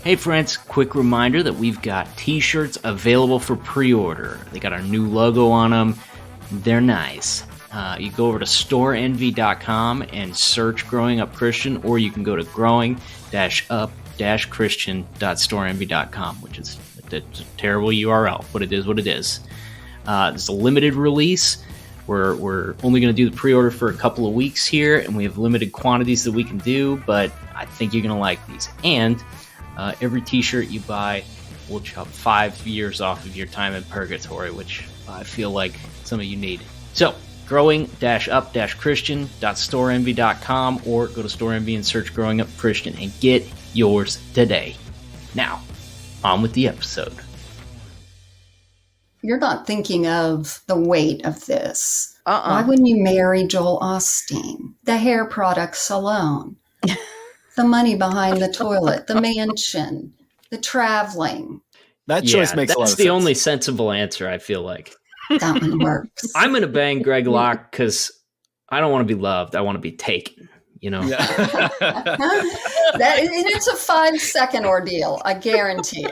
Hey friends, quick reminder that we've got t-shirts available for pre-order. They got our new logo on them. They're nice. You go over to storeenvy.com and search Growing Up Christian, or you can go to growing-up-christian.storeenvy.com, which is a terrible URL, but it is what it is. It's a limited release. We're only going to do the pre-order for a couple of weeks here, and we have limited quantities that we can do, but I think you're going to like these. And every t-shirt you buy will chop 5 years off of your time in purgatory, which I feel like some of you need. So, growing-up-christian.storeenvy.com, or go to StoreEnvy and search Growing Up Christian and get yours today. Now, on with the episode. You're not thinking of the weight of this. Why wouldn't you marry Joel Osteen? The hair products alone. The money behind the toilet, the mansion, the traveling. That choice makes a lot of sense. That's the only sensible answer, I feel like. That one works. I'm going to bang Greg Locke because I don't want to be loved. I want to be taken, you know? Yeah. It's a 5-second ordeal, I guarantee you.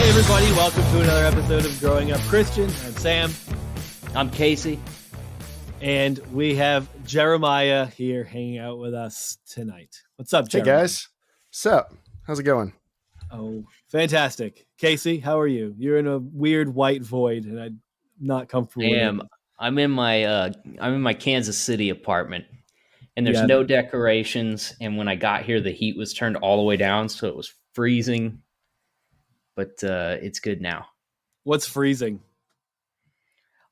Everybody, welcome to another episode of Growing Up Christian. I'm Sam. I'm Casey. And we have Jeremiah here hanging out with us tonight. What's up, Jeremiah? Hey, guys. What's up? How's it going? Oh, fantastic. Casey, how are you? You're in a weird white void, and I'm not comfortable with it. I'm in my Kansas City apartment, and there's no decorations, and when I got here, the heat was turned all the way down, so it was freezing. But it's good now. What's freezing?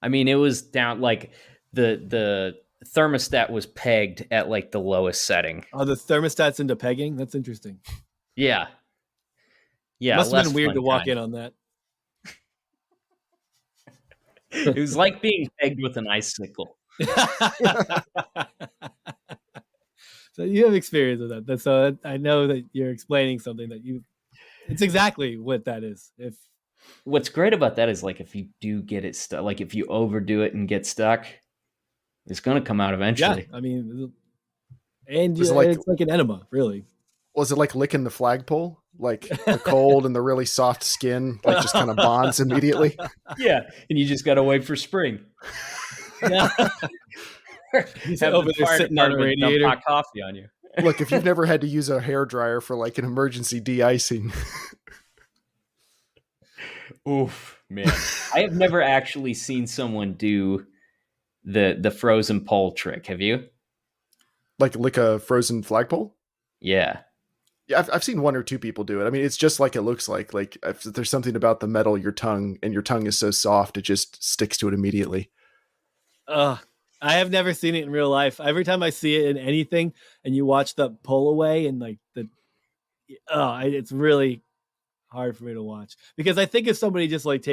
I mean, it was down, like the thermostat was pegged at like the lowest setting. Oh, the thermostat's into pegging? That's interesting. Yeah. Must have been weird to walk in on that. It was like being pegged with an icicle. So you have experience with that. So I know that you're explaining something that it's exactly what that is. What's great about that is, like, if you do get it stuck, like if you overdo it and get stuck, it's going to come out eventually. Yeah, I mean, and it's like an enema, really. Was it like licking the flagpole? Like the cold and the really soft skin, like just kind of bonds immediately? Yeah, and you just got to wait for spring. Yeah. He's over there sitting on a radiator. Dump hot coffee on you. Look, if you've never had to use a hairdryer for like an emergency de-icing. Oof, man. I have never actually seen someone do the frozen pole trick. Have you? Like lick a frozen flagpole? Yeah. Yeah, I've seen one or two people do it. I mean, it's just like it looks like if there's something about the metal, your tongue is so soft, it just sticks to it immediately. I have never seen it in real life. Every time I see it in anything and you watch the pull away and like it's really hard for me to watch, because I think if somebody just like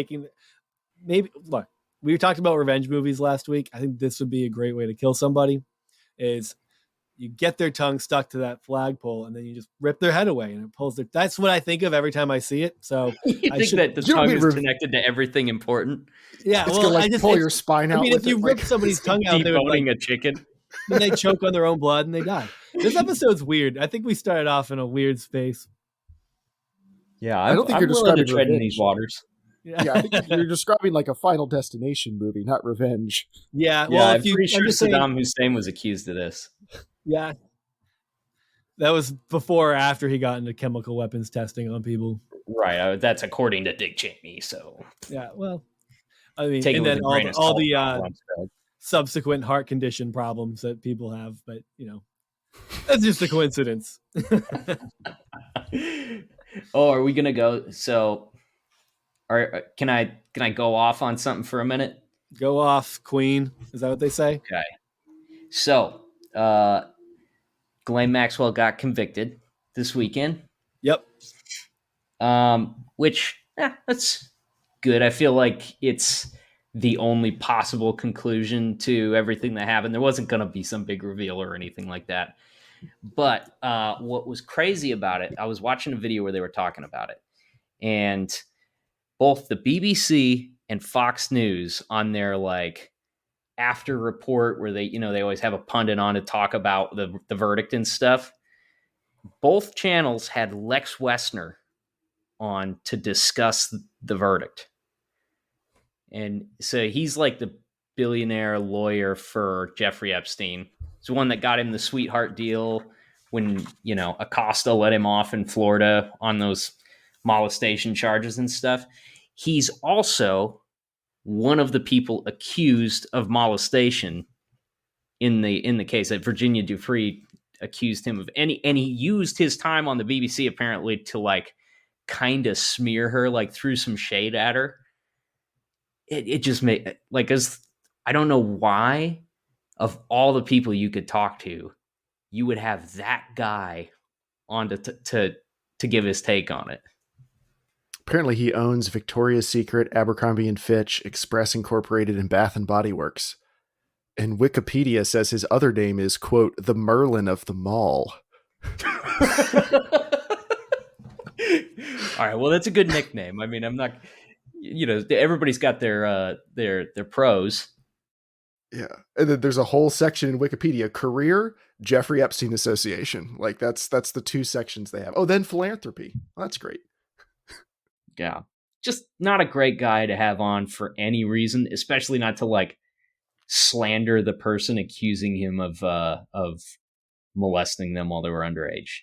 look, we talked about revenge movies last week. I think this would be a great way to kill somebody, is you get their tongue stuck to that flagpole and then you just rip their head away and it pulls that's what I think of every time I see it. So you think that the tongue is connected to everything important? Yeah, it's gonna pull your spine out. I mean, if you rip somebody's tongue out, they're deboning a chicken, then they choke on their own blood and they die. This episode's weird. I think we started off in a weird space. Yeah, I don't think you're describing tread in these waters. Yeah, I think you're describing like a Final Destination movie, not Revenge. Yeah, well, I'm pretty sure Saddam Hussein was accused of this. Yeah, that was before or after he got into chemical weapons testing on people. Right, that's according to Dick Cheney. So yeah, well, I mean, and then all the subsequent heart condition problems that people have, but that's just a coincidence. Oh, are we gonna go? So, can I go off on something for a minute? Go off, Queen. Is that what they say? Okay. So, Ghislaine Maxwell got convicted this weekend. Yep. Which that's good. I feel like it's the only possible conclusion to everything that happened. There wasn't going to be some big reveal or anything like that. But what was crazy about it, I was watching a video where they were talking about it, and both the BBC and Fox News on their like after report where they always have a pundit on to talk about the verdict and stuff. Both channels had Lex Wessner on to discuss the verdict. And so he's like the billionaire lawyer for Jeffrey Epstein. It's the one that got him the sweetheart deal when, Acosta let him off in Florida on those molestation charges and stuff. He's also one of the people accused of molestation in the case that Virginia Giuffre accused him of. And he used his time on the BBC apparently to like kind of smear her, like threw some shade at her. It just made like, as I don't know why of all the people you could talk to, you would have that guy on to give his take on it. Apparently he owns Victoria's Secret, Abercrombie & Fitch, Express Incorporated, and Bath & Body Works. And Wikipedia says his other name is, quote, the Merlin of the Mall. All right, well, that's a good nickname. I mean, I'm not, everybody's got their pros. Yeah. And then there's a whole section in Wikipedia, career, Jeffrey Epstein Association. Like that's the two sections they have. Oh, then philanthropy. Well, that's great. Yeah. Just not a great guy to have on for any reason, especially not to like slander the person accusing him of molesting them while they were underage.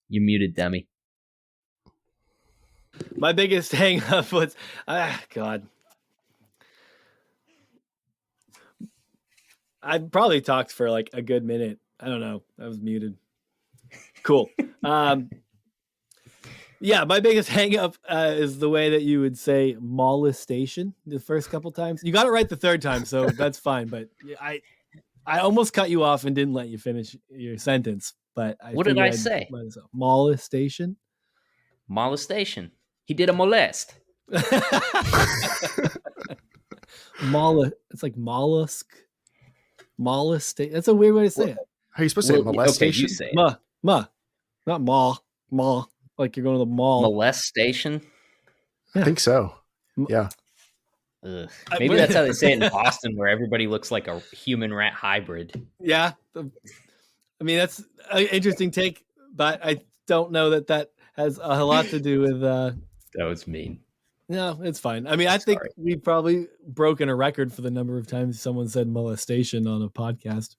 You muted, Demi. My biggest hang up was, God. I probably talked for like a good minute. I don't know. I was muted. Cool. Yeah, my biggest hang up is the way that you would say molestation the first couple times. You got it right the third time, so that's fine. But I almost cut you off and didn't let you finish your sentence. But what did I say? Molestation. Molestation. He did a molest. It's like mollusk. Molestation. That's a weird way to say it. How are you supposed to say molestation? Okay, you say it. Not mall. Like you're going to the mall. Molestation? Yeah. I think so. Yeah. Ugh. Maybe that's how they say it in Boston, where everybody looks like a human rat hybrid. Yeah. I mean, that's an interesting take, but I don't know that has a lot to do with... That was mean. No, it's fine. I mean, I think we've probably broken a record for the number of times someone said molestation on a podcast.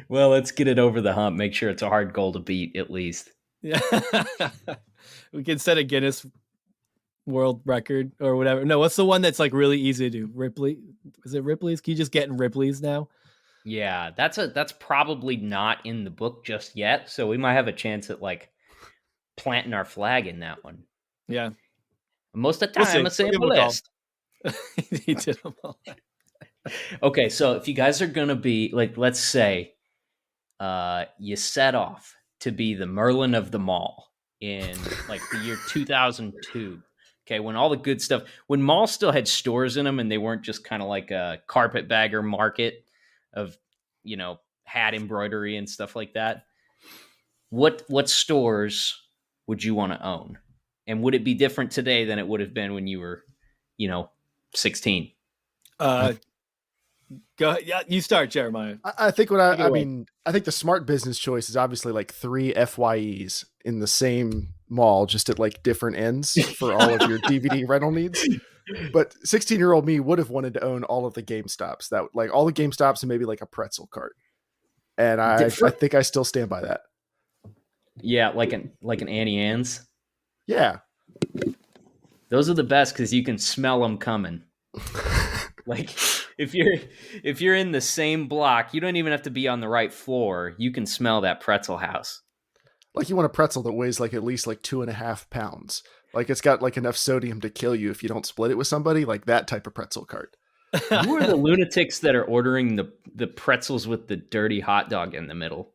Well, let's get it over the hump. Make sure it's a hard goal to beat, at least. Yeah. We can set a Guinness World Record or whatever. No, what's the one that's like really easy to do? Ripley? Is it Ripley's? Can you just get in Ripley's now? Yeah, that's probably not in the book just yet. So we might have a chance at like planting our flag in that one. Yeah. Most of the time, it's a list. He did them all. Okay, so if you guys are going to be like, let's say you set off to be the Merlin of the Mall in like the year 2002. Okay, when all the good stuff, when malls still had stores in them and they weren't just kind of like a carpetbagger market of, hat embroidery and stuff like that. What stores would you want to own? And would it be different today than it would have been when you were, 16? Go. Yeah, you start, Jeremiah. I think I mean, I think the smart business choice is obviously like 3 FYEs in the same mall, just at like different ends for all of your DVD rental needs. But 16-year-old me would have wanted to own all of the GameStops, that like all the GameStops and maybe like a pretzel cart. And I think I still stand by that. Yeah, like an Annie Ann's. Yeah, those are the best because you can smell them coming. Like if you're in the same block, you don't even have to be on the right floor. You can smell that pretzel house. Like you want a pretzel that weighs like at least like 2.5 pounds. Like it's got like enough sodium to kill you if you don't split it with somebody. Like that type of pretzel cart. Who are the lunatics that are ordering the pretzels with the dirty hot dog in the middle?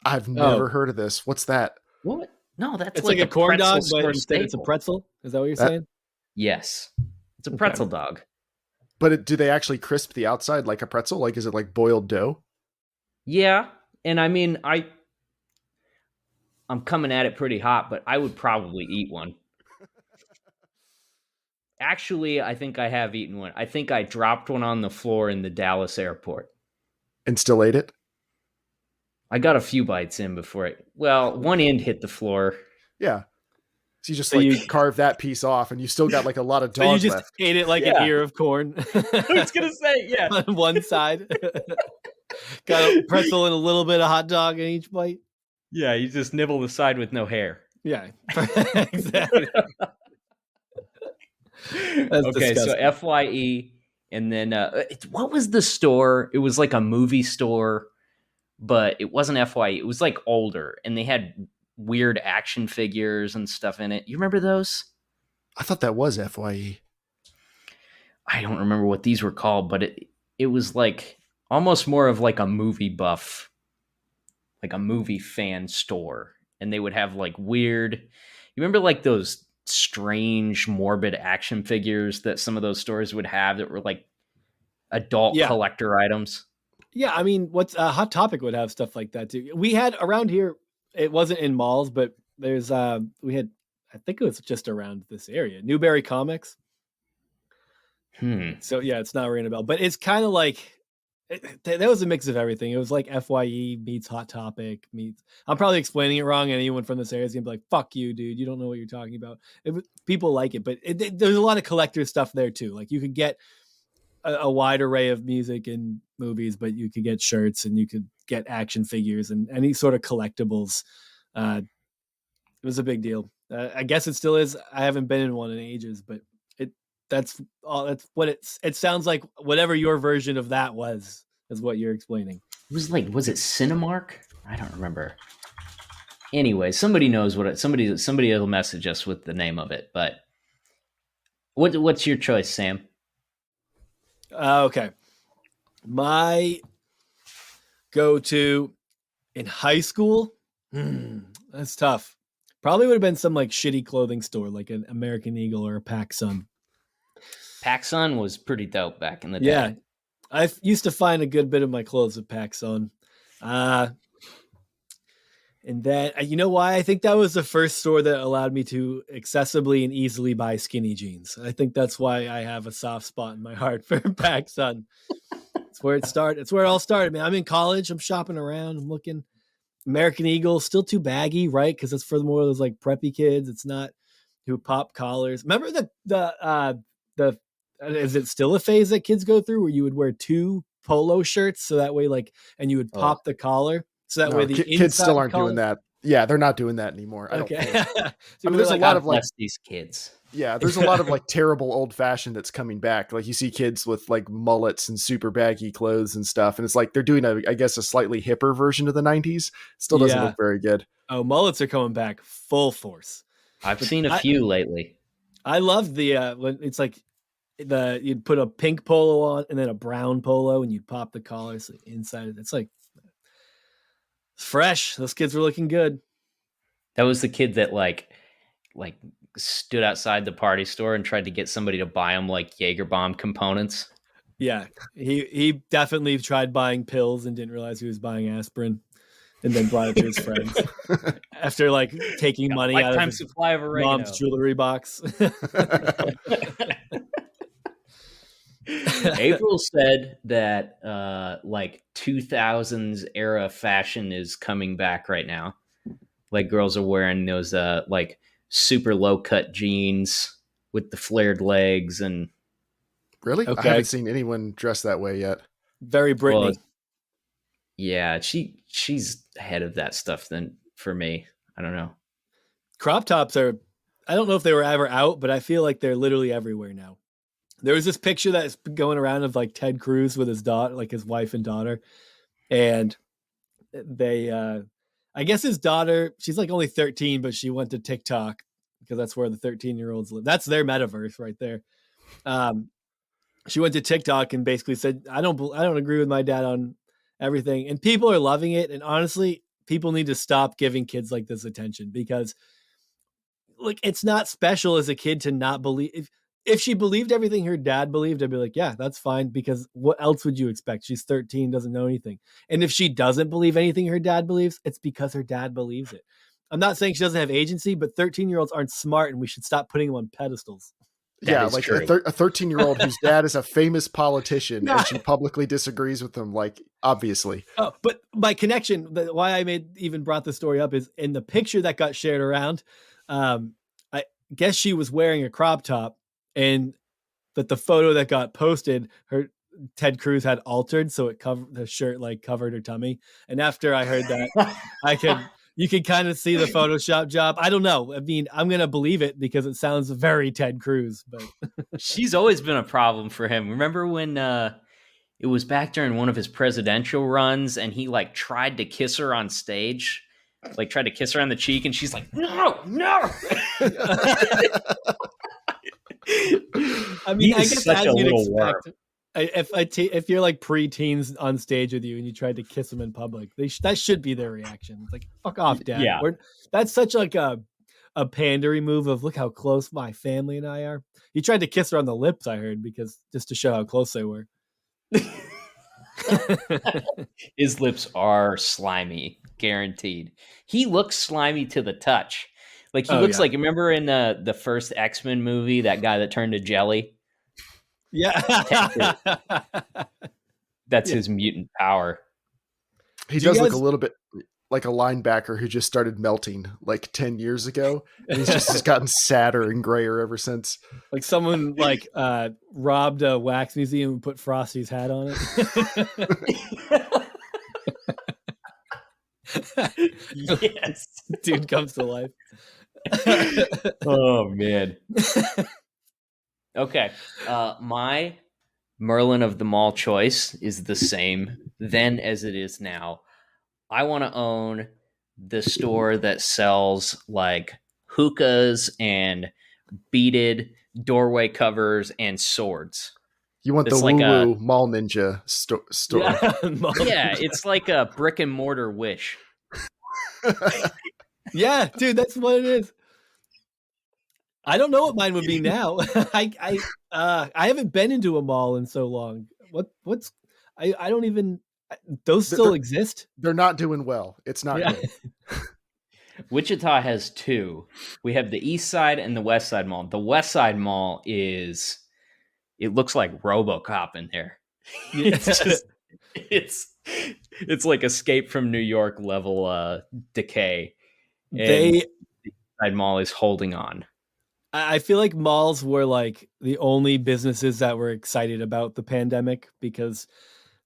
I've never heard of this. What's that? What? No, that's it's like a corn dog, but instead it's a pretzel. Is that what you're saying? Yes, it's a pretzel dog. But do they actually crisp the outside like a pretzel? Like, is it like boiled dough? Yeah, and I mean, I'm coming at it pretty hot, but I would probably eat one. Actually, I think I have eaten one. I think I dropped one on the floor in the Dallas airport. And still ate it? I got a few bites in before one end hit the floor. Yeah. So you just carve that piece off and you still got like a lot of dog so you just left. ate it like an ear of corn. I was going to say, yeah. On one side. Got a pretzel and a little bit of hot dog in each bite. Yeah, you just nibble the side with no hair. Yeah, exactly. Okay, disgusting. So FYE, and then what was the store? It was like a movie store, but it wasn't FYE. It was like older, and they had weird action figures and stuff in it. You remember those? I thought that was FYE. I don't remember what these were called, but it was like almost more of like a movie buff, like a movie fan store, and they would have like weird. You remember like those strange, morbid action figures that some of those stores would have that were like adult collector items? Yeah, I mean, what's Hot Topic would have stuff like that too. We had around here, it wasn't in malls, but there's we had, I think it was just around this area, Newberry Comics. So yeah, it's not ringing a bell, but it's kind of like that was a mix of everything. It was like FYE meets Hot Topic meets. I'm probably explaining it wrong, and anyone from this area is gonna be like, "Fuck you, dude! You don't know what you're talking about." People like it, but there's a lot of collector stuff there too. Like you could get a wide array of music and movies, but you could get shirts and you could get action figures and any sort of collectibles. It was a big deal. I guess it still is. I haven't been in one in ages, but that's what it sounds like. Whatever your version of that was is what you're explaining. It was like, was it Cinemark? I don't remember. Anyway, somebody knows what somebody will message us with the name of it. But what's your choice, Sam? Okay. My go-to in high school, that's tough. Probably would have been some like shitty clothing store, like an American Eagle or a PacSun. PacSun was pretty dope back in the day. Yeah, I used to find a good bit of my clothes at PacSun. And then, you know why? I think that was the first store that allowed me to accessibly and easily buy skinny jeans. I think that's why I have a soft spot in my heart for PacSun. It's where it started. It's where it all started, man. I'm in college. I'm shopping around. I'm looking. American Eagle, still too baggy, right? Because it's for more of those like preppy kids. It's not who pop collars. Remember the is it still a phase that kids go through where you would wear two polo shirts so that way and you would pop the collar so that way the kids still aren't doing that. Yeah, they're not doing that anymore. Okay. I mean, there's a lot of like these kids. Yeah, there's a lot of like terrible old fashioned that's coming back. Like you see kids with like mullets and super baggy clothes and stuff, and it's like they're doing I guess a slightly hipper version of the '90s. Still doesn't look very good. Oh, mullets are coming back full force. I've seen a few lately. I love the when it's like you'd put a pink polo on and then a brown polo and you'd pop the collar so inside. It's like it's fresh. Those kids were looking good. That was the kid that like stood outside the party store and tried to get somebody to buy him like Jaeger bomb components. Yeah, he definitely tried buying pills and didn't realize he was buying aspirin, and then brought it to his friends after like taking money out of his supply of mom's jewelry box. April said that like 2000s era fashion is coming back right now. Like girls are wearing those like super low cut jeans with the flared legs and really? Okay. I haven't seen anyone dressed that way yet. Very Britney. Well, yeah, she's ahead of that stuff than for me. I don't know. Crop tops are, I don't know if they were ever out, but I feel like they're literally everywhere now. There was this picture that's going around of like Ted Cruz with his daughter, like his wife and daughter. And they, I guess his daughter, she's like only 13, but she went to TikTok because that's where the 13-year-olds live. That's their metaverse right there. She went to TikTok and basically said, I don't agree with my dad on everything. And people are loving it. And honestly, people need to stop giving kids like this attention because like, it's not special as a kid to not believe. if she believed everything her dad believed, I'd be like, yeah, that's fine, because what else would you expect? She's 13, doesn't know anything. And if she doesn't believe anything her dad believes, it's because her dad believes it. I'm not saying she doesn't have agency, but 13-year-olds aren't smart, and we should stop putting them on pedestals. Yeah, like a 13-year-old whose dad is a famous politician and she publicly disagrees with him, like, obviously. Oh, but my connection, why I brought the story up, is in the picture that got shared around. I guess she was wearing a crop top, and that the photo that got posted, Ted Cruz had altered, so it covered the shirt, like covered her tummy. And after I heard that, you could kind of see the Photoshop job. I don't know. I mean, I'm gonna believe it because it sounds very Ted Cruz. But she's always been a problem for him. Remember when it was back during one of his presidential runs, and he like tried to kiss her on stage, like tried to kiss her on the cheek, and she's like, "No." I mean, I guess as you'd expect. If you're like pre-teens on stage with you and you tried to kiss them in public, that should be their reaction. It's like, fuck off, Dad. Yeah. That's such like a pandery move of, look how close my family and I are. He tried to kiss her on the lips, I heard, because just to show how close they were. His lips are slimy, guaranteed. He looks slimy to the touch. Like he looks like, remember in the first X-Men movie, that guy that turned to jelly? Yeah. That's his mutant power. He does look a little bit like a linebacker who just started melting like 10 years ago, and he's just gotten sadder and grayer ever since. Like someone like robbed a wax museum and put Frosty's hat on it. Yes. Dude comes to life. Oh, man. Okay. My Merlin of the Mall choice is the same then as it is now. I want to own the store that sells like hookahs and beaded doorway covers and swords. You want the woo-woo Mall Ninja store. Yeah, it's like a brick and mortar Wish. Yeah, dude, that's what it is. I don't know what mine would be now. I haven't been into a mall in so long. I don't even. Those still exist? They're not doing well. It's not good. Wichita has two. We have the East Side and the West Side Mall. The West Side Mall it looks like RoboCop in there. It's like Escape from New York level decay. And the East Side Mall is holding on. I feel like malls were like the only businesses that were excited about the pandemic because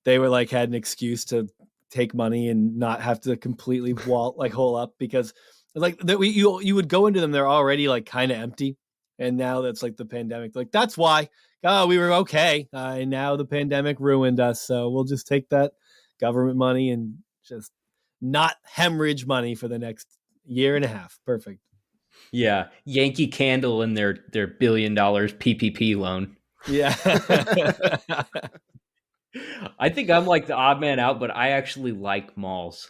they were like had an excuse to take money and not have to completely hole up, because like you would go into them, they're already like kind of empty, and now that's like the pandemic. Like that's why we were okay, and now the pandemic ruined us. So we'll just take that government money and just not hemorrhage money for the next year and a half. Perfect. Yeah, Yankee Candle and their $1 billion PPP loan. Yeah. I think I'm like the odd man out, but I actually like malls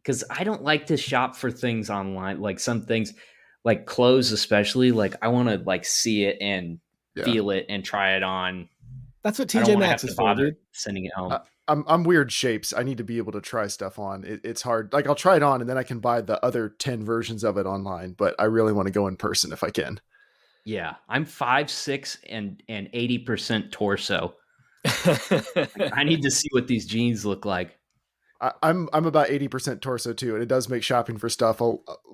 because I don't like to shop for things online. Like some things, like clothes especially, like I want to like see it and feel it and try it on. That's what TJ Maxx is for, dude. Sending it home. I'm weird shapes. I need to be able to try stuff on. It's hard. Like I'll try it on and then I can buy the other 10 versions of it online, but I really want to go in person if I can. Yeah, I'm 5'6" and 80% torso. I need to see what these jeans look like. I'm about 80% torso too, and it does make shopping for stuff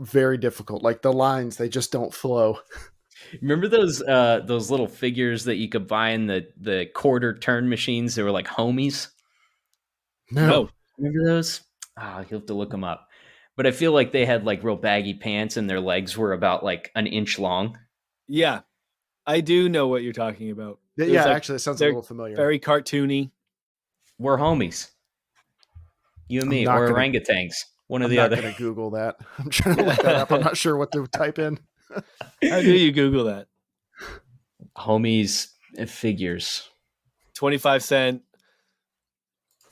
very difficult. Like the lines, they just don't flow. Remember those little figures that you could buy in the quarter turn machines? They were like homies. No. Remember those? You'll have to look them up. But I feel like they had like real baggy pants and their legs were about like an inch long. Yeah, I do know what you're talking about. Yeah, like, actually, it sounds a little familiar. Very cartoony. We're homies. You and me, or orangutans. One or the other. I'm not going to Google that. I'm trying to look that up. I'm not sure what to type in. How do you Google that? Homies figures. 25-cent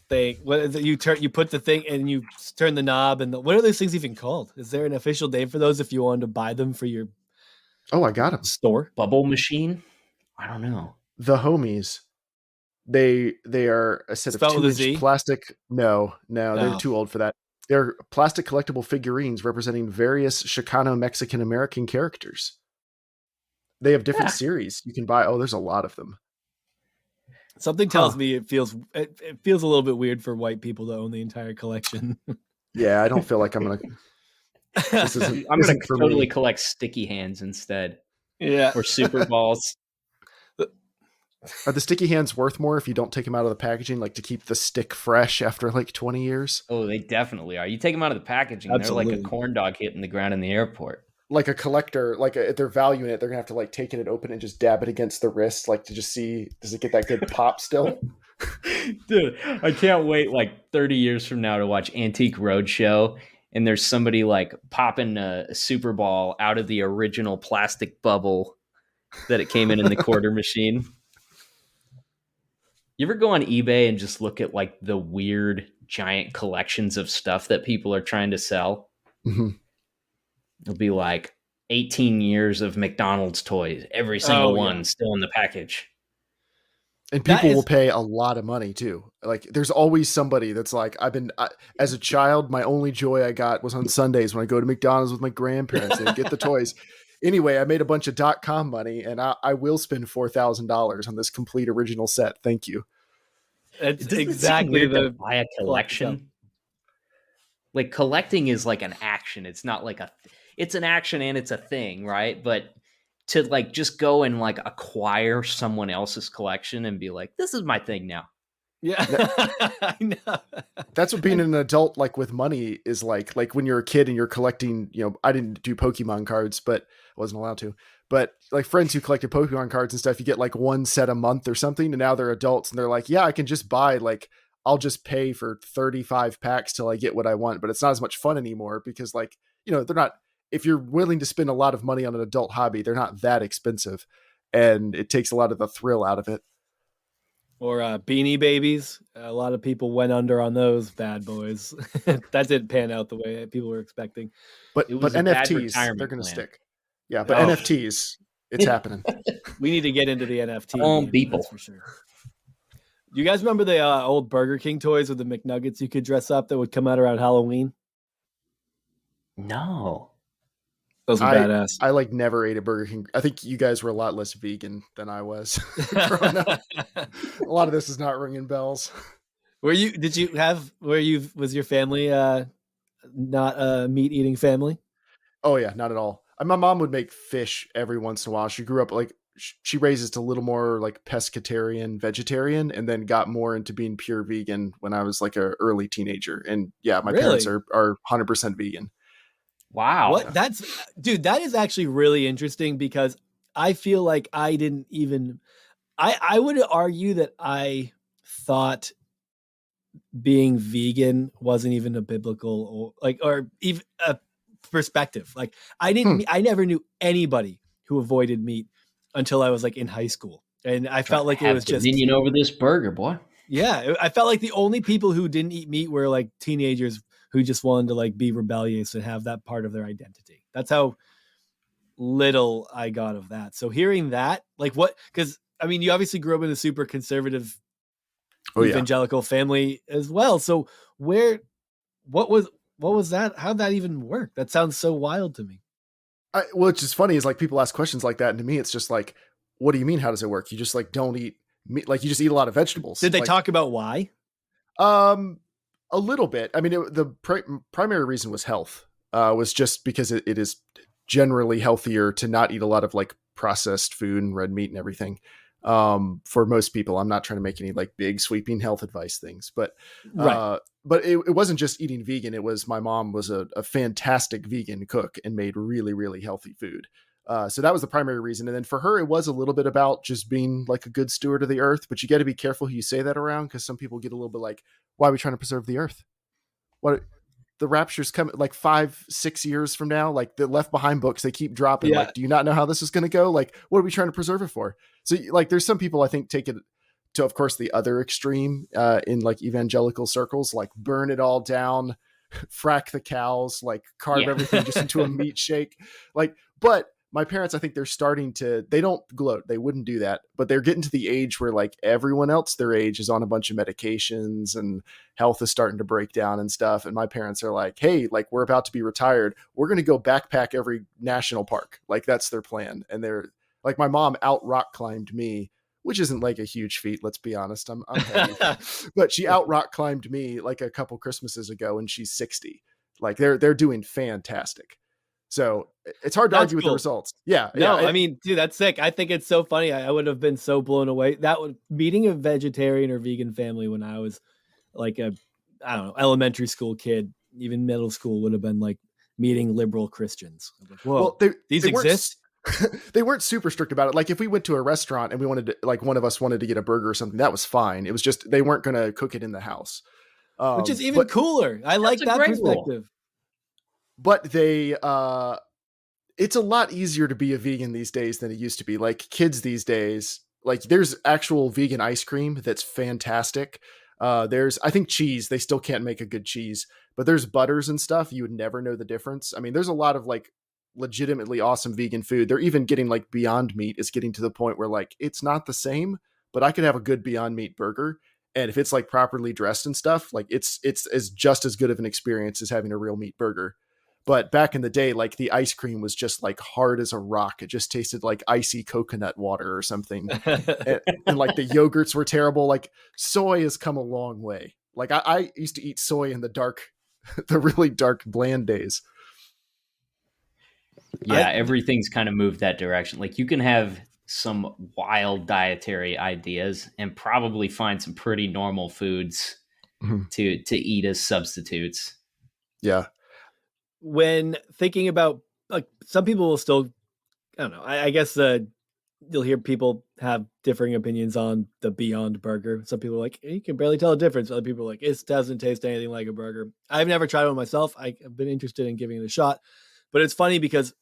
thing. What you put the thing and you turn the knob, and what are those things even called? Is there an official name for those if you wanted to buy them for your Oh, I got them. Store bubble machine. I don't know. The Homies. They are a set Spelled of with a 2-inch Z? plastic. No, Oh. they're too old for that. They're plastic collectible figurines representing various Chicano Mexican American characters. They have different series you can buy. Oh, there's a lot of them. Something tells me it feels a little bit weird for white people to own the entire collection. Yeah, I don't feel like I'm gonna. This isn't. I'm gonna for totally me. collect sticky hands instead. Yeah, or super balls. Are the sticky hands worth more if you don't take them out of the packaging, like to keep the stick fresh after like 20 years? Oh, they definitely are. You take them out of the packaging, Absolutely. they're like a corn dog hitting the ground in the airport. Like a collector, if they're valuing it, they're gonna have to like take it open and just dab it against the wrist, like to just see, does it get that good pop still? Dude, I can't wait like 30 years from now to watch Antique Roadshow, and there's somebody like popping a Super Ball out of the original plastic bubble that it came in the quarter machine. You ever go on eBay and just look at like the weird giant collections of stuff that people are trying to sell? Mm-hmm. It'll be like 18 years of McDonald's toys, every single one still in the package. And people will pay a lot of money too. Like there's always somebody that's like, as a child, my only joy I got was on Sundays when I go to McDonald's with my grandparents and get the toys. Anyway, I made a bunch of .com money, and I will spend $4,000 on this complete original set. Thank you. It's exactly the buy a collection. Like collecting is like an action. It's not like it's an action and it's a thing, right? But to like just go and like acquire someone else's collection and be like, this is my thing now. Yeah, I know. That's what being an adult like with money is like. Like when you're a kid and you're collecting, I didn't do Pokemon cards, but I wasn't allowed to. But like friends who collected Pokemon cards and stuff, you get like one set a month or something, and now they're adults and they're like, yeah, I can just buy I'll just pay for 35 packs till I get what I want. But it's not as much fun anymore because they're not, if you're willing to spend a lot of money on an adult hobby, they're not that expensive, and it takes a lot of the thrill out of it. Or Beanie Babies. A lot of people went under on those bad boys. That didn't pan out the way people were expecting. But NFTs, they're going to stick. Yeah, but NFTs, it's happening. We need to get into the NFT. People. That's for sure. Do you guys remember the old Burger King toys with the McNuggets you could dress up that would come out around Halloween? No. Those are badass. I like never ate a Burger King. I think you guys were a lot less vegan than I was growing up. A lot of this is not ringing bells. Was your family not a meat eating family? Oh yeah, not at all. My mom would make fish every once in a while. She grew up like, she raised a little more like pescatarian, vegetarian, and then got more into being pure vegan when I was like an early teenager. And yeah, my parents are 100% vegan. Wow. What? That is actually really interesting because I feel like I didn't even, I would argue that I thought being vegan wasn't even a biblical or even a perspective. Like I never knew anybody who avoided meat until I was like in high school. And I felt like it was just dominion over this burger, boy. Yeah. I felt like the only people who didn't eat meat were like teenagers who just wanted to like be rebellious and have that part of their identity. That's how little I got of that. So hearing that, like because I mean, you obviously grew up in a super conservative evangelical family as well. So what was that? How'd that even work? That sounds so wild to me. What's just funny is like people ask questions like that. And to me, it's just like, what do you mean? How does it work? You just like don't eat meat. Like you just eat a lot of vegetables. Did they talk about why? A little bit. I mean, the primary reason was health. Was just because it is generally healthier to not eat a lot of like processed food and red meat and everything. For most people, I'm not trying to make any like big sweeping health advice things, but it wasn't just eating vegan. It was, my mom was a fantastic vegan cook and made really, really healthy food. So that was the primary reason. And then for her, it was a little bit about just being like a good steward of the earth, but you got to be careful who you say that around. Cause some people get a little bit like, why are we trying to preserve the earth? What the rapture's coming like 5-6 years from now, like the Left Behind books, they keep dropping. Like, do you not know how this is going to go? Like, what are we trying to preserve it for? So like, there's some people I think take it to, of course, the other extreme in like evangelical circles, like burn it all down, frack the cows, like carve everything just into a meat shake. Like, but my parents, I think they're starting to, they don't gloat, they wouldn't do that, but they're getting to the age where like everyone else their age is on a bunch of medications and health is starting to break down and stuff. And my parents are like, hey, like we're about to be retired. We're going to go backpack every national park. Like that's their plan. And they're like, my mom out rock climbed me, which isn't like a huge feat. Let's be honest. I'm heavy, but she out rock climbed me like a couple Christmases ago and she's 60. Like they're doing fantastic. So it's hard to argue with the results. Yeah. No, yeah. I mean, dude, that's sick. I think it's so funny. I would have been so blown away. Meeting a vegetarian or vegan family when I was like I don't know, elementary school kid, even middle school would have been like meeting liberal Christians. Like, whoa, well, these exist? They weren't super strict about it. Like if we went to a restaurant and we wanted to, like one of us wanted to get a burger or something, that was fine. It was just, they weren't going to cook it in the house. Which is even cooler. I like that perspective. Rule. But they, it's a lot easier to be a vegan these days than it used to be. Like kids these days, like there's actual vegan ice cream that's fantastic. There's, I think cheese, they still can't make a good cheese, but there's butters and stuff. You would never know the difference. I mean, there's a lot of like legitimately awesome vegan food. They're even getting like Beyond Meat is getting to the point where like, it's not the same, but I could have a good Beyond Meat burger. And if it's like properly dressed and stuff, like it's as just as good of an experience as having a real meat burger. But back in the day, like the ice cream was just like hard as a rock. It just tasted like icy coconut water or something. and like the yogurts were terrible. Like soy has come a long way. Like I used to eat soy in the dark, the really dark, bland days. Yeah, everything's kind of moved that direction. Like you can have some wild dietary ideas and probably find some pretty normal foods to eat as substitutes. Yeah. When thinking about, like, some people will still, I don't know, I guess you'll hear people have differing opinions on the Beyond Burger. Some people are like, you can barely tell the difference. Other people are like, it doesn't taste anything like a burger. I've never tried one myself. I've been interested in giving it a shot. But it's funny because,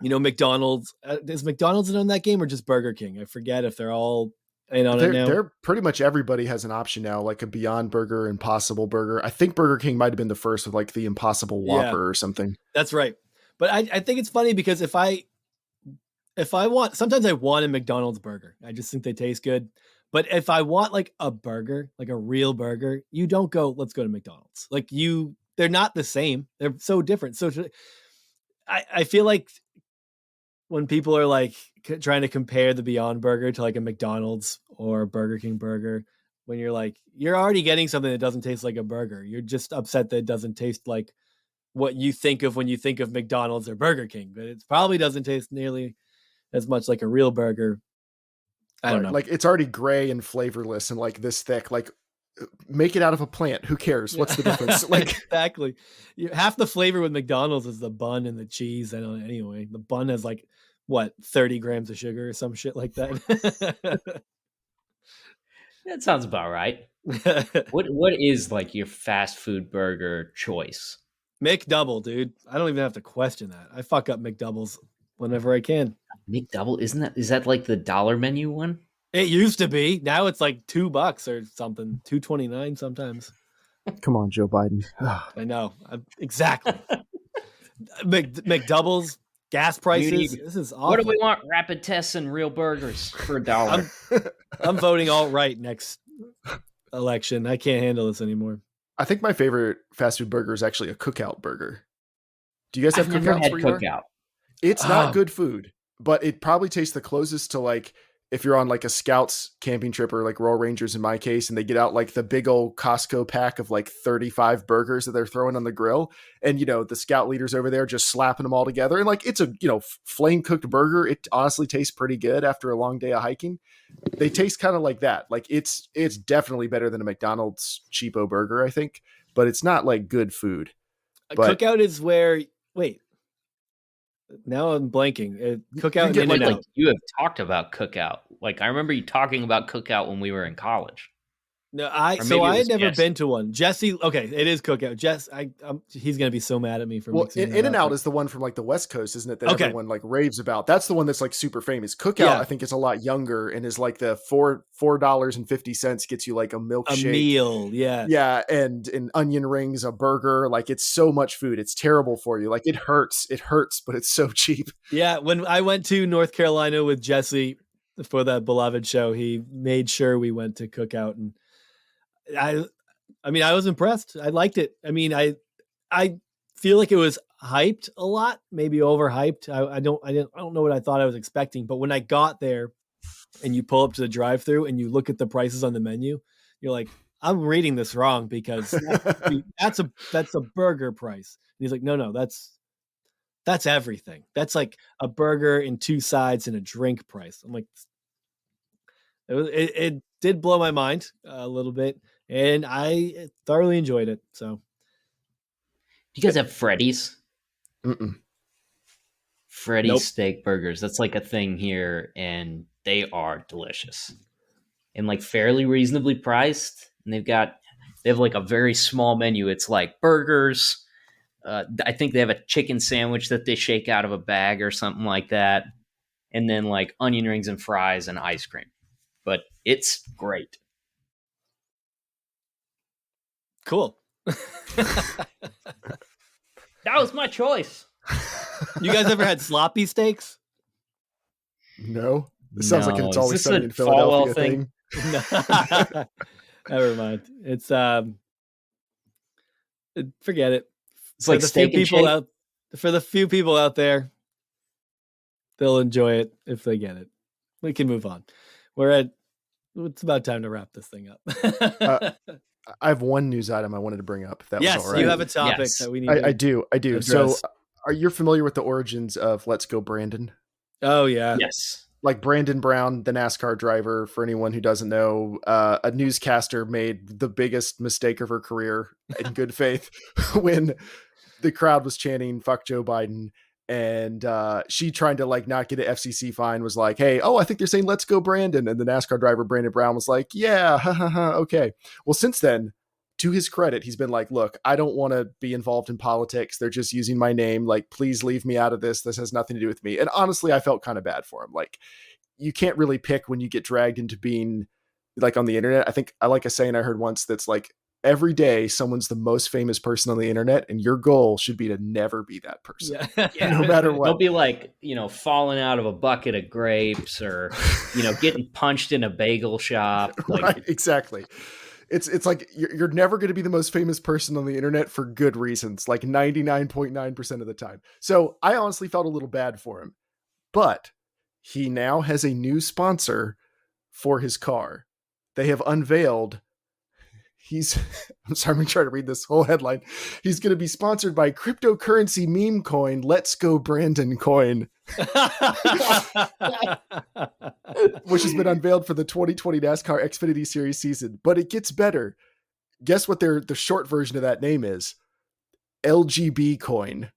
you know, McDonald's, is McDonald's in on that game or just Burger King? I forget if they're all in on it now. They're pretty much everybody has an option now, like a Beyond Burger, Impossible Burger. I think Burger King might have been the first with like the Impossible Whopper or something. That's right. But I think it's funny because if I want, sometimes I want a McDonald's burger. I just think they taste good. But if I want like a burger, like a real burger, you don't go, let's go to McDonald's. Like they're not the same. They're so different. So I feel like when people are like trying to compare the Beyond Burger to like a McDonald's or a Burger King burger, when you're like, you're already getting something that doesn't taste like a burger. You're just upset that it doesn't taste like what you think of when you think of McDonald's or Burger King, but it probably doesn't taste nearly as much like a real burger. I don't know. Like it's already gray and flavorless and like this thick, like make it out of a plant. Who cares? What's the difference? Like exactly. Half the flavor with McDonald's is the bun and the cheese. I don't know. Anyway, the bun has like 30 grams of sugar or some shit like that. That sounds about right. What is like your fast food burger choice? McDouble, dude. I don't even have to question that. I fuck up McDoubles whenever I can. McDouble, is that like the dollar menu one? It used to be. Now it's like $2 or something, $2.29 sometimes. Come on, Joe Biden. I know. Exactly. McDoubles, gas prices. This is awful. What do we want? Rapid tests and real burgers for $1. I'm voting alt-right next election. I can't handle this anymore. I think my favorite fast food burger is actually a Cookout burger. Do you guys have I've never had Cookouts? Cookout. It's not good food, but it probably tastes the closest to like if you're on like a Scouts camping trip or like Royal Rangers in my case, and they get out like the big old Costco pack of like 35 burgers that they're throwing on the grill. And, you know, the Scout leaders over there just slapping them all together. And like, it's a, you know, flame cooked burger. It honestly tastes pretty good after a long day of hiking. They taste kind of like that. Like it's definitely better than a McDonald's cheapo burger, I think, but it's not like good food. Cookout is where, wait, now I'm blanking. Cookout and like you have talked about Cookout. Like I remember you talking about Cookout when we were in college. No, I had never been to one. Jesse, okay, it is Cookout. Jess, he's gonna be so mad at me for mixing In and Out is the one from like the West Coast, isn't it? That everyone like raves about. That's the one that's like super famous. Cookout, I think, is a lot younger and is like the $4.50 gets you like a milkshake, a meal, yeah, and onion rings, a burger. Like it's so much food, it's terrible for you. Like it hurts, but it's so cheap. Yeah, when I went to North Carolina with Jesse for that beloved show, he made sure we went to Cookout, and I mean, I was impressed. I liked it. I mean, I feel like it was hyped a lot, maybe overhyped. I don't know what I thought I was expecting, but when I got there and you pull up to the drive-through and you look at the prices on the menu, you're like, I'm reading this wrong because that's a burger price. And he's like, no, that's everything. That's like a burger and 2 sides and a drink price. I'm like, it did blow my mind a little bit. And I thoroughly enjoyed it. So, do you guys have Freddy's? Freddy's steak burgers. That's like a thing here, and they are delicious and like fairly reasonably priced. And they have like a very small menu. It's like burgers. I think they have a chicken sandwich that they shake out of a bag or something like that, and then like onion rings and fries and ice cream. But it's great. Cool. That was my choice. You guys ever had sloppy steaks? No. It sounds like It's Always Sunny in Philadelphia thing. Never mind. It's forget it. It's for like steak and shake. For the few people out there, they'll enjoy it if they get it. We can move on. It's about time to wrap this thing up. I have one news item I wanted to bring up. If that was all right. You have a topic that we need. I do. Address. So, are you familiar with the origins of Let's Go Brandon? Oh yeah. Yes. Like Brandon Brown, the NASCAR driver. For anyone who doesn't know, a newscaster made the biggest mistake of her career in good faith when the crowd was chanting "Fuck Joe Biden." And she trying to like not get an FCC fine was like, hey, I think they're saying let's go Brandon. And the NASCAR driver, Brandon Brown, was like, yeah, okay. Well, since then, to his credit, he's been like, look, I don't want to be involved in politics. They're just using my name. Like, please leave me out of this. This has nothing to do with me. And honestly, I felt kind of bad for him. Like, you can't really pick when you get dragged into being like on the internet. I think I like a saying I heard once that's like, every day someone's the most famous person on the internet, and your goal should be to never be that person. Yeah. No matter what. Don't be like, falling out of a bucket of grapes or, getting punched in a bagel shop. Like, right, exactly. It's like you're never going to be the most famous person on the internet for good reasons, like 99.9% of the time. So I honestly felt a little bad for him, but he now has a new sponsor for his car. They have unveiled I'm sorry, I'm trying to read this whole headline. He's going to be sponsored by cryptocurrency meme coin, Let's Go Brandon coin, which has been unveiled for the 2020 NASCAR Xfinity Series season. But it gets better. Guess what the short version of that name is? LGB coin.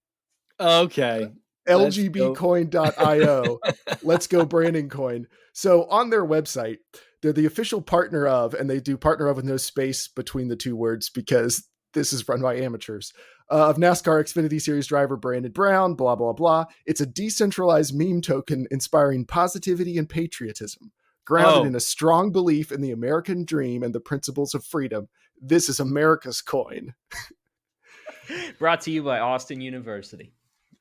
Okay. LGBcoin.io. Let's Go Brandon coin. So on their website, they're the official partner of, and they do partner of with no space between the two words because this is run by amateurs, of NASCAR Xfinity Series driver Brandon Brown, blah, blah, blah. It's a decentralized meme token inspiring positivity and patriotism, grounded in a strong belief in the American dream and the principles of freedom. This is America's coin. Brought to you by Austin University.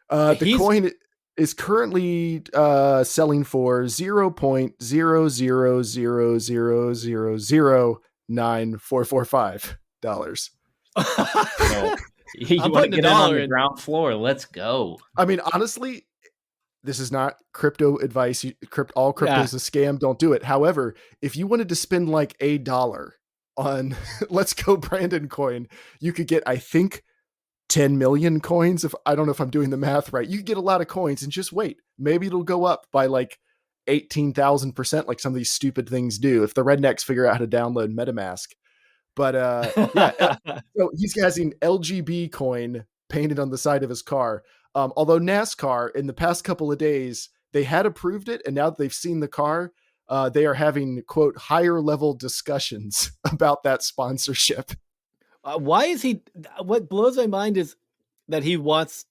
The coin is currently selling for $0.0000009,445. You want to get on the ground floor? Let's go. I mean, honestly, this is not crypto advice. All crypto is a scam. Don't do it. However, if you wanted to spend like $1 on Let's Go Brandon coin, you could get, I think, 10 million coins. I don't know if I'm doing the math right. You can get a lot of coins and just wait. Maybe it'll go up by like 18,000% like some of these stupid things do if the rednecks figure out how to download MetaMask. But so he's having LGB coin painted on the side of his car. Although NASCAR in the past couple of days, they had approved it. And now that they've seen the car, they are having, quote, higher level discussions about that sponsorship. Why is he? What blows my mind is that he wants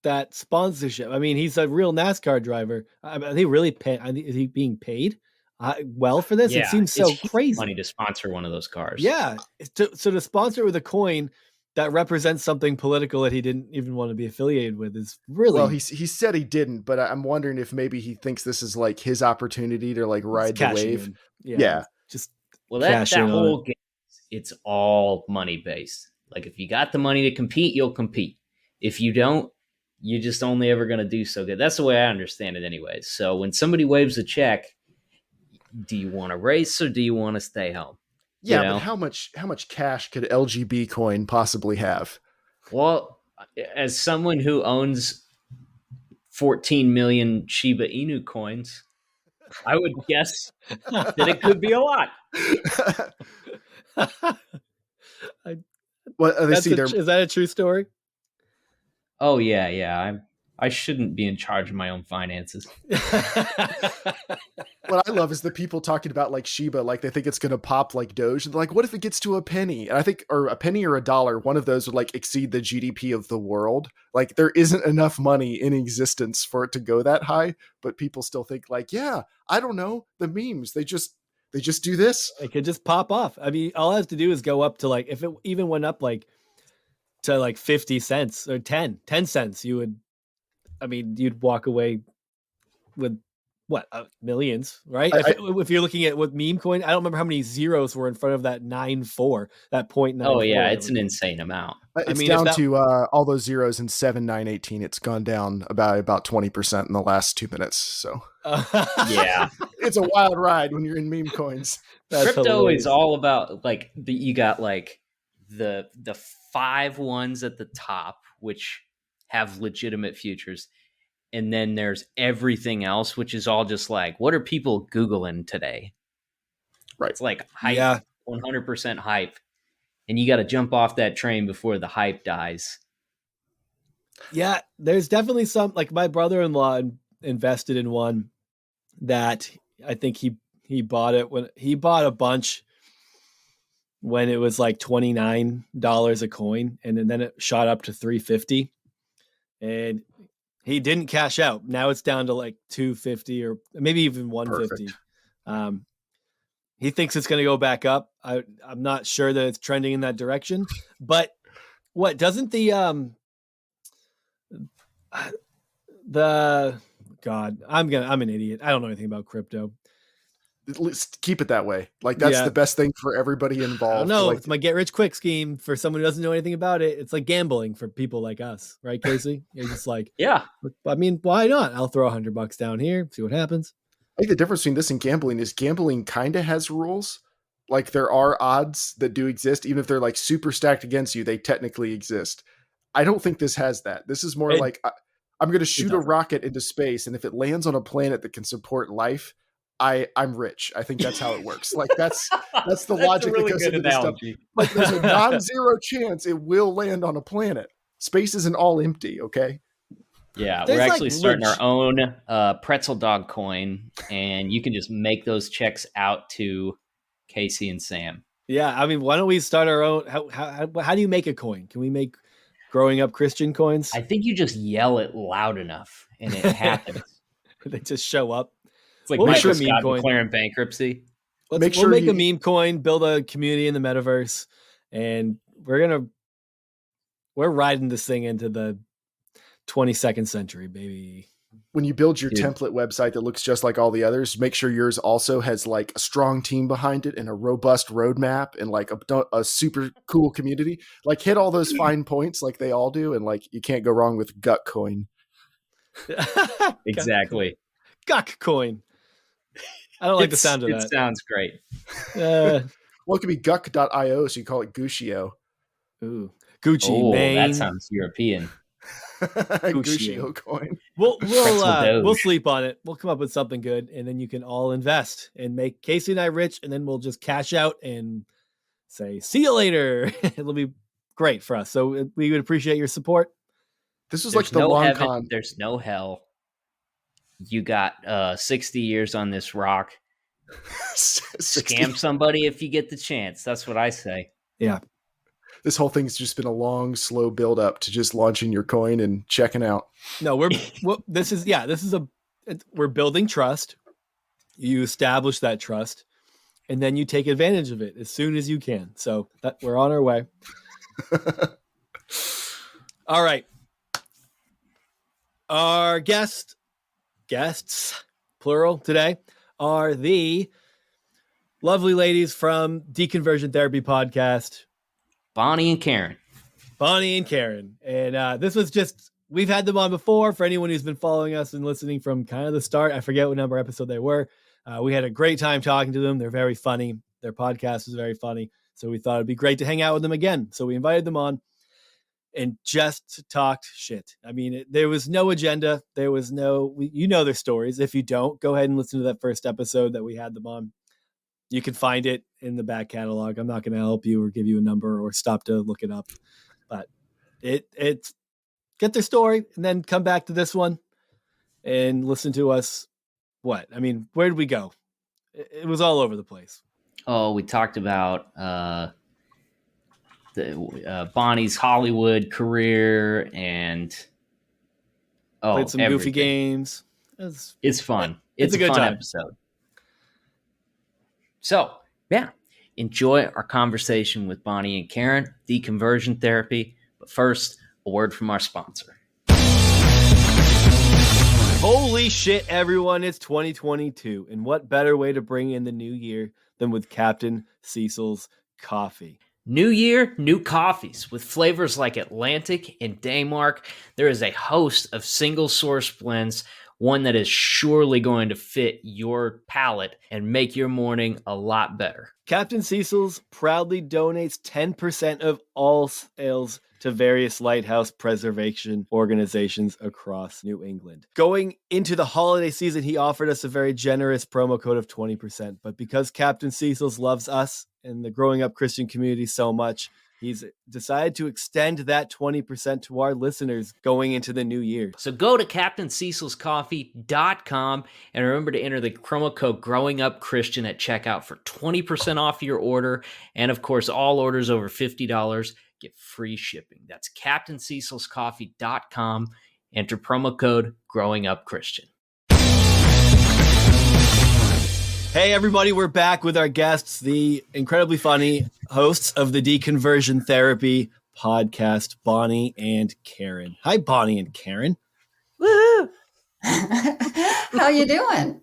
that sponsorship. I mean, he's a real NASCAR driver. Are they really paying? Is he being paid well for this? Yeah, it seems so crazy. Money to sponsor one of those cars. Yeah, so to sponsor with a coin that represents something political that he didn't even want to be affiliated with is really. Well, he said he didn't, but I'm wondering if maybe he thinks this is like his opportunity to like ride the wave. Yeah. Just that whole game, it's all money based. Like if you got the money to compete, you'll compete. If you don't, you're just only ever going to do so good. That's the way I understand it anyways. So when somebody waves a check, do you want to race or do you want to stay home? Yeah, but how much cash could LGB coin possibly have? Well, as someone who owns 14 million Shiba Inu coins, I would guess that it could be a lot. Is that a true story? Oh yeah. I shouldn't be in charge of my own finances. What I love is the people talking about like Shiba, like they think it's going to pop like Doge. And they're like, what if it gets to a penny? And I think, or a penny or a dollar, one of those would like exceed the GDP of the world. Like there isn't enough money in existence for it to go that high. But people still think like, yeah, I don't know, the memes, they just do this. It could just pop off. I mean, all I have to do is go up to like, if it even went up like to like 50 cents or 10 cents, you'd walk away with what, millions, right? If you're looking at what meme coin, I don't remember how many zeros were in front of that 9.4, that 0.94. Oh yeah, it's an insane amount. It's down to all those zeros in 7,918. It's gone down about 20% in the last 2 minutes. So yeah, it's a wild ride when you're in meme coins. Crypto is all about like you got like the 5 ones at the top, which have legitimate futures. And then there's everything else, which is all just like, what are people Googling today? Right. It's like hype, 100% hype. And you got to jump off that train before the hype dies. Yeah, there's definitely some, like my brother-in-law invested in one that I think he bought it when he bought a bunch when it was like $29 a coin. And then it shot up to $350. And he didn't cash out. Now it's down to like $250 or maybe even $150. He thinks it's going to go back up. I'm not sure that it's trending in that direction. But what doesn't I'm an idiot. I don't know anything about crypto. Let's keep it that way. Like that's the best thing for everybody involved. No, like, it's my get rich quick scheme for someone who doesn't know anything about it. It's like gambling for people like us, right, Casey? You're just like, yeah. I mean, why not? I'll throw $100 down here, see what happens. I think the difference between this and gambling is gambling kind of has rules. Like there are odds that do exist, even if they're like super stacked against you, they technically exist. I don't think this has that. This is more like I'm going to shoot a rocket into space, and if it lands on a planet that can support life, I'm rich. I think that's how it works. Like that's the logic really that goes into this stuff. analogy. Like there's a non-zero chance it will land on a planet. Space isn't all empty, okay? Yeah, we're actually starting our own pretzel dog coin, and you can just make those checks out to Casey and Sam. Yeah, I mean, why don't we start our own? How do you make a coin? Can we make growing up Christian coins? I think you just yell it loud enough, and it happens. They just show up. It's like Michael Scott declaring bankruptcy. We'll make a meme coin, build a community in the metaverse, and we're riding this thing into the 22nd century, baby. When you build your template website that looks just like all the others, make sure yours also has like a strong team behind it and a robust roadmap and like a super cool community. Like hit all those fine points like they all do, and like you can't go wrong with Guck Coin. Exactly. Guck Coin. I don't like the sound of that. It sounds great. Well, it could be guck.io, so you call it Guccio. Ooh. Gucci, man. That sounds European. Guccio coin. We'll sleep on it. We'll come up with something good, and then you can all invest and make Casey and I rich, and then we'll just cash out and say, see you later. It'll be great for us. So we would appreciate your support. This was like the long con. There's no hell. You got 60 years on this rock. Scam somebody if you get the chance. That's what I say. Yeah. This whole thing's just been a long, slow build up to just launching your coin and checking out. No, we're building trust. You establish that trust, and then you take advantage of it as soon as you can. So that we're on our way. All right. Our guests, plural today, are the lovely ladies from Deconversion Therapy Podcast, Bonnie and Karen. And this was just, we've had them on before. For anyone who's been following us and listening from kind of the start, I forget what number episode they were. We had a great time talking to them. They're very funny. Their podcast is very funny. So we thought it'd be great to hang out with them again. So we invited them on and just talked shit. I mean, there was no agenda. There was you know their stories. If you don't, go ahead and listen to that first episode that we had them on. You can find it in the back catalog. I'm not going to help you or give you a number or stop to look it up, but it's get their story and then come back to this one and listen to us. What? I mean, where did we go? It was all over the place. Oh, we talked about Bonnie's Hollywood career and played some goofy games. It's fun. It's a good fun time. Episode. So, yeah, enjoy our conversation with Bonnie and Karen, Deconversion Therapy. But first, a word from our sponsor. Holy shit, everyone, it's 2022. And what better way to bring in the new year than with Captain Cecil's coffee? New year, new coffees. With flavors like Atlantic and Daymark, there is a host of single source blends, one that is surely going to fit your palate and make your morning a lot better. Captain Cecil's proudly donates 10% of all sales to various lighthouse preservation organizations across New England. Going into the holiday season, he offered us a very generous promo code of 20%. But because Captain Cecil's loves us and the growing up Christian community so much, he's decided to extend that 20% to our listeners going into the new year. So go to CaptainCecilsCoffee.com and remember to enter the promo code GrowingUpChristian at checkout for 20% off your order. And of course, all orders over $50 get free shipping. That's CaptainCecilsCoffee.com. Enter promo code GrowingUpChristian. Hey everybody, we're back with our guests, the incredibly funny hosts of the Deconversion Therapy Podcast, Bonnie and Karen. Hi, Bonnie and Karen. Woo! How you doing?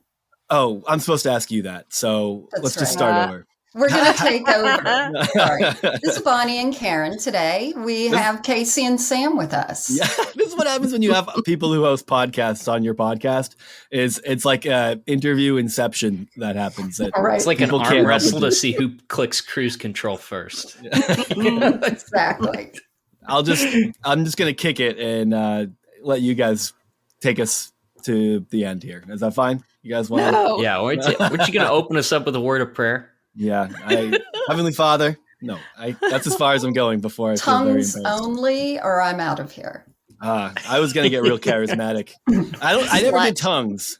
Oh, I'm supposed to ask you that, so let's just start over. We're going to take over. Sorry. This is Bonnie and Karen. Today we have Casey and Sam with us. Yeah, this is what happens when you have people who host podcasts on your podcast. It's like interview inception that happens. Right. It's like an arm wrestle to see who clicks cruise control first. Exactly. I'm just going to kick it and let you guys take us to the end here. Is that fine? You guys want No. Yeah, weren't you going to open us up with a word of prayer? Yeah, Heavenly Father. No, that's as far as I'm going before I feel very Tongues embarrassed. only, or I'm out of here. I was gonna get real charismatic. I never did tongues.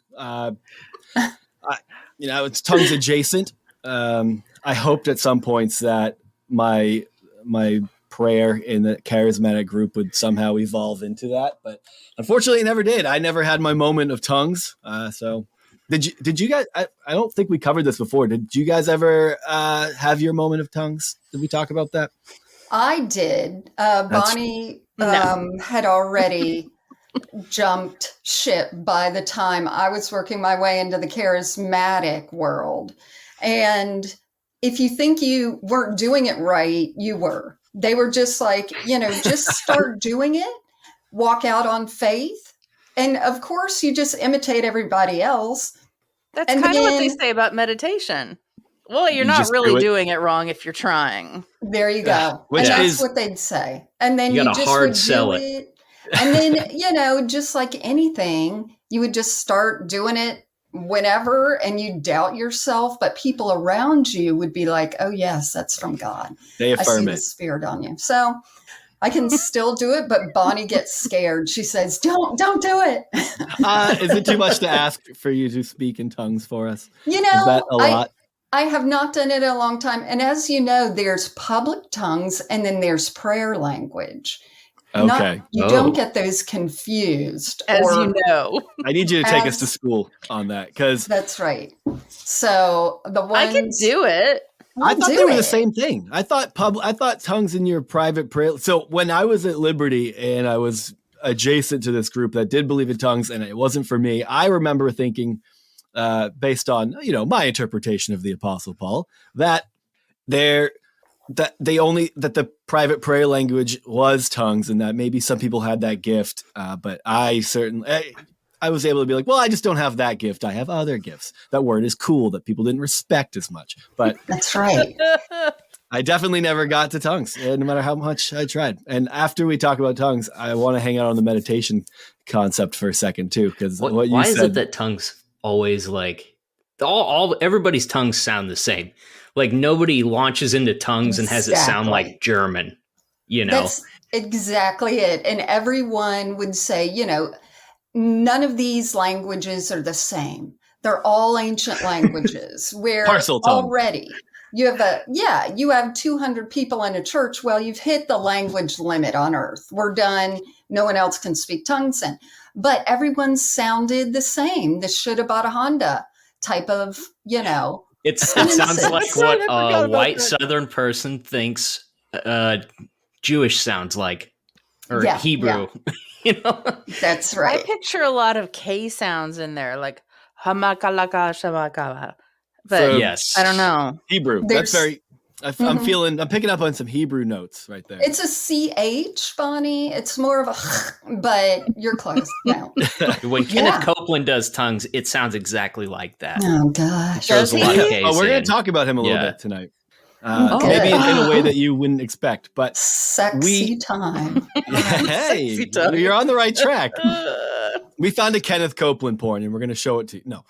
It's tongues adjacent. I hoped at some points that my prayer in the charismatic group would somehow evolve into that, but unfortunately, it never did. I never had my moment of tongues. So. Did you guys? I don't think we covered this before. Did you guys ever have your moment of tongues? Did we talk about that? I did. Bonnie had already jumped ship by the time I was working my way into the charismatic world. And if you think you weren't doing it right, you were. They were just like, just start doing it, walk out on faith. And of course, you just imitate everybody else. That's kind of what they say about meditation. Well, you're not really doing it wrong if you're trying. There you go. And that's what they'd say. And then you just would do it. And then, just like anything, you would just start doing it whenever and you doubt yourself. But people around you would be like, oh, yes, that's from God. They affirm I see the Spirit on you. So I can still do it, but Bonnie gets scared. She says, don't do it. Is it too much to ask for you to speak in tongues for us? You know, is that a lot? I have not done it in a long time. And as you know, there's public tongues and then there's prayer language. Okay. You don't get those confused. As you know. I need you to take us to school on that. Because that's right. So the ones... I can do it. I thought they were the same thing. I thought tongues in your private prayer. So when I was at Liberty and I was adjacent to this group that did believe in tongues and it wasn't for me, I remember thinking, based on, my interpretation of the Apostle Paul, that the private prayer language was tongues, and that maybe some people had that gift. But I was able to be like, well, I just don't have that gift. I have other gifts. That word is cool that people didn't respect as much. But that's right. I definitely never got to tongues, no matter how much I tried. And after we talk about tongues, I want to hang out on the meditation concept for a second too, because why is it that tongues always like everybody's tongues sound the same? Like nobody launches into tongues and has it sound like German, That's exactly it. And everyone would say, none of these languages are the same. They're all ancient languages where already you have 200 people in a church. Well, you've hit the language limit on earth. We're done. No one else can speak tongues then. But everyone sounded the same. The shoulda bought a Honda type of, It sounds like what a white Southern person thinks Jewish sounds like, or Hebrew. That's right. I picture a lot of K sounds in there, like hamakalaka shamakala. But yes, I don't know. Hebrew. That's very. I'm picking up on some Hebrew notes right there. It's a CH, Bonnie. It's more of a, but you're close. No. When Kenneth Copeland does tongues, it sounds exactly like that. Oh gosh. Shows a lot of K's. We're going to talk about him a little bit tonight. Maybe in a way that you wouldn't expect, but sexy time. Hey, sexy time. You're on the right track. We found a Kenneth Copeland porn, and we're going to show it to you. No,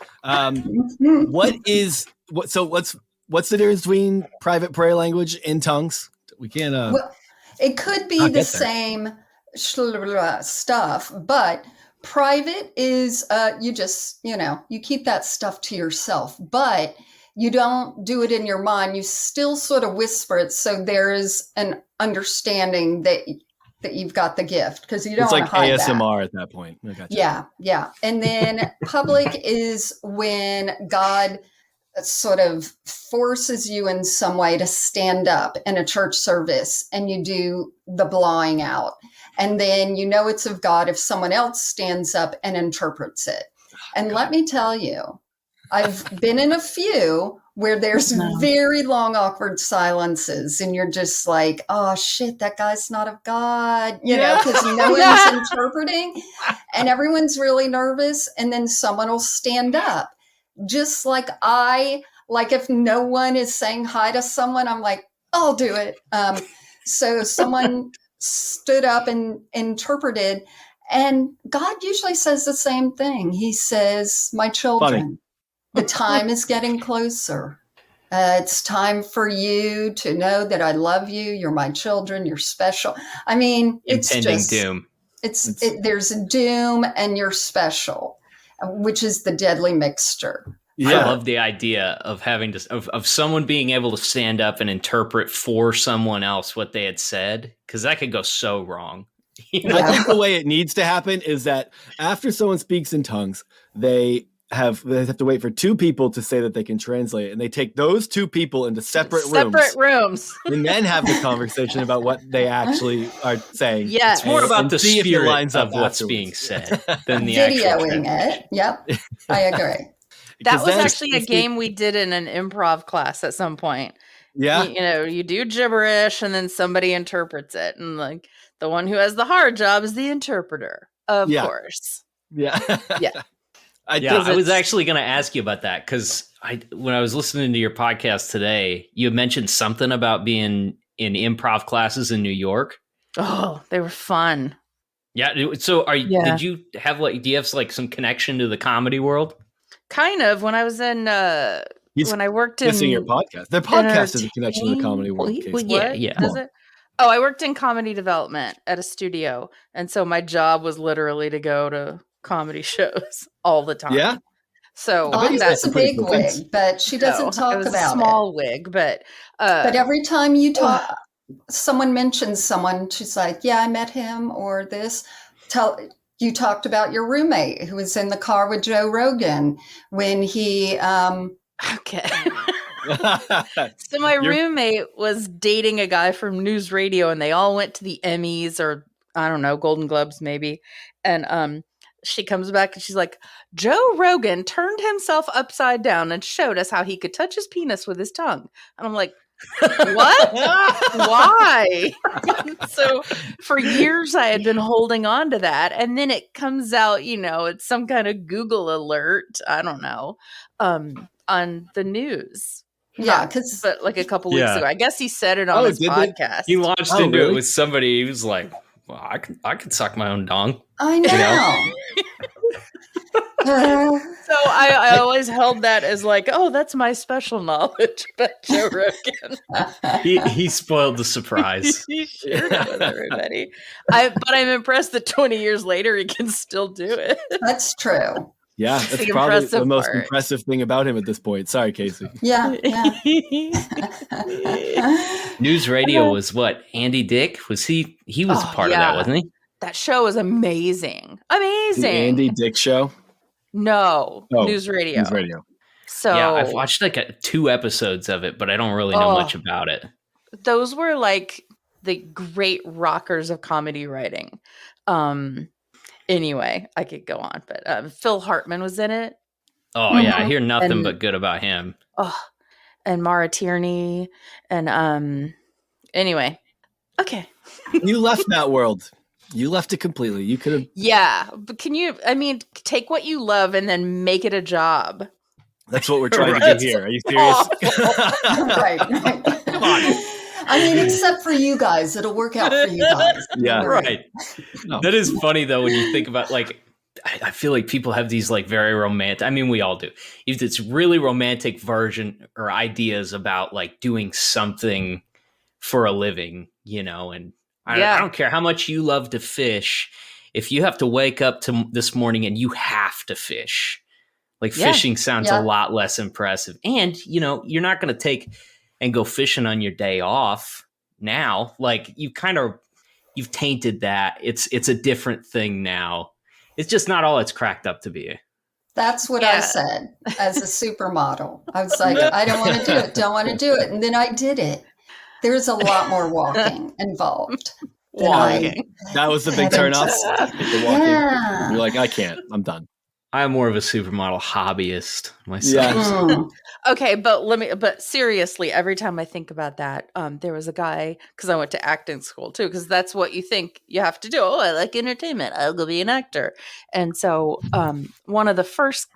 what's the difference between private prayer language and tongues? We can't. Well, it could be the same stuff, but private is you just you keep that stuff to yourself, but you don't do it in your mind. You still sort of whisper it, so there is an understanding that you've got the gift, because you don't want to hide that. It's like ASMR at that point. I gotcha. Yeah. And then public is when God sort of forces you in some way to stand up in a church service and you do the blowing out. And then it's of God if someone else stands up and interprets it. And let me tell you, I've been in a few where there's very long, awkward silences, and you're just like, oh shit, that guy's not of God, because no one's interpreting, and everyone's really nervous, and then someone will stand up. Just like if no one is saying hi to someone, I'm like, I'll do it. So someone stood up and interpreted, and God usually says the same thing. He says, my children. Funny. The time is getting closer. It's time for you to know that I love you. You're my children. You're special. I mean, it's impending doom. There's a doom, and you're special, which is the deadly mixture. Yeah. I love the idea of having of someone being able to stand up and interpret for someone else what they had said, because that could go so wrong. I think the way it needs to happen is that after someone speaks in tongues, they have to wait for two people to say that they can translate it, and they take those two people into separate rooms and then have the conversation about what they actually are saying. Yeah, it's more about the spirit of what's being said than the videoing it. Yep, I agree. That was actually a game we did in an improv class at some point. Yeah, you do gibberish and then somebody interprets it, and like the one who has the hard job is the interpreter, of course. Yeah. I was actually going to ask you about that, because when I was listening to your podcast today, you mentioned something about being in improv classes in New York. Oh, they were fun. Yeah. So did you have do you have some connection to the comedy world? Kind of. When I was in, when I worked in your podcast, their podcast is a connection to the comedy world. Well, yeah. Does it? Oh, I worked in comedy development at a studio. And so my job was literally to go to comedy shows all the time. Yeah. So that's a big wig, but she doesn't talk about it. It was a small wig, but every time you talk, someone mentions someone, she's like, yeah, I met him, or this. You talked about your roommate who was in the car with Joe Rogan when he okay. So my roommate was dating a guy from News Radio, and they all went to the Emmys, or I don't know, Golden Globes maybe. And she comes back and she's like, Joe Rogan turned himself upside down and showed us how he could touch his penis with his tongue. And I'm like, what? Why? So for years I had been holding on to that, and then it comes out, it's some kind of Google alert, I don't know, on the news. Yeah, but like a couple weeks ago, I guess he said it on his podcast. He launched into it with somebody. He was like, "Well, I can suck my own dong." I know. So I always held that as like, oh, that's my special knowledge about Joe Rogan. He spoiled the surprise. He shared it with everybody. But I'm impressed that 20 years later he can still do it. That's true. Yeah, that's probably the most impressive thing about him at this point. Sorry, Casey. Yeah. News Radio was what? Andy Dick? Was he was a part of that, wasn't he? That show was amazing. Amazing. The Andy Dick show? No. News Radio. News Radio. So yeah, I've watched like 2 episodes of it, but I don't really know much about it. Those were like the great rockers of comedy writing. Anyway, I could go on, but Phil Hartman was in it. Oh yeah, I hear nothing but good about him. Oh, and Mara Tierney, and anyway, okay. You left that world. You left it completely. You could have. Yeah, but take what you love and then make it a job. That's what we're trying to do here. Are you serious? Right. Come on. I mean, except for you guys, it'll work out for you guys. Yeah, right. No. That is funny though when you think about like, I feel like people have these like very romantic. I mean, we all do. It's really romantic version or ideas about like doing something for a living, and I don't care how much you love to fish. If you have to wake up to this morning and you have to fish, like fishing sounds a lot less impressive. And, you're not going to take and go fishing on your day off now. Like you've tainted that. It's a different thing now. It's just not all it's cracked up to be. That's what I said as a supermodel. I was like, I don't want to do it. Don't want to do it. And then I did it. There's a lot more walking involved. That was the big turnoff. Yeah. You're like, I can't. I'm done. I'm more of a supermodel hobbyist myself. Mm. Okay, but seriously, every time I think about that, there was a guy, because I went to acting school too, because that's what you think you have to do. Oh, I like entertainment. I'll go be an actor. And so one of the first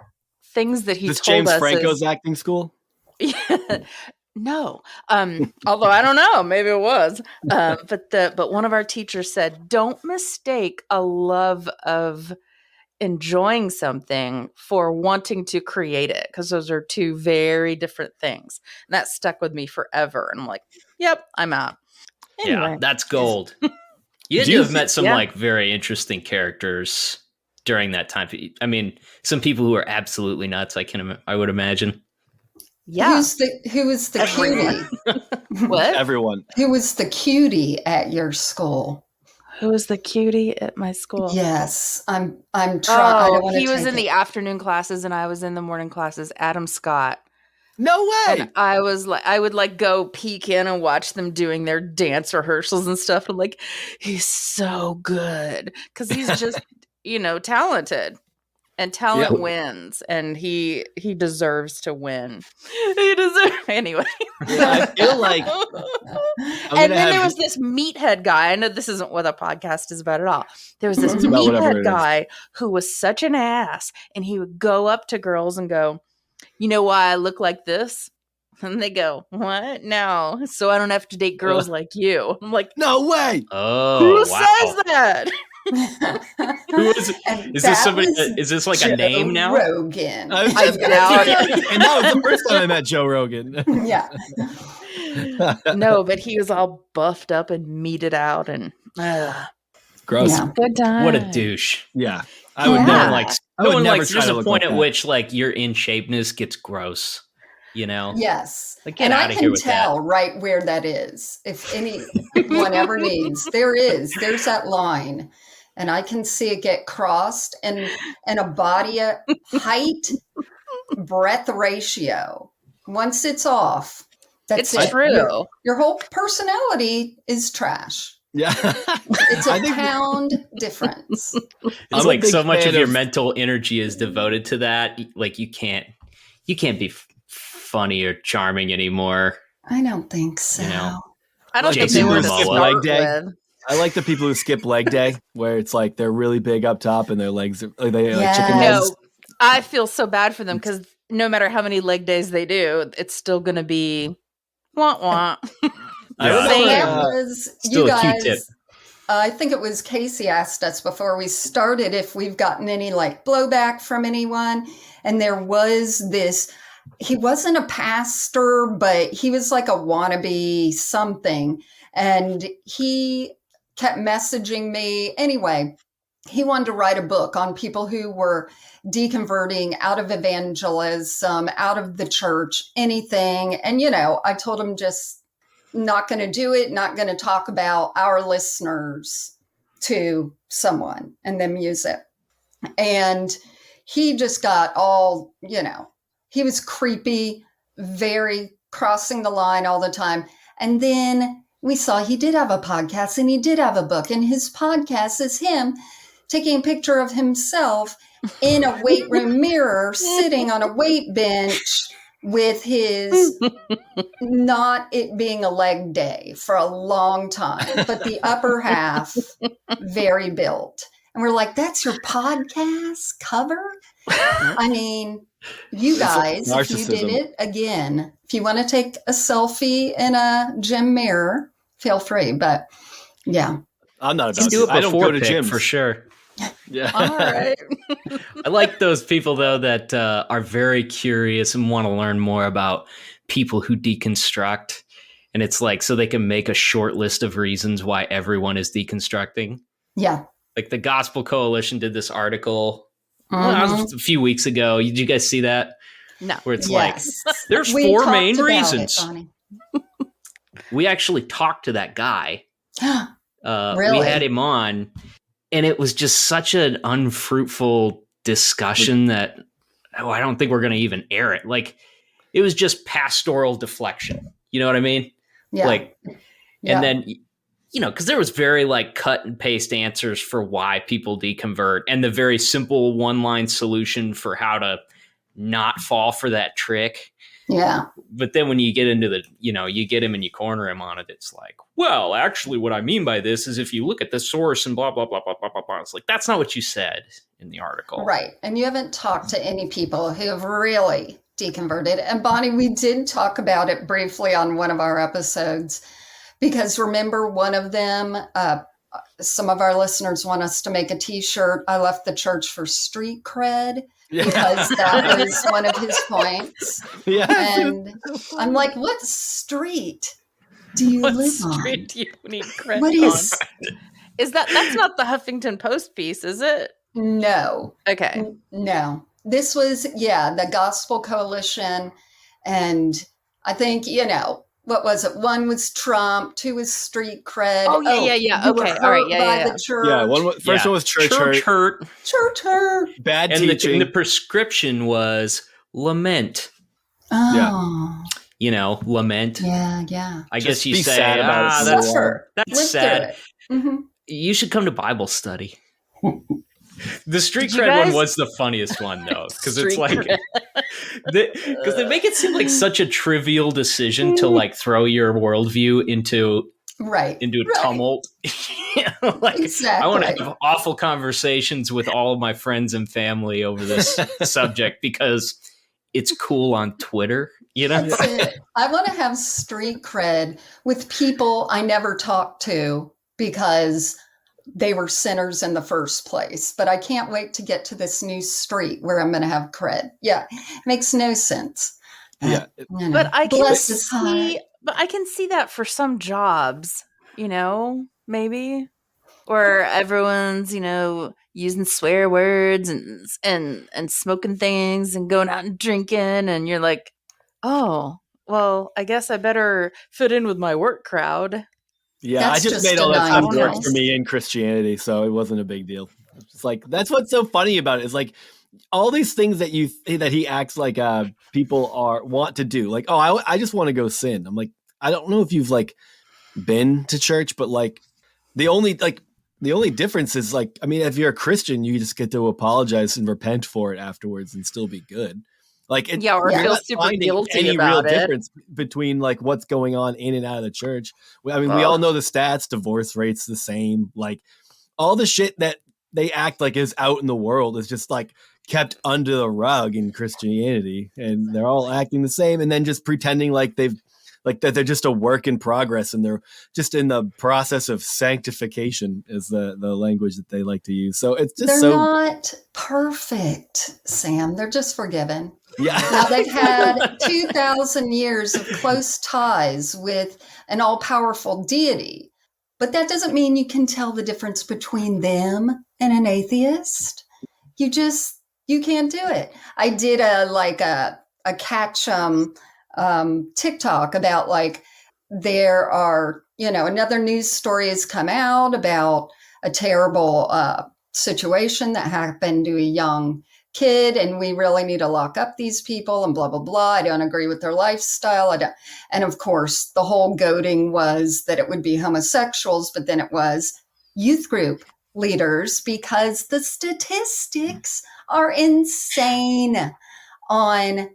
things that he told James us Franco's acting school? No. Although I don't know, maybe it was. But one of our teachers said, don't mistake a love of enjoying something for wanting to create it, because those are 2 very different things. And that stuck with me forever. And I'm like, yep, I'm out. Anyway. Yeah, that's gold. You had to have met some like very interesting characters during that time. I mean, some people who are absolutely nuts. I would imagine. Yeah. Who was the cutie? What? Everyone. Who was the cutie at your school? Who was the cutie at my school? Yes, I'm trying. He was in the afternoon classes and I was in the morning classes. Adam Scott. No way. And I would go peek in and watch them doing their dance rehearsals and stuff. I'm like, he's so good, because he's just talented, and talent wins, and he deserves to win. Anyway. Yeah, I feel like. And then there was this meathead guy. I know this isn't what a podcast is about at all. There was this meathead guy who was such an ass, and he would go up to girls and go, "You know why I look like this?" And they go, "What? No, so I don't have to date girls like you." I'm like, no way. Oh, who says that? Who is it? Is this somebody? Is this like Joe a name now? Rogan. And that was the first time I met Joe Rogan. Yeah. No, but he was all buffed up and meated out and gross. Yeah. good time. What a douche. Yeah. I would Yeah. never like. I No would one never likes. try There's to a look point like at that. which like your in shapeness gets gross. You know. Yes. Like, get And I out of can here with tell that. right where that is. If anyone ever needs, there's that line. And I can see it get crossed and a body height breadth ratio. Once it's off, that's It's it. true. Your whole personality is trash. Yeah. It's a I think- pound difference. It's I'm a like big so much fan of your of- mental energy is devoted to that. Like you can't be funny or charming anymore. I don't think so. You know. I don't Like think the they people were who to skip start leg day. with. I like the people who skip leg day, where it's like they're really big up top and their legs are like they like chicken Yes. legs. No, I feel so bad for them because no matter how many leg days they do, it's still going to be wah. I So remember, that was still you a Q-tip. guys. I think it was Casey asked us before we started if we've gotten any like blowback from anyone. And there was this, he wasn't a pastor, but he was like a wannabe something. And he kept messaging me. Anyway, he wanted to write a book on people who were deconverting out of evangelism, out of the church, anything. And, I told him just, not going to do it, not going to talk about our listeners to someone and then use it. And he just got all, he was creepy, very crossing the line all the time. And then we saw he did have a podcast and he did have a book. And his podcast is him taking a picture of himself in a weight room mirror, sitting on a weight bench with his not it being a leg day for a long time, but the upper half very built. And we're like, that's your podcast cover? I mean, you guys, if you did it again, if you want to take a selfie in a gym mirror, feel free. But yeah. I'm not about do to. it I don't go to before gyms for sure. Yeah. All right. I like those people though that are very curious and want to learn more about people who deconstruct. And it's like so they can make a short list of reasons why everyone is deconstructing. Yeah. Like the Gospel Coalition did this article a few weeks ago. Did you guys see that? No. Where it's Yes. like, there's We 4 talked main about reasons. it, Bonnie. We actually talked to that guy. Really? We had him on, and it was just such an unfruitful discussion that I don't think we're going to even air it. Like, it was just pastoral deflection. You know what I mean? Yeah. Like, Yeah. and then, because there was very like cut and paste answers for why people deconvert and the very simple one-line solution for how to not fall for that trick. Yeah. But then when you get into the, you get him and you corner him on it, it's like, well, actually what I mean by this is if you look at the source and blah, blah, blah, blah, blah, blah, blah. It's like, that's not what you said in the article. Right. And you haven't talked to any people who have really deconverted. And Bonnie, we did talk about it briefly on one of our episodes because remember one of them, some of our listeners want us to make a t-shirt. I left the church for street cred. Because that was one of his points. Yeah. And I'm like, what street do you live on? Street do you need credit What is? Is that's not the Huffington Post piece, is it? No. Okay. No. This was, the Gospel Coalition. And I think, what was it? 1 was Trump, 2 was street cred. Oh, yeah. You were Okay. All right. hurt Yeah. by Yeah. the church. Yeah. First one was church hurt. Church hurt. Bad And teaching. the prescription was lament. Oh. Lament. Yeah. I Just guess you be say, sad about it. that's Suffer. that's Live sad. through it. Mm-hmm. You should come to Bible study. The street Did you cred guys- one was the funniest one though, because it's Street like because they make it seem like such a trivial decision to like throw your worldview into Right. tumult. Like Exactly. I want to have awful conversations with all of my friends and family over this subject because it's cool on Twitter. That's it. I want to have street cred with people I never talked to because they were sinners in the first place. But I can't wait to get to this new street where I'm going to have cred. Yeah, makes no sense. Yeah. But I can Bless his heart. But I can see that for some jobs, maybe where everyone's, using swear words and smoking things and going out and drinking, and you're like, oh, well, I guess I better fit in with my work crowd. Yeah, That's I just made all that stuff work nice. for me in Christianity, so it wasn't a big deal. It's like that's what's so funny about it. Is like all these things that he acts like people want to do. Like, oh, I just want to go sin. I'm like, I don't know if you've like been to church, but like the only difference is like, I mean, if you're a Christian, you just get to apologize and repent for it afterwards and still be good. Like, or feel super guilty any about real it. difference between like what's going on in and out of the church. I mean, we all know the stats, divorce rates the same, like all the shit that they act like is out in the world is just like kept under the rug in Christianity, and they're all acting the same and then just pretending like they're just a work in progress and they're just in the process of sanctification is the language that they like to use. So it's just they're not perfect, Sam. They're just forgiven. Yeah. Now they've had 2,000 years of close ties with an all-powerful deity, but that doesn't mean you can tell the difference between them and an atheist. You can't do it. I did a catch TikTok about like there are, another news story has come out about a terrible situation that happened to a young kid, and we really need to lock up these people and blah, blah, blah. I don't agree with their lifestyle. And of course, the whole goading was that it would be homosexuals, but then it was youth group leaders because the statistics are insane on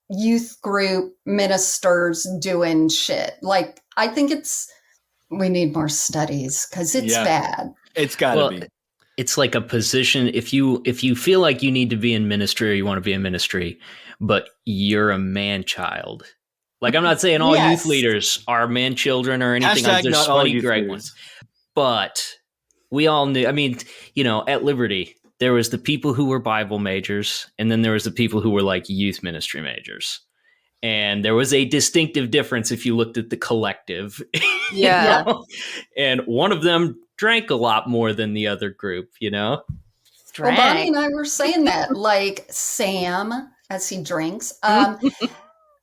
youth group ministers doing shit. Like, I think we need more studies because it's bad. It's gotta be. It's like a position. If you feel like you need to be in ministry or you want to be in ministry, but you're a man child. Like, I'm not saying all youth leaders are man children or anything. There's plenty great ones. But we all knew, I mean, at Liberty, there was the people who were Bible majors, and then there was the people who were like youth ministry majors. And there was a distinctive difference if you looked at the collective. Yeah. And one of them drank a lot more than the other group, Well, Bonnie and I were saying that, like Sam, as he drinks,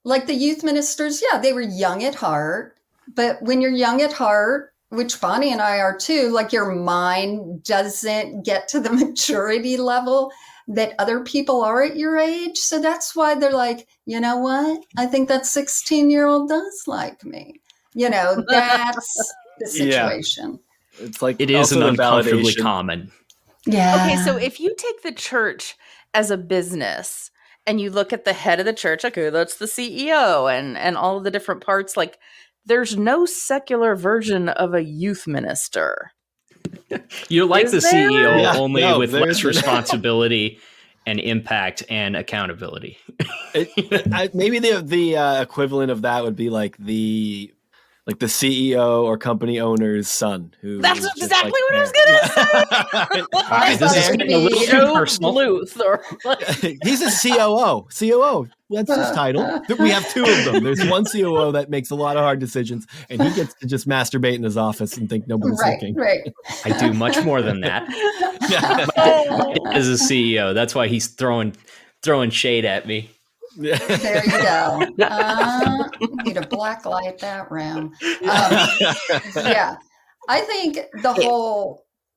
like the youth ministers, they were young at heart. But when you're young at heart, which Bonnie and I are too, like your mind doesn't get to the maturity level that other people are at your age. So that's why they're like, you know what? I think that 16-year-old does like me. That's the situation. Yeah. It's like it is an uncomfortably common. Yeah. Okay, so if you take the church as a business and you look at the head of the church, okay, that's the CEO and all of the different parts, like there's no secular version of a youth minister. You're like the CEO, only with less responsibility and impact and accountability. Maybe the equivalent of that would be like the CEO or company owner's son. That's exactly what I was going to say. This is getting a little too personal. He's a COO. COO. That's his title. We have two of them. There's one COO that makes a lot of hard decisions, and he gets to just masturbate in his office and think nobody's looking. Right. I do much more than that. As a CEO, that's why he's throwing shade at me. There you go. Need to blacklight that room. I think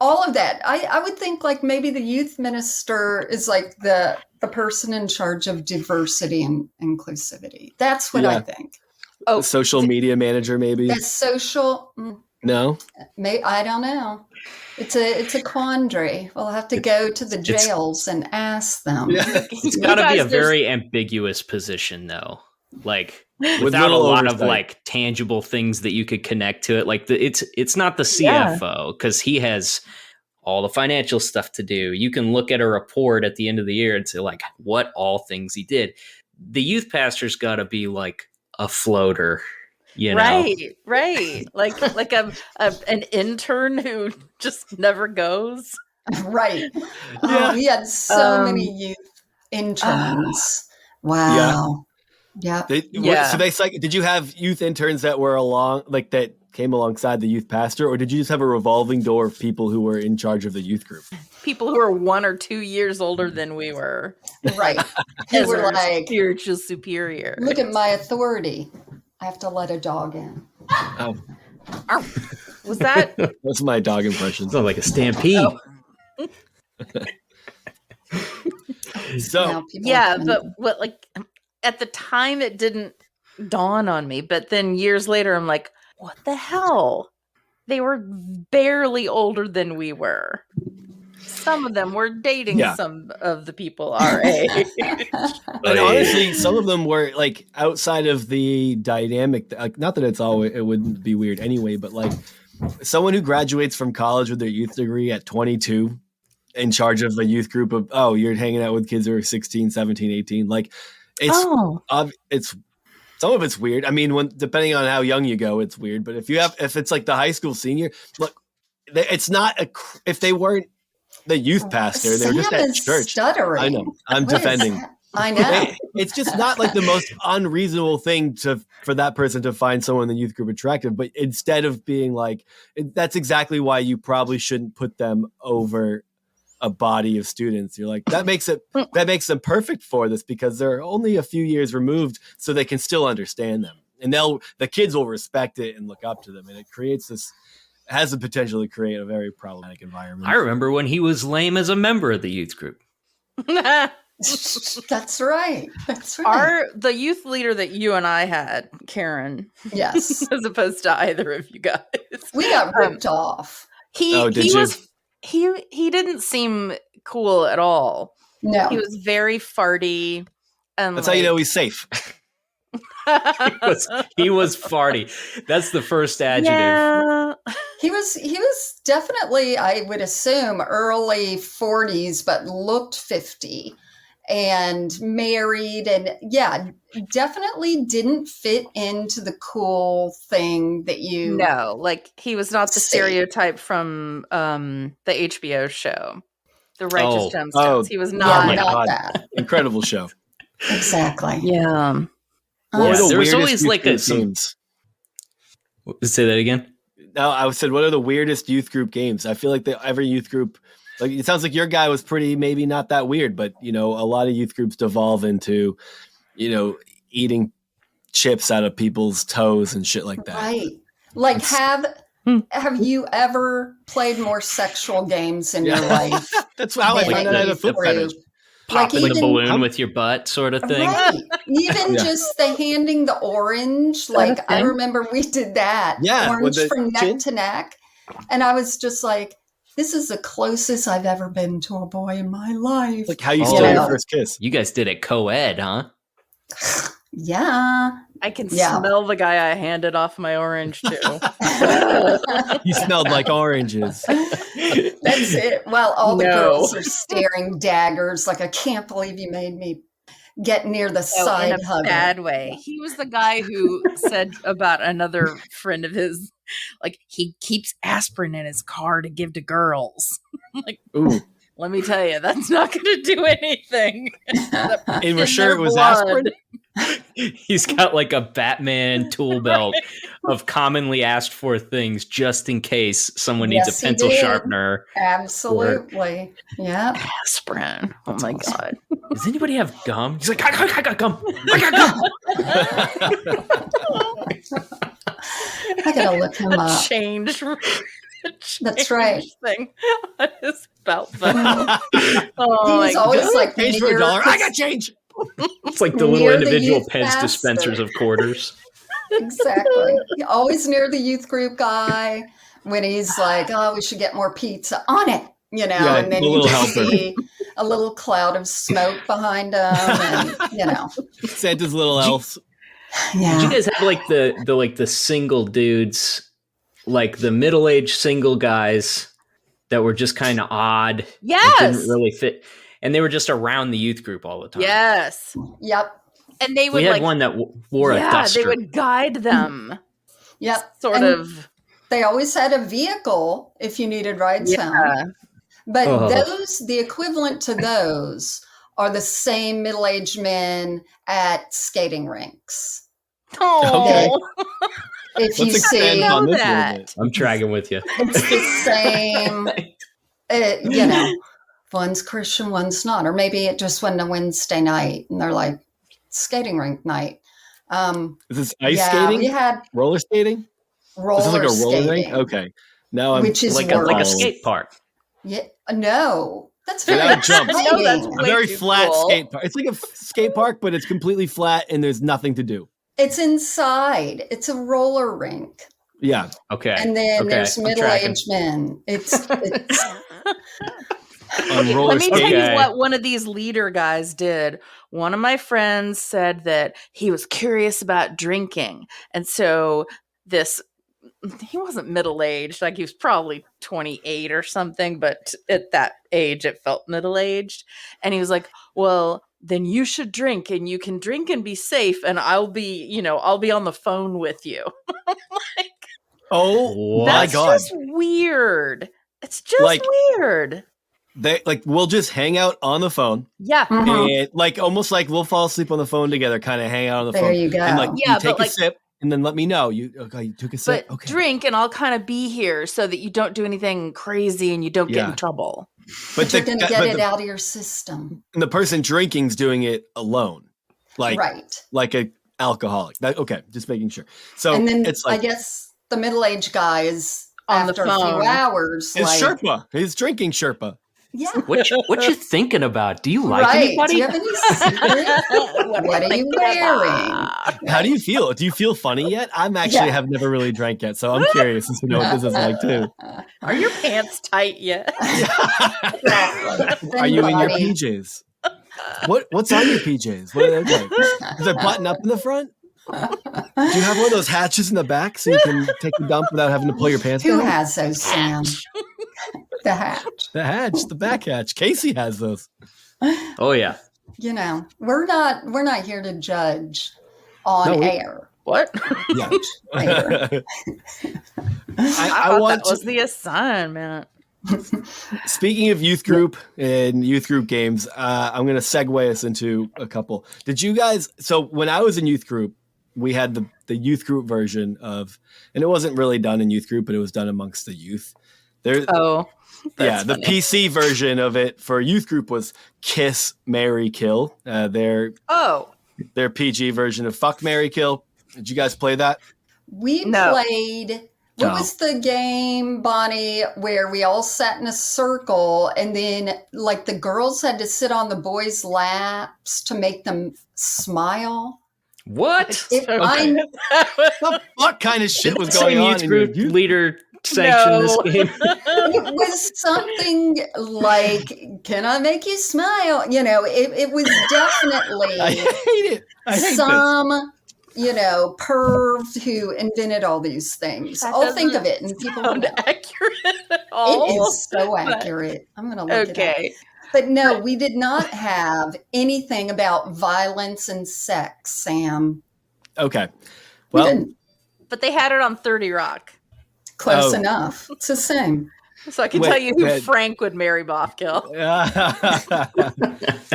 all of that. I would think like maybe the youth minister is like the person in charge of diversity and inclusivity. That's what I think. Oh, social media manager, maybe. The social. No, I don't know. It's a quandary. We'll have to go to the jails and ask them. It's got to be a very ambiguous position, though. Like without a lot of like tangible things that you could connect to it. Like it's not the CFO because he has all the financial stuff to do. You can look at a report at the end of the year and say like what all things he did. The youth pastor's got to be like a floater. Right. Like an intern who just never goes. Right. We had so many youth interns. Wow. Yeah. So did you have youth interns that were that came alongside the youth pastor, or did you just have a revolving door of people who were in charge of the youth group? People who were 1 or 2 years older than we were. Right. You were like, spiritual superior. Look at my authority. I have to let a dog in. Oh. Was that? That's my dog impression. Sounds like a stampede. Oh. So yeah, but what, like, at the time it didn't dawn on me, but then years later I'm like, what the hell? They were barely older than we were. Some of them were dating some of the people our age. And honestly, some of them were like outside of the dynamic. Like, not that it wouldn't be weird anyway, but like someone who graduates from college with their youth degree at 22 in charge of a youth group of, you're hanging out with kids who are 16, 17, 18. Like it's some of it's weird. I mean, depending on how young you go, it's weird. But if it's like the high school senior, look, it's not if they weren't the youth pastor, they were just at church. Stuttering. I know. I'm defending. I know. It's just not like the most unreasonable thing for that person to find someone in the youth group attractive. But instead of being like, that's exactly why you probably shouldn't put them over a body of students. You're like, that makes them perfect for this because they're only a few years removed, so they can still understand them, and the kids will respect it and look up to them, and it has the potential to create a very problematic environment. I remember when he was lame as a member of the youth group. That's right. The youth leader that you and I had, Karen. Yes. As opposed to either of you guys. We got ripped off. He didn't seem cool at all. No. He was very farty. And that's how you know he's safe. he was farty. That's the first adjective. Yeah. He was definitely, I would assume, early 40s, but looked 50 and married, and definitely didn't fit into the cool thing that you. No, like he was not the stereotype from the HBO show, The Righteous Gemstones. He was not that. Incredible show. Exactly. Yeah. There's always like games. Say that again. No, I said, what are the weirdest youth group games? I feel like every youth group, like it sounds like your guy was maybe not that weird, but a lot of youth groups devolve into, eating chips out of people's toes and shit like that. Right. Like have you ever played more sexual games in your life? That's how I found out I had a foot fetish. Popping the balloon with your butt sort of thing. Right. Even just the handing the orange. Like I remember we did that. Yeah. Orange from neck to neck. And I was just like, this is the closest I've ever been to a boy in my life. Like how you stole your first kiss. You guys did it co-ed, huh? Yeah. I can smell the guy I handed off my orange to. He smelled like oranges. That's it. Well, all the girls are staring daggers like, I can't believe you made me get near the side in a hugger. Bad way. He was the guy who said about another friend of his, like, he keeps aspirin in his car to give to girls. Like, ooh. Let me tell you, that's not going to do anything. And we're sure it was aspirin. He's got like a Batman tool belt of commonly asked for things just in case someone needs a pencil sharpener. Absolutely. Yeah. Aspirin. Oh my God. Does anybody have gum? He's like, I got gum. I got gum. I gotta look him up. Change. That's right. Thing on his belt. He's always like, change for $1. I got change. It's like the little individual Pez dispensers of quarters. Exactly. Always near the youth group guy when he's like, oh, we should get more pizza on it, and then you just see a little cloud of smoke behind him, and Santa's little elves. Yeah. Did you guys have like the single dudes? Like the middle-aged single guys that were just kind of odd. Yes. Didn't really fit. And they were just around the youth group all the time. Yes. Yep. And they would We had one that wore a duster. They would guide them. Yep. Sort of. They always had a vehicle if you needed rides home. But the equivalent to those are the same middle-aged men at skating rinks. Oh, If Let's you see, expand on this a little that. bit. I'm tracking with you. it's the same, one's Christian, one's not. Or maybe it just wasn't a Wednesday night and they're like, skating rink night. Is this ice skating? We had roller skating? roller Is this like a roller skating. rink? Okay. Now I'm Which is like worse. a skate park. Yeah, no. That's Yeah, very that jumps. No, that's exciting. A way very too flat cool. skate park. It's like a skate park, but it's completely flat and there's nothing to do. It's inside. It's a roller rink. Yeah. Okay. And then Okay, there's I'm middle-aged men. It's On roller Let me tell skating. you Okay. what one of these leader guys did. One of my friends said that he was curious about drinking. And so he wasn't middle-aged, like he was probably 28 or something, but at that age it felt middle-aged. And he was like, well, then you should drink, and you can drink and be safe, and I'll be on the phone with you. Oh my That's God. just weird. It's just Like- weird. We'll just hang out on the phone Yeah. Mhm. and almost like we'll fall asleep on the phone together, kind of hang out on the There phone. you go. And Yeah, you take but a sip and then let me know. You took a sip? But Okay. drink, and I'll kind of be here so that you don't do anything crazy and you don't get Yeah. in trouble. But You're going to get it the, out of your system. the person drinking's doing it alone. Right. Like a alcoholic. Okay, just making sure. So And then it's I like guess the middle-aged guy is On the after a few phone. hours his like, Sherpa, his drinking Sherpa. yeah. What you thinking about? Do you like Right. anybody? Do you have any secrets? What are you wearing? How do you feel? Do you feel funny yet? I'm actually Yeah. have never really drank yet, so I'm curious as to know what this is like too. Are your pants tight yet? Are you in your Body. PJs? What's on your PJs? What are they like? Is there a button up in the front? Do you have one of those hatches in the back so you can take a dump without having to pull your pants Who down? has those, Sam? The hatch. The hatch, the back hatch. Casey has those. Oh yeah. We're not here to judge on No, air. What? Yeah. Later. I thought that was the assignment. Speaking of youth group and youth group games, I'm going to segue us into a couple. Did you guys? So when I was in youth group, we had the youth group version of, and it wasn't really done in youth group, but it was done amongst the youth. There, Oh, yeah, that's the funny. PC version of it for youth group was Kiss, Marry, Kill. Their PG version of Fuck, Marry, Kill. Did you guys play that? We No. played. What was the game, Bonnie, where we all sat in a circle and then like the girls had to sit on the boys' laps to make them smile? What? What fuck kind of shit was going Same on youth in your group youth? leader sanctioned this game. It was something like, can I make you smile? It was definitely I hate it. I hate this. some, perv who invented all these things. That I'll think of doesn't it and people Sound will know. accurate at all. It is so accurate. I'm going to look it up. Okay. But no, we did not have anything about violence and sex, Sam. Okay. We Well, didn't. But they had it on 30 Rock. Close Oh. enough. It's the same. So I can Wait, tell you who wait. Frank would marry Bothkill.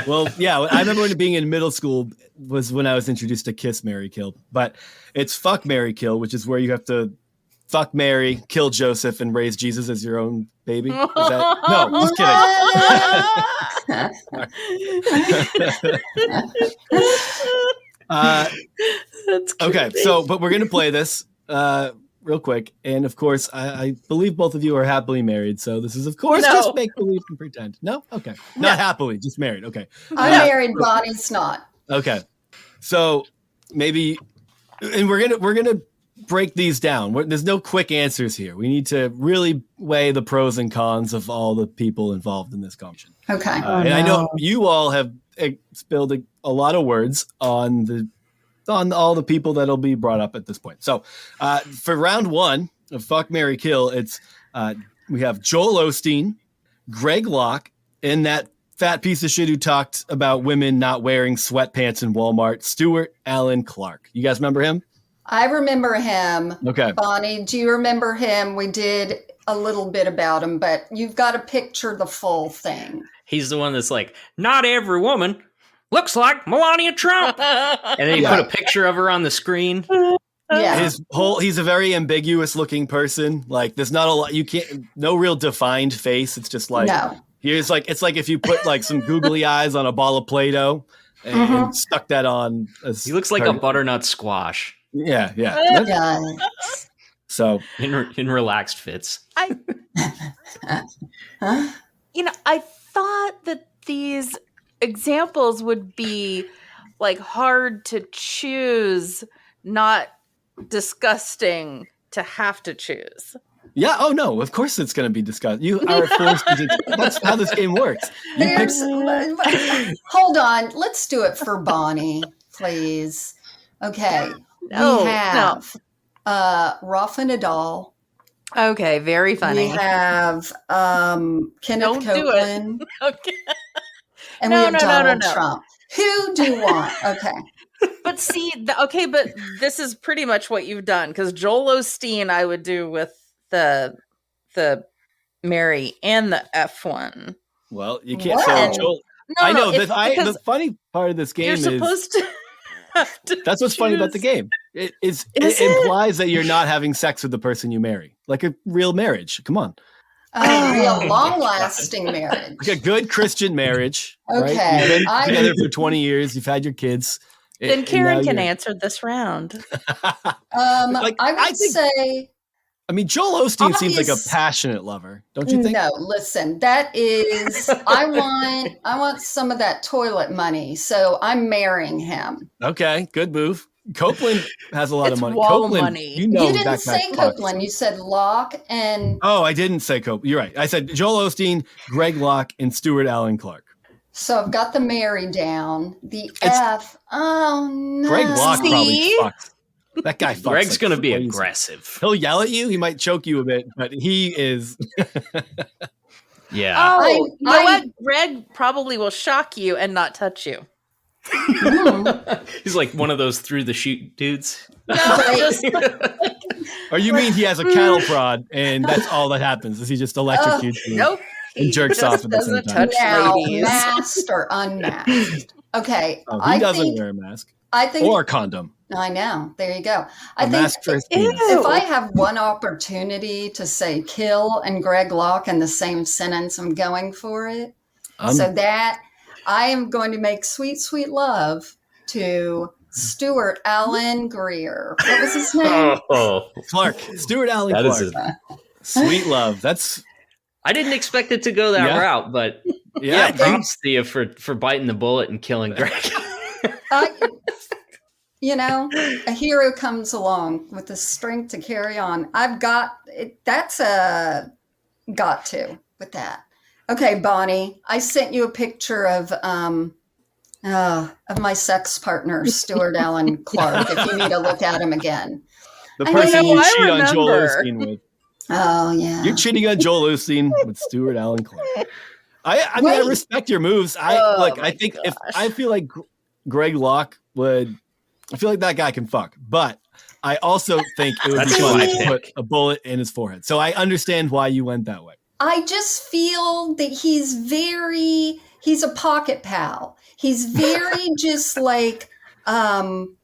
well, yeah, I remember when being in middle school was when I was introduced to Kiss, Marry, Kill. But it's Fuck, Marry, Kill, which is where you have to fuck Mary, kill Joseph, and raise Jesus as your own baby. Is that, no, just kidding. That's Okay, but we're gonna play this real quick, and of course, I believe both of you are happily married. So this is, of course, No. just make believe and pretend. No, okay, not happily, just married. Okay, I'm married, Bonnie's not. okay. So maybe, and we're gonna break these down. There's no quick answers here. We need to really weigh the pros and cons of all the people involved in this conversation. Okay. And I know you all have spilled a lot of words on all the people that'll be brought up at this point. So for round one of Fuck, Marry, Kill, it's we have Joel Osteen, Greg Locke, and that fat piece of shit who talked about women not wearing sweatpants in Walmart, Stuart Allen Clark. You guys remember him? I remember him. Okay. Bonnie, do you remember him? We did a little bit about him, but you've got to picture the full thing. He's the one that's like, not every woman looks like Melania Trump. And then you put a picture of her on the screen. Yeah. He's a very ambiguous looking person. Like there's not a lot, no real defined face. It's just like, it's like if you put like some googly eyes on a ball of Play-Doh and stuck that on. He looks like a butternut squash. Yeah. So in relaxed fits. I thought that these examples would be like hard to choose, not disgusting to have to choose. Yeah. Oh no. Of course it's going to be disgusting. You are forced to. That's how this game works. Hold on. Let's do it for Bonnie, please. Okay. We have Rafa Nadal. Okay. Very funny. We have Kenneth Copeland. Okay. And we have Donald Trump. Who do you want? Okay. But see, but this is pretty much what you've done, because Joel Osteen I would do with the Mary and the F1. Well, you can't say Joel. The funny part of this game you're supposed to have to that's what's funny about the game. It implies that you're not having sex with the person you marry, like a real marriage. Come on. A real long-lasting marriage. Like a good Christian marriage. Okay. Right? You've been together for 20 years. You've had your kids. Then Karen can answer this round. I would say... I mean, Joel Osteen seems like a passionate lover, don't you think? No, listen, that is... I want some of that toilet money, so I'm marrying him. Okay, good move. Copeland has a lot of money. Wall money. You didn't say Copeland. You said Locke and... Oh, I didn't say Copeland. You're right. I said Joel Osteen, Greg Locke, and Stuart Allen Clark. So I've got the Mary down. F. Oh, no. Greg Locke probably fucks. That guy fucks. Greg's going to be aggressive. He'll yell at you. He might choke you a bit, but he is... Yeah. Oh, you know what? Greg probably will shock you and not touch you. He's like one of those through the chute dudes. No, or you mean he has a cattle prod and that's all that happens is he just electrocutes you nope, and jerks off at the same time. Now, masked or unmasked. Okay. He doesn't wear a mask. Or a condom. I know. There you go. I think if I have one opportunity to say kill and Greg Locke in the same sentence, I'm going for it. So that I am going to make sweet, sweet love to Stuart Allen Greer. What was his name? Clark. Stuart Allen Clark. Sweet love. I didn't expect it to go that route, but props to you for biting the bullet and killing Greg. A hero comes along with the strength to carry on. I've got it. That's a got to with that. Okay, Bonnie, I sent you a picture of my sex partner, Stuart Allen Clark, if you need to look at him again. The person you cheat on Joel Osteen with. Oh, yeah. You're cheating on Joel Osteen with Stuart Allen Clark. I mean, I respect your moves. I feel like Greg Locke would... I feel like that guy can fuck, but I also think it would be fun to put a bullet in his forehead. So I understand why you went that way. I just feel that he's a pocket pal. He's very just like, frenetic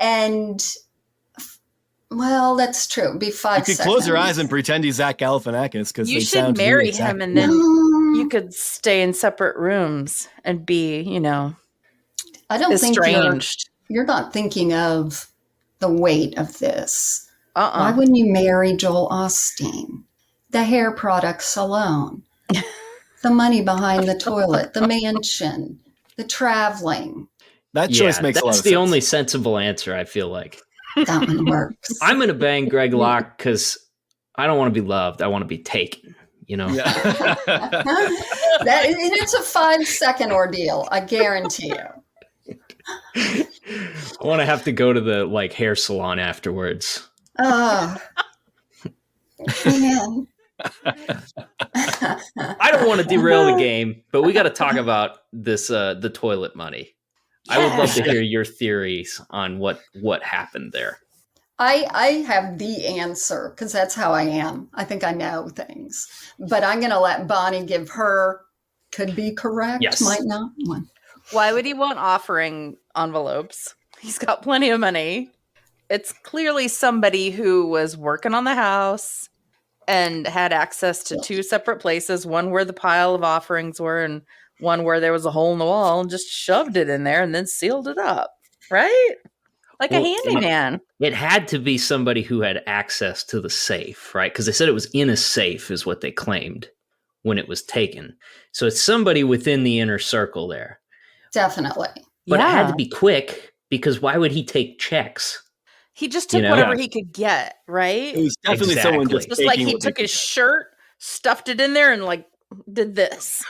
and, well, that's true. It'd be 5 seconds. You could close your eyes and pretend he's Zach Galifianakis because you should marry him and then you could stay in separate rooms and be, I don't estranged. Think you're not thinking of the weight of this. Why wouldn't you marry Joel Osteen? The hair products alone, the money behind the toilet, the mansion, the traveling. That choice makes a lot of sense. That's the only sensible answer, I feel like. That one works. I'm going to bang Greg Locke because I don't want to be loved. I want to be taken. Yeah. It's a 5-second ordeal. I guarantee you. I want to have to go to the hair salon afterwards. Oh, man. I don't want to derail the game, but we got to talk about this the toilet money. I would love to hear your theories on what happened there. I have the answer because that's how I am. I think I know things, but I'm going to let Bonnie give her, could be correct, Yes. might not one. Why would he want offering envelopes? He's got plenty of money. It's clearly somebody who was working on the house and had access to two separate places, one where the pile of offerings were and one where there was a hole in the wall, and just shoved it in there and then sealed it up, right? Like a handyman. It had to be somebody who had access to the safe, right? Because they said it was in a safe is what they claimed when it was taken. So it's somebody within the inner circle there. Definitely. But it had to be quick, because why would he take checks? He just took whatever he could get, right? It was definitely someone just like he took his shirt, stuffed it in there, and like did this.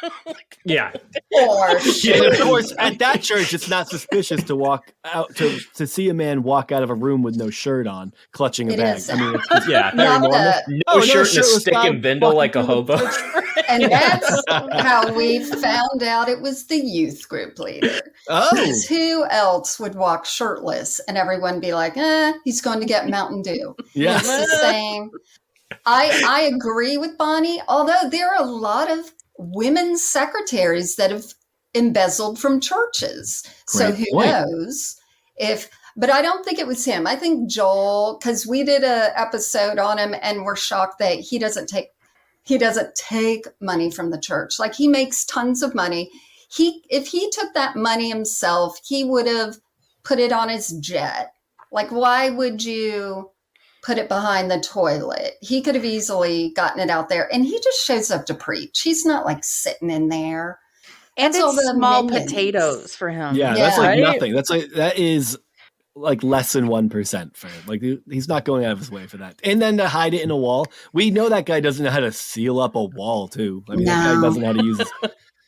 Yeah. Or of course, at that church, it's not suspicious to walk out to see a man walk out of a room with no shirt on, clutching a bag. Is. I mean, it's just, Yeah. very normal. No shirt and a stick and bindle like a hobo. And that's how we found out it was the youth group leader. Oh. Because who else would walk shirtless and everyone be like, he's going to get Mountain Dew. Yeah. It's the same. I agree with Bonnie, although there are a lot of women's secretaries that have embezzled from churches. So who knows if, but I don't think it was him. I think Joel, because we did an episode on him and we're shocked that he doesn't take money from the church. Like, he makes tons of money. If he took that money himself, he would have put it on his jet. Like, why would you put it behind the toilet? He could have easily gotten it out there, and he just shows up to preach. He's not like sitting in there. And it's all the small potatoes for him. Yeah, that's like nothing. That is like less than 1% for him. Like, he's not going out of his way for that. And then to hide it in a wall. We know that guy doesn't know how to seal up a wall too. I mean, that guy doesn't know how to use his...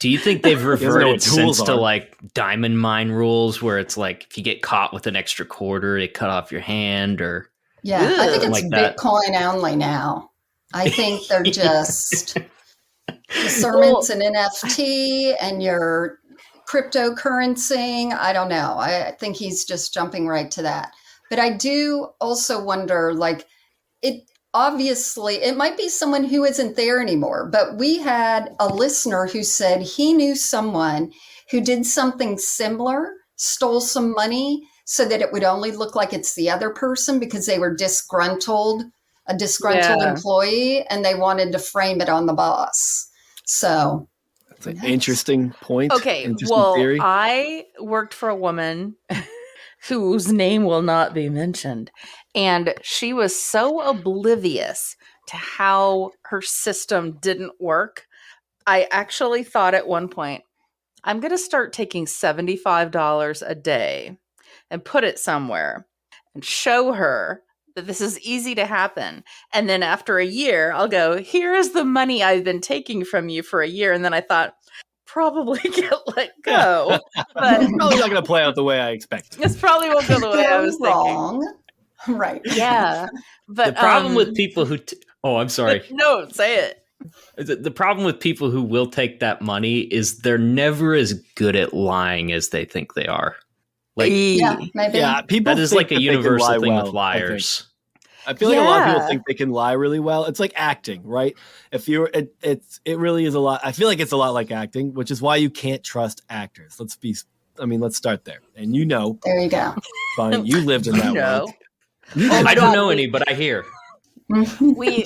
Do you think they've reverted since to like diamond mine rules, where it's like if you get caught with an extra quarter, they cut off your hand? Or I think it's like Bitcoin only now. I think they're just sermons and NFT and your cryptocurrency. I don't know. I think he's just jumping right to that. But I do also wonder, like, obviously, it might be someone who isn't there anymore, but we had a listener who said he knew someone who did something similar, stole some money so that it would only look like it's the other person because they were a disgruntled employee, and they wanted to frame it on the boss. So that's an interesting point. Okay, theory. I worked for a woman whose name will not be mentioned. And she was so oblivious to how her system didn't work. I actually thought at one point, I'm going to start taking $75 a day and put it somewhere and show her that this is easy to happen. And then after a year, I'll go, here is the money I've been taking from you for a year. And then I thought, probably get let go. But it's probably not going to play out the way I expect. This probably won't go the way I was thinking. Right. Yeah. But the problem with people who... I'm sorry. No, say it. The problem with people who will take that money is they're never as good at lying as they think they are. Like, maybe. Yeah, people that is like a universal thing with liars. I feel like a lot of people think they can lie really well. It's like acting, right? If you're, it really is a lot. I feel like it's a lot like acting, which is why you can't trust actors. Let's start there. And there you go. Bonnie, you lived in that world. I don't know any, but I hear. we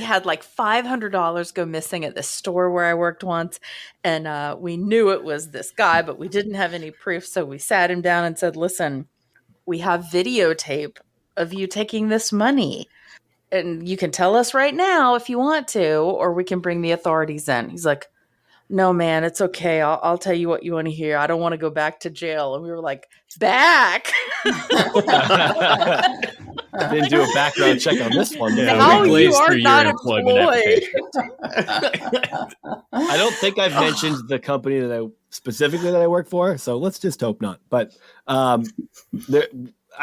had like $500 go missing at the store where I worked once, and we knew it was this guy, but we didn't have any proof. So we sat him down and said, "Listen, we have videotape of you taking this money, and you can tell us right now if you want to, or we can bring the authorities in." He's like, "No, man, it's okay. I'll tell you what you want to hear. I don't want to go back to jail." And we were like, "Back?" I didn't do a background check on this one. Now you are not employed. I don't think I've mentioned the company that I work for, so let's just hope not. But I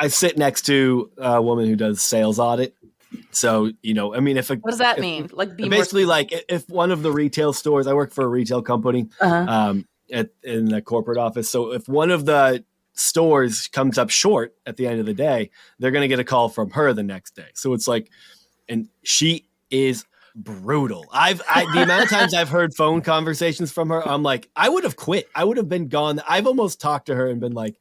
sit next to a woman who does sales audit. So, what does that mean? Like, basically, like if one of the retail stores, I work for a retail company in the corporate office. So if one of the stores comes up short at the end of the day, they're going to get a call from her the next day. So it's like, and she is brutal. The amount of times I've heard phone conversations from her, I'm like, I would have quit. I would have been gone. I've almost talked to her and been like,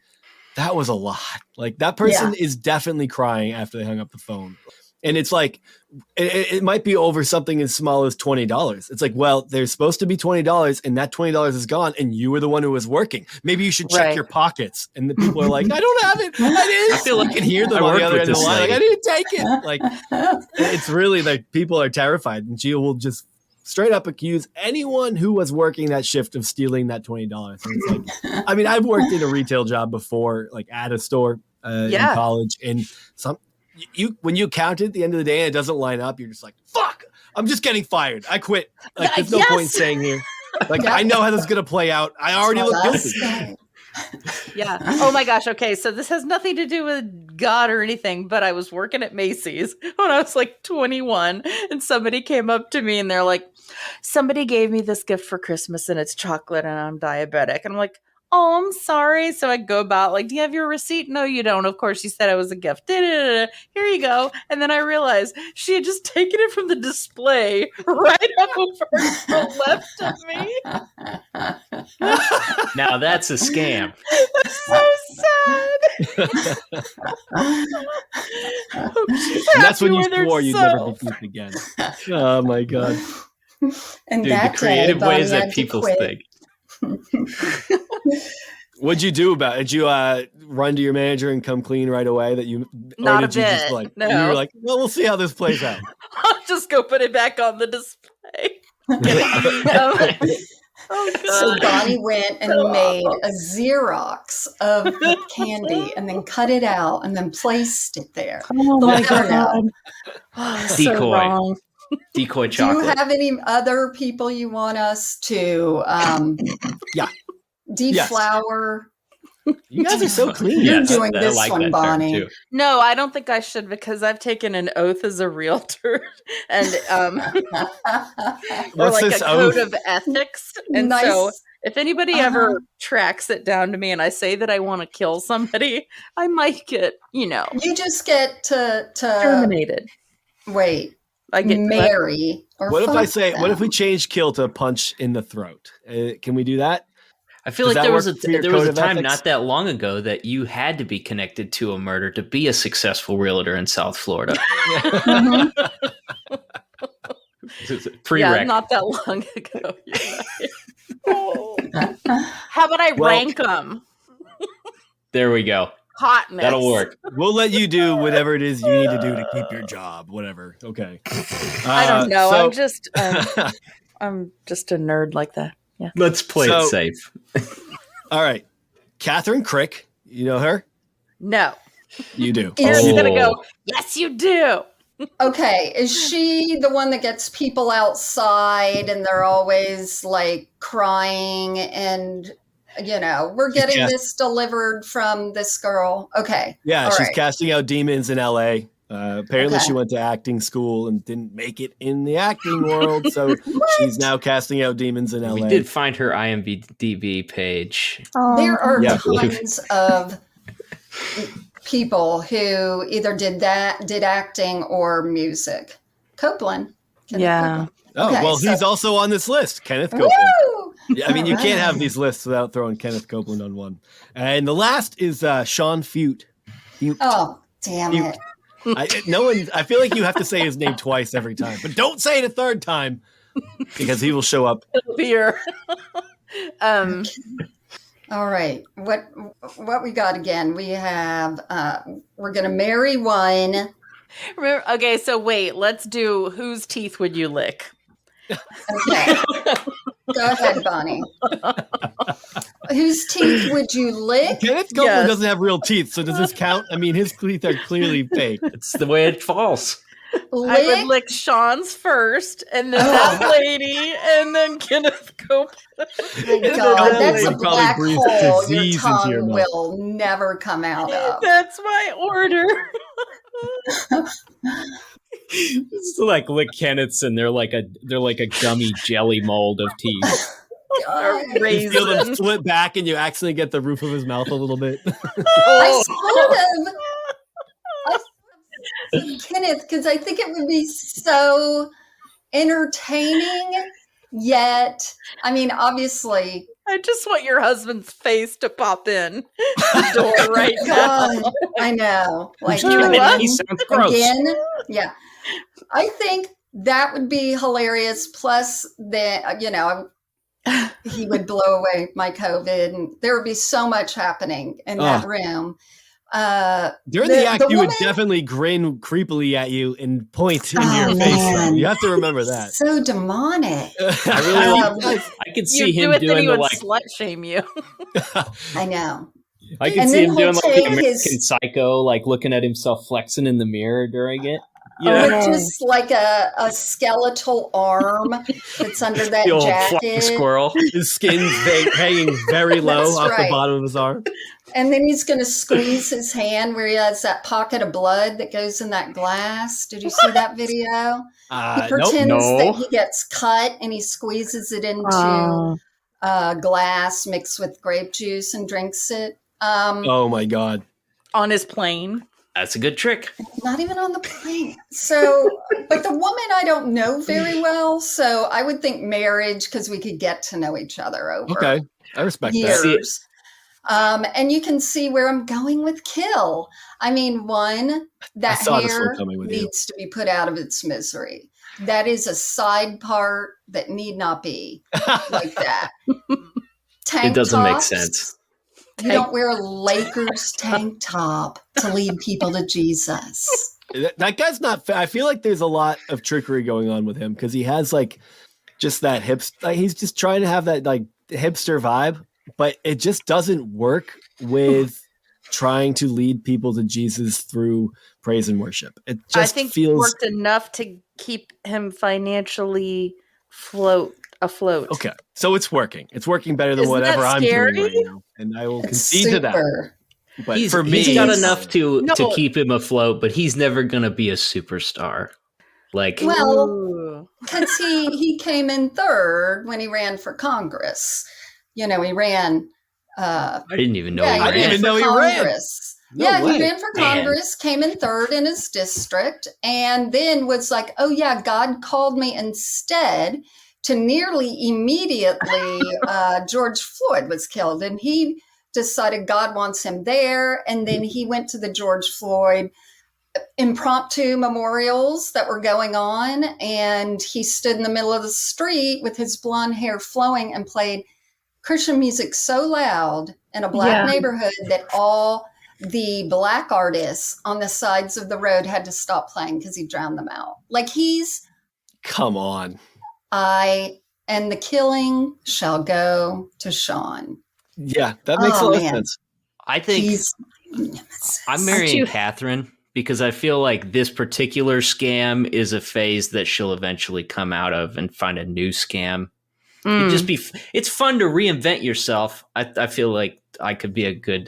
that was a lot. Like that person is definitely crying after they hung up the phone. And it's like, it might be over something as small as $20. It's like, well, there's supposed to be $20 and that $20 is gone and you were the one who was working. Maybe you should check your pockets. And the people are like, I don't have it. I feel like I can hear them on the other end of the line. Like, I didn't take it. Like, it's really like people are terrified, and Gia will just straight up accuse anyone who was working that shift of stealing that $20. And it's like, I mean, I've worked in a retail job before, like at a store in college, and when you count it at the end of the day and it doesn't line up, you're just like, fuck, I'm just getting fired. I quit. Like, there's no point staying here. Like, I know how this is going to play out. I already look guilty. Yeah. Oh my gosh. Okay. So this has nothing to do with God or anything, but I was working at Macy's when I was like 21, and somebody came up to me and they're like, somebody gave me this gift for Christmas and it's chocolate and I'm diabetic. And I'm like, oh, I'm sorry. So I go about like, do you have your receipt? No, you don't. Of course, you said it was a gift. Da-da-da-da. Here you go. And then I realized she had just taken it from the display right up over to the left of me. Now that's a scam. That's so sad. And that's when you swore you'd never be thief again. Oh my God. And dude, that the creative day, ways Bonnie that had to people quit. think. What'd you do about it? Did you run to your manager and come clean right away? That you Not or did a you bit. just like No. you were like, well, we'll see how this plays out. I'll just go put it back on the display. Oh God. So Bonnie went and made a Xerox of the candy and then cut it out and then placed it there. Oh my They'll never God. know. Oh, Decoy. so wrong. Decoy Do chocolate. you have any other people you want us to deflower? You guys are so clean. You're Yes, doing I this like one, that term, Bonnie. too. No, I don't think I should, because I've taken an oath as a realtor and or What's like this a code oath? of ethics. And Nice. so if anybody ever tracks it down to me and I say that I want to kill somebody, I might get, You just get to terminated. wait. I get marry or What if I fuck say? them. What if we change kill to punch in the throat? Can we do that? I feel Does like that there was work for your there was code a of time ethics? not that long ago that you had to be connected to a murder to be a successful realtor in South Florida. Mhm. Prereq. not that long ago. You're right. How about I Well- rank them? There we go. Hotness. That'll work. We'll let you do whatever it is you need to do to keep your job. Whatever. Okay. I don't know. So- I'm just a nerd like that. Yeah. Let's play it safe. All right. Catherine Crick. You know her? No. You do. You're Oh. gonna go, yes, you do. Okay, is she the one that gets people outside and they're always like crying and we're getting this delivered from this girl? Okay. Yeah, All she's right. casting out demons in LA. Apparently Okay. she went to acting school and didn't make it in the acting world, so she's now casting out demons in LA. We did find her IMDb page. There are Yeah. tons of people who either did acting or music. Copeland. Kenneth Yeah. Copeland. Oh, Okay, well, so- he's also on this list, Kenneth Copeland. Woo! Yeah, I mean, you can't have Alright. these lists without throwing Kenneth Copeland on one. And the last is Sean Fute. Oh, damn it. I feel like you have to say his name twice every time, but don't say it a third time because he will show up. Beer. All right. What we got again? We have we're gonna marry one. Remember, okay, so wait, let's do whose teeth would you lick? Okay. Go ahead, Bonnie. Whose teeth would you lick? Kenneth Copeland Yes. doesn't have real teeth, so does this count? I mean, his teeth are clearly fake. It's the way it falls. I would lick Sean's first, and then that lady, and then Kenneth Copeland. My God, that's a Copeland probably black breathes hole your disease into your tongue mouth. will never come out of. That's my order. It's like lick Kenneth's and they're like a gummy jelly mold of teeth. You feel them split back and you accidentally get the roof of his mouth a little bit. I sort of Kenneth, because I think it would be so entertaining, yet, I mean, obviously. I just want your husband's face to pop in the door right now. I know. Like, he sounds gross. Again, yeah. I think that would be hilarious. Plus, he would blow away my COVID, and there would be so much happening in that room. During the act, you would definitely grin creepily at you and point in your face. You have to remember that. So demonic. I could see him doing the slut shame you. I know. I can see him doing like the American Psycho, like looking at himself flexing in the mirror during it. With just like a skeletal arm that's under that the old jacket. Squirrel. His skin's hanging very low off the bottom of his arm. And then he's going to squeeze his hand where he has that pocket of blood that goes in that glass. Did you see that video? He pretends that he gets cut and he squeezes it into glass mixed with grape juice and drinks it. Oh my God. On his plane. That's a good trick. Not even on the plane. So, but the woman I don't know very well. So I would think marriage, because we could get to know each other over Okay. I respect years. And you can see where I'm going with kill. I mean, one, that hair needs to be put out of its misery. That is a side part that need not be like that. It doesn't make sense. You don't wear a Lakers tank top to lead people to Jesus. That guy's not. I feel like there's a lot of trickery going on with him because he has like just that hipster. He's just trying to have that like hipster vibe, but it just doesn't work with trying to lead people to Jesus through praise and worship. It just feels it worked enough to keep him financially afloat. Okay, so it's working. It's working better than whatever I'm doing right now, and I will concede to that. But for me, he's got enough to keep him afloat, but he's never going to be a superstar. Like, well, because he came in third when he ran for Congress. You know, he ran. I didn't even know. I didn't even know he ran. He ran for Congress, came in third in his district, and then was like, "Oh yeah, God called me instead." To nearly immediately, George Floyd was killed, and he decided God wants him there. And then he went to the George Floyd impromptu memorials that were going on, and he stood in the middle of the street with his blonde hair flowing and played Christian music so loud in a black neighborhood that all the black artists on the sides of the road had to stop playing because he drowned them out. Like come on. And the killing shall go to Sean. Yeah, that makes a lot of sense. I think I'm marrying Catherine because I feel like this particular scam is a phase that she'll eventually come out of and find a new scam. It's fun to reinvent yourself. I feel like I could be a good,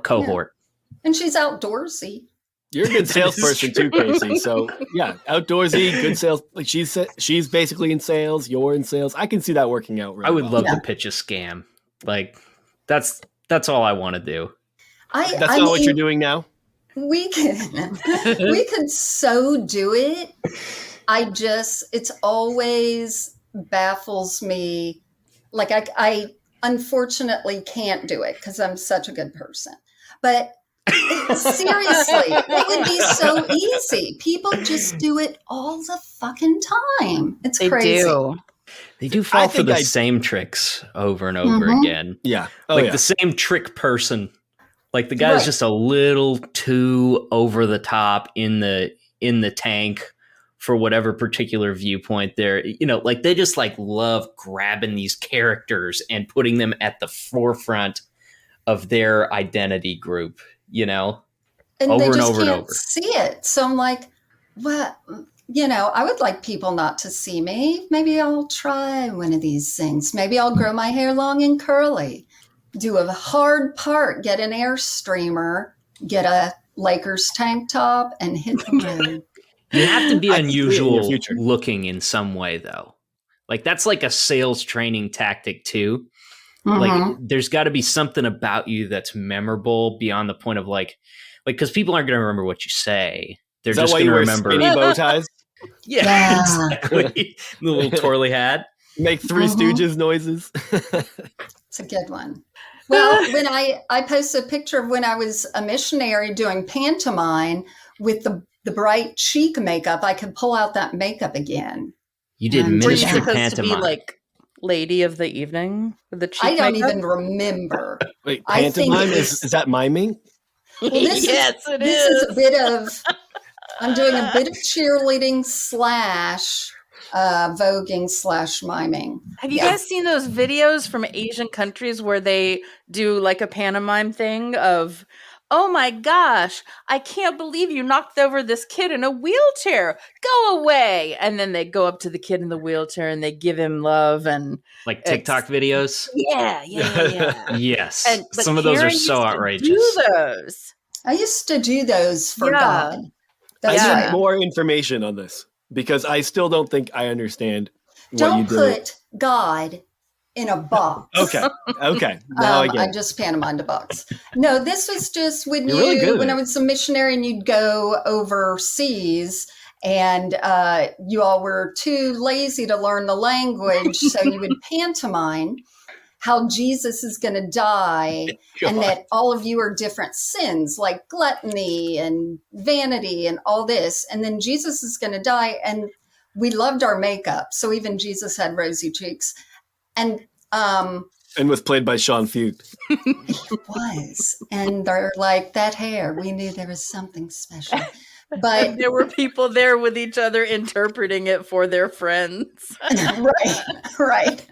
cohort. Yeah. And she's outdoorsy. You're a good salesperson too, Casey. So yeah, outdoorsy, good sales. Like she's basically in sales. You're in sales. I can see that working out. Really I would love to pitch a scam. Like that's all I want to do. That's not what you're doing now. We could so do it. It always baffles me. Like I unfortunately can't do it because I'm such a good person, but. Seriously, it would be so easy. People just do it all the fucking time. It's crazy. They do fall for the same tricks over and over again. Yeah. The same trick person. Like the guy's just a little too over the top in the tank for whatever particular viewpoint they're, like they just like love grabbing these characters and putting them at the forefront of their identity group. And over they just and over can't and over. See it. So I'm like, what? I would like people not to see me. Maybe I'll try one of these things. Maybe I'll grow my hair long and curly, do a hard part, get an Airstreamer, get a Lakers tank top, and hit the road. You have to be unusual looking in some way, though. Like that's like a sales training tactic too. Like there's got to be something about you that's memorable beyond the point of like because people aren't going to remember what you say. They're just going to remember spinny bow ties. Yeah, exactly. The little twirly hat. Make Three Stooges noises. It's a good one. Well, when I posted a picture of when I was a missionary doing pantomime with the bright cheek makeup, I could pull out that makeup again. You did ministry pantomime. To be like lady of the evening with the cheek I don't makeup? even remember. Wait, pantomime is that miming? Well, this is a bit of. I'm doing a bit of cheerleading / voguing / miming. Have you guys seen those videos from Asian countries where they do like a pantomime thing of, oh my gosh, I can't believe you knocked over this kid in a wheelchair. Go away. And then they go up to the kid in the wheelchair and they give him love and like TikTok videos. Yeah. Yes. But some of those are so outrageous. Do those. I used to do those for God. That's I need more information on this because I still don't think I understand what you do. Don't put God in a box. Okay. Now I get it. I just pantomimed a box. No, this was just when when I was a missionary and you'd go overseas and you all were too lazy to learn the language, so you would pantomime how Jesus is going to die and that all of you are different sins like gluttony and vanity and all this. And then Jesus is going to die. And we loved our makeup. So even Jesus had rosy cheeks. And was played by Sean Fugue. It was. And they're like, that hair, we knew there was something special. But there were people there with each other interpreting it for their friends. Right.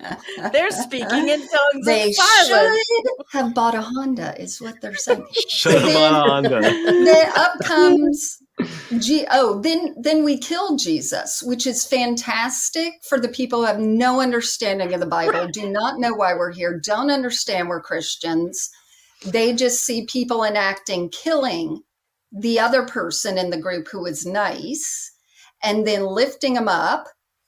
They're speaking in tongues they of silence. Should have bought a Honda, is what they're saying. Should have bought a Honda. Then up comes then we kill Jesus, which is fantastic for the people who have no understanding of the Bible, do not know why we're here, don't understand we're Christians. They just see people enacting killing the other person in the group who was nice, and then lifting him up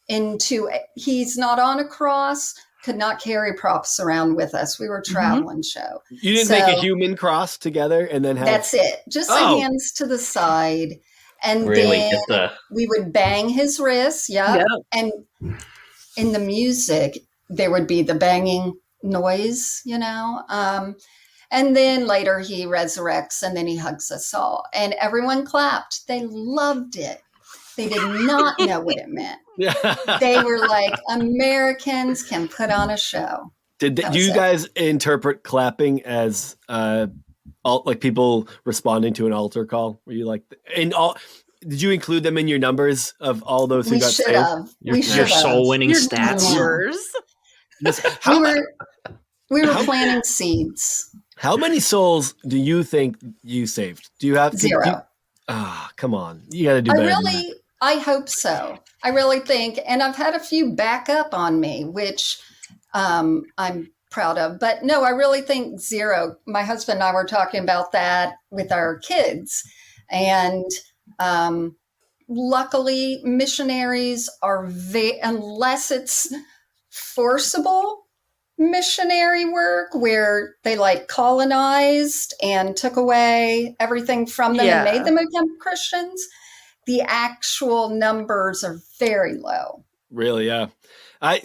into, he's not on a cross, could not carry props around with us. We were a traveling show. You didn't make a human cross together and then have... That's it. Just the hands to the side. And then we would bang his wrists. Yeah. And in the music, there would be the banging noise, and then later he resurrects and then he hugs us all. And everyone clapped. They loved it. They did not know what it meant. They were like, Americans can put on a show. Do you guys interpret clapping as like people responding to an altar call? Were you like, did you include them in your numbers of all those who got saved? Your soul-winning stats. We were planting seeds. How many souls do you think you saved? Do you have 0? Come on. You got to do better. I hope so. I really think, and I've had a few back up on me, which I'm proud of. But no, I really think 0. My husband and I were talking about that with our kids. And luckily, missionaries are unless it's forcible missionary work where they like colonized and took away everything from them and made them become Christians, the actual numbers are very low. Really? Yeah. I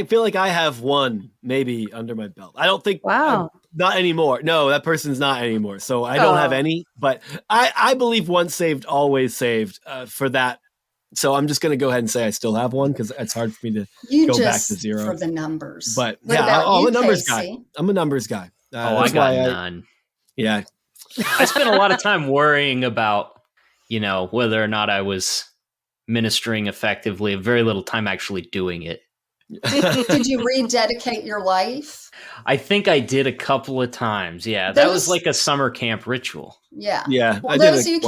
feel like I have one maybe under my belt. I don't think not anymore. No, that person's not anymore. So I don't have any, but I believe once saved, always saved for that. So I'm just going to go ahead and say I still have one because it's hard for me to go back to 0. For the numbers. But I'm a numbers guy. I'm a numbers guy. I got none. Yeah. I spent a lot of time worrying about, whether or not I was ministering effectively. Very little time actually doing it. Did you rededicate your life? I think I did a couple of times. Yeah, that was like a summer camp ritual. Yeah. Well, those you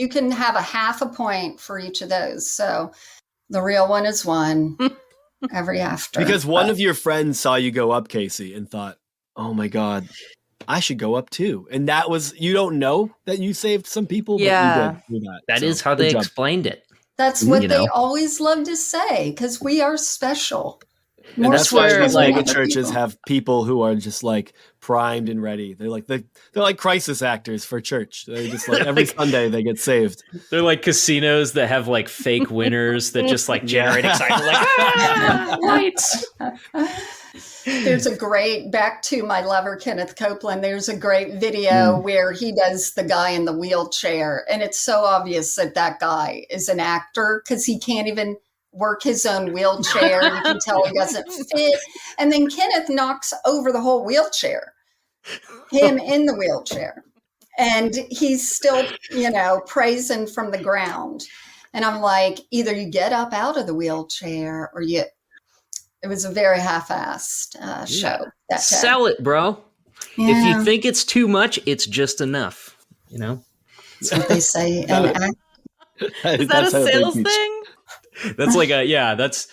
can have a half a point for each of those. So the real one is 1 every after. Because one of your friends saw you go up, Casey, and thought, "Oh my God, I should go up too." And that was, you don't know that you saved some people, but you did do that. That is how they explained it. That's what they always love to say, because we are special. And that's why these mega churches have people who are just like primed and ready. They're like crisis actors for church. They're just like every Sunday they get saved. They're like casinos that have like fake winners that just like generate excitement. Like lights. There's a great, back to my lover Kenneth Copeland, there's a great video where he does the guy in the wheelchair, and it's so obvious that that guy is an actor because he can't even work his own wheelchair. You can tell he doesn't fit. And then Kenneth knocks over the whole wheelchair, him in the wheelchair. And he's still, praising from the ground. And I'm like, either you get up out of the wheelchair or it was a very half-assed show. That Sell it, bro. Yeah. If you think it's too much, it's just enough, That's what they say. Is that a sales thing? That's like that's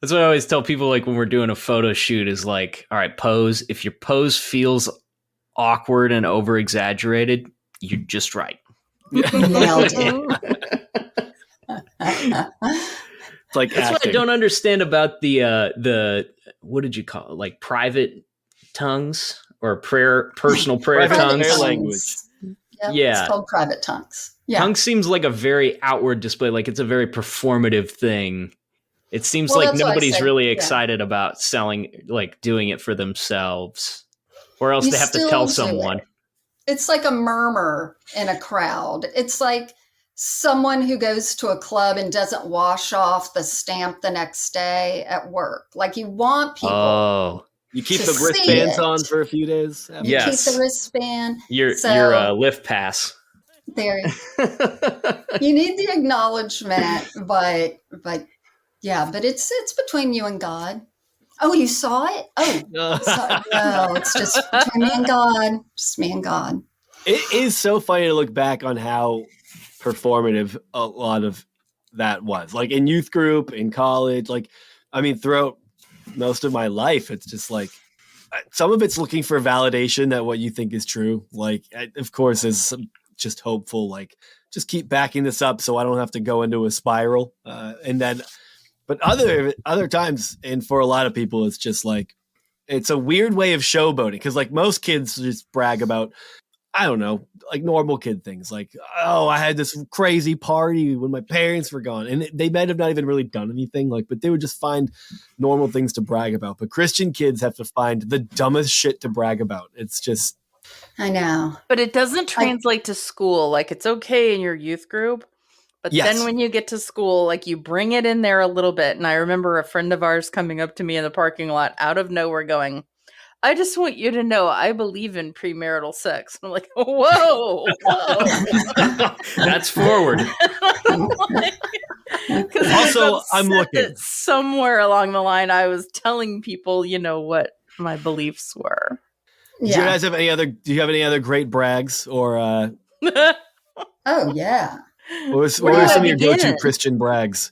what I always tell people, like when we're doing a photo shoot, is like, all right, pose. If your pose feels awkward and over exaggerated, you're just right. Nailed it. It's like that's what I don't understand about the what did you call it? Like private tongues or personal prayer tongues. Prayer language. Yep, yeah, it's called private tongues. Yeah. Tongue seems like a very outward display, like it's a very performative thing. It seems like nobody's really excited about selling, like doing it for themselves, or else they have to tell someone. It's like a murmur in a crowd. It's like someone who goes to a club and doesn't wash off the stamp the next day at work. Like you want people. Oh. You keep the wristbands on for a few days. You keep the wristband. Your lift pass. There, you need the acknowledgement, but it's between you and God. Oh, you saw it? Oh, no, it's just between me and God. Just me and God. It is so funny to look back on how performative a lot of that was. Like in youth group, in college, throughout most of my life, it's just like some of it's looking for validation that what you think is true. Like, of course, is some just hopeful, like just keep backing this up so I don't have to go into a spiral. But other times, and for a lot of people, it's just like, it's a weird way of showboating. Because like most kids just brag about, I don't know, like normal kid things. Like, oh, I had this crazy party when my parents were gone. And they might have not even really done anything, but they would just find normal things to brag about. But Christian kids have to find the dumbest shit to brag about. It's just, I know. But it doesn't translate to school. Like it's okay in your youth group. But then when you get to school, like you bring it in there a little bit. And I remember a friend of ours coming up to me in the parking lot out of nowhere going, I just want you to know I believe in premarital sex. I'm like, whoa. That's forward. Because also, I'm looking. Somewhere along the line, I was telling people, what my beliefs were. Yeah. Do you guys have any other great brags or Oh yeah. What are some of your go-to Christian brags?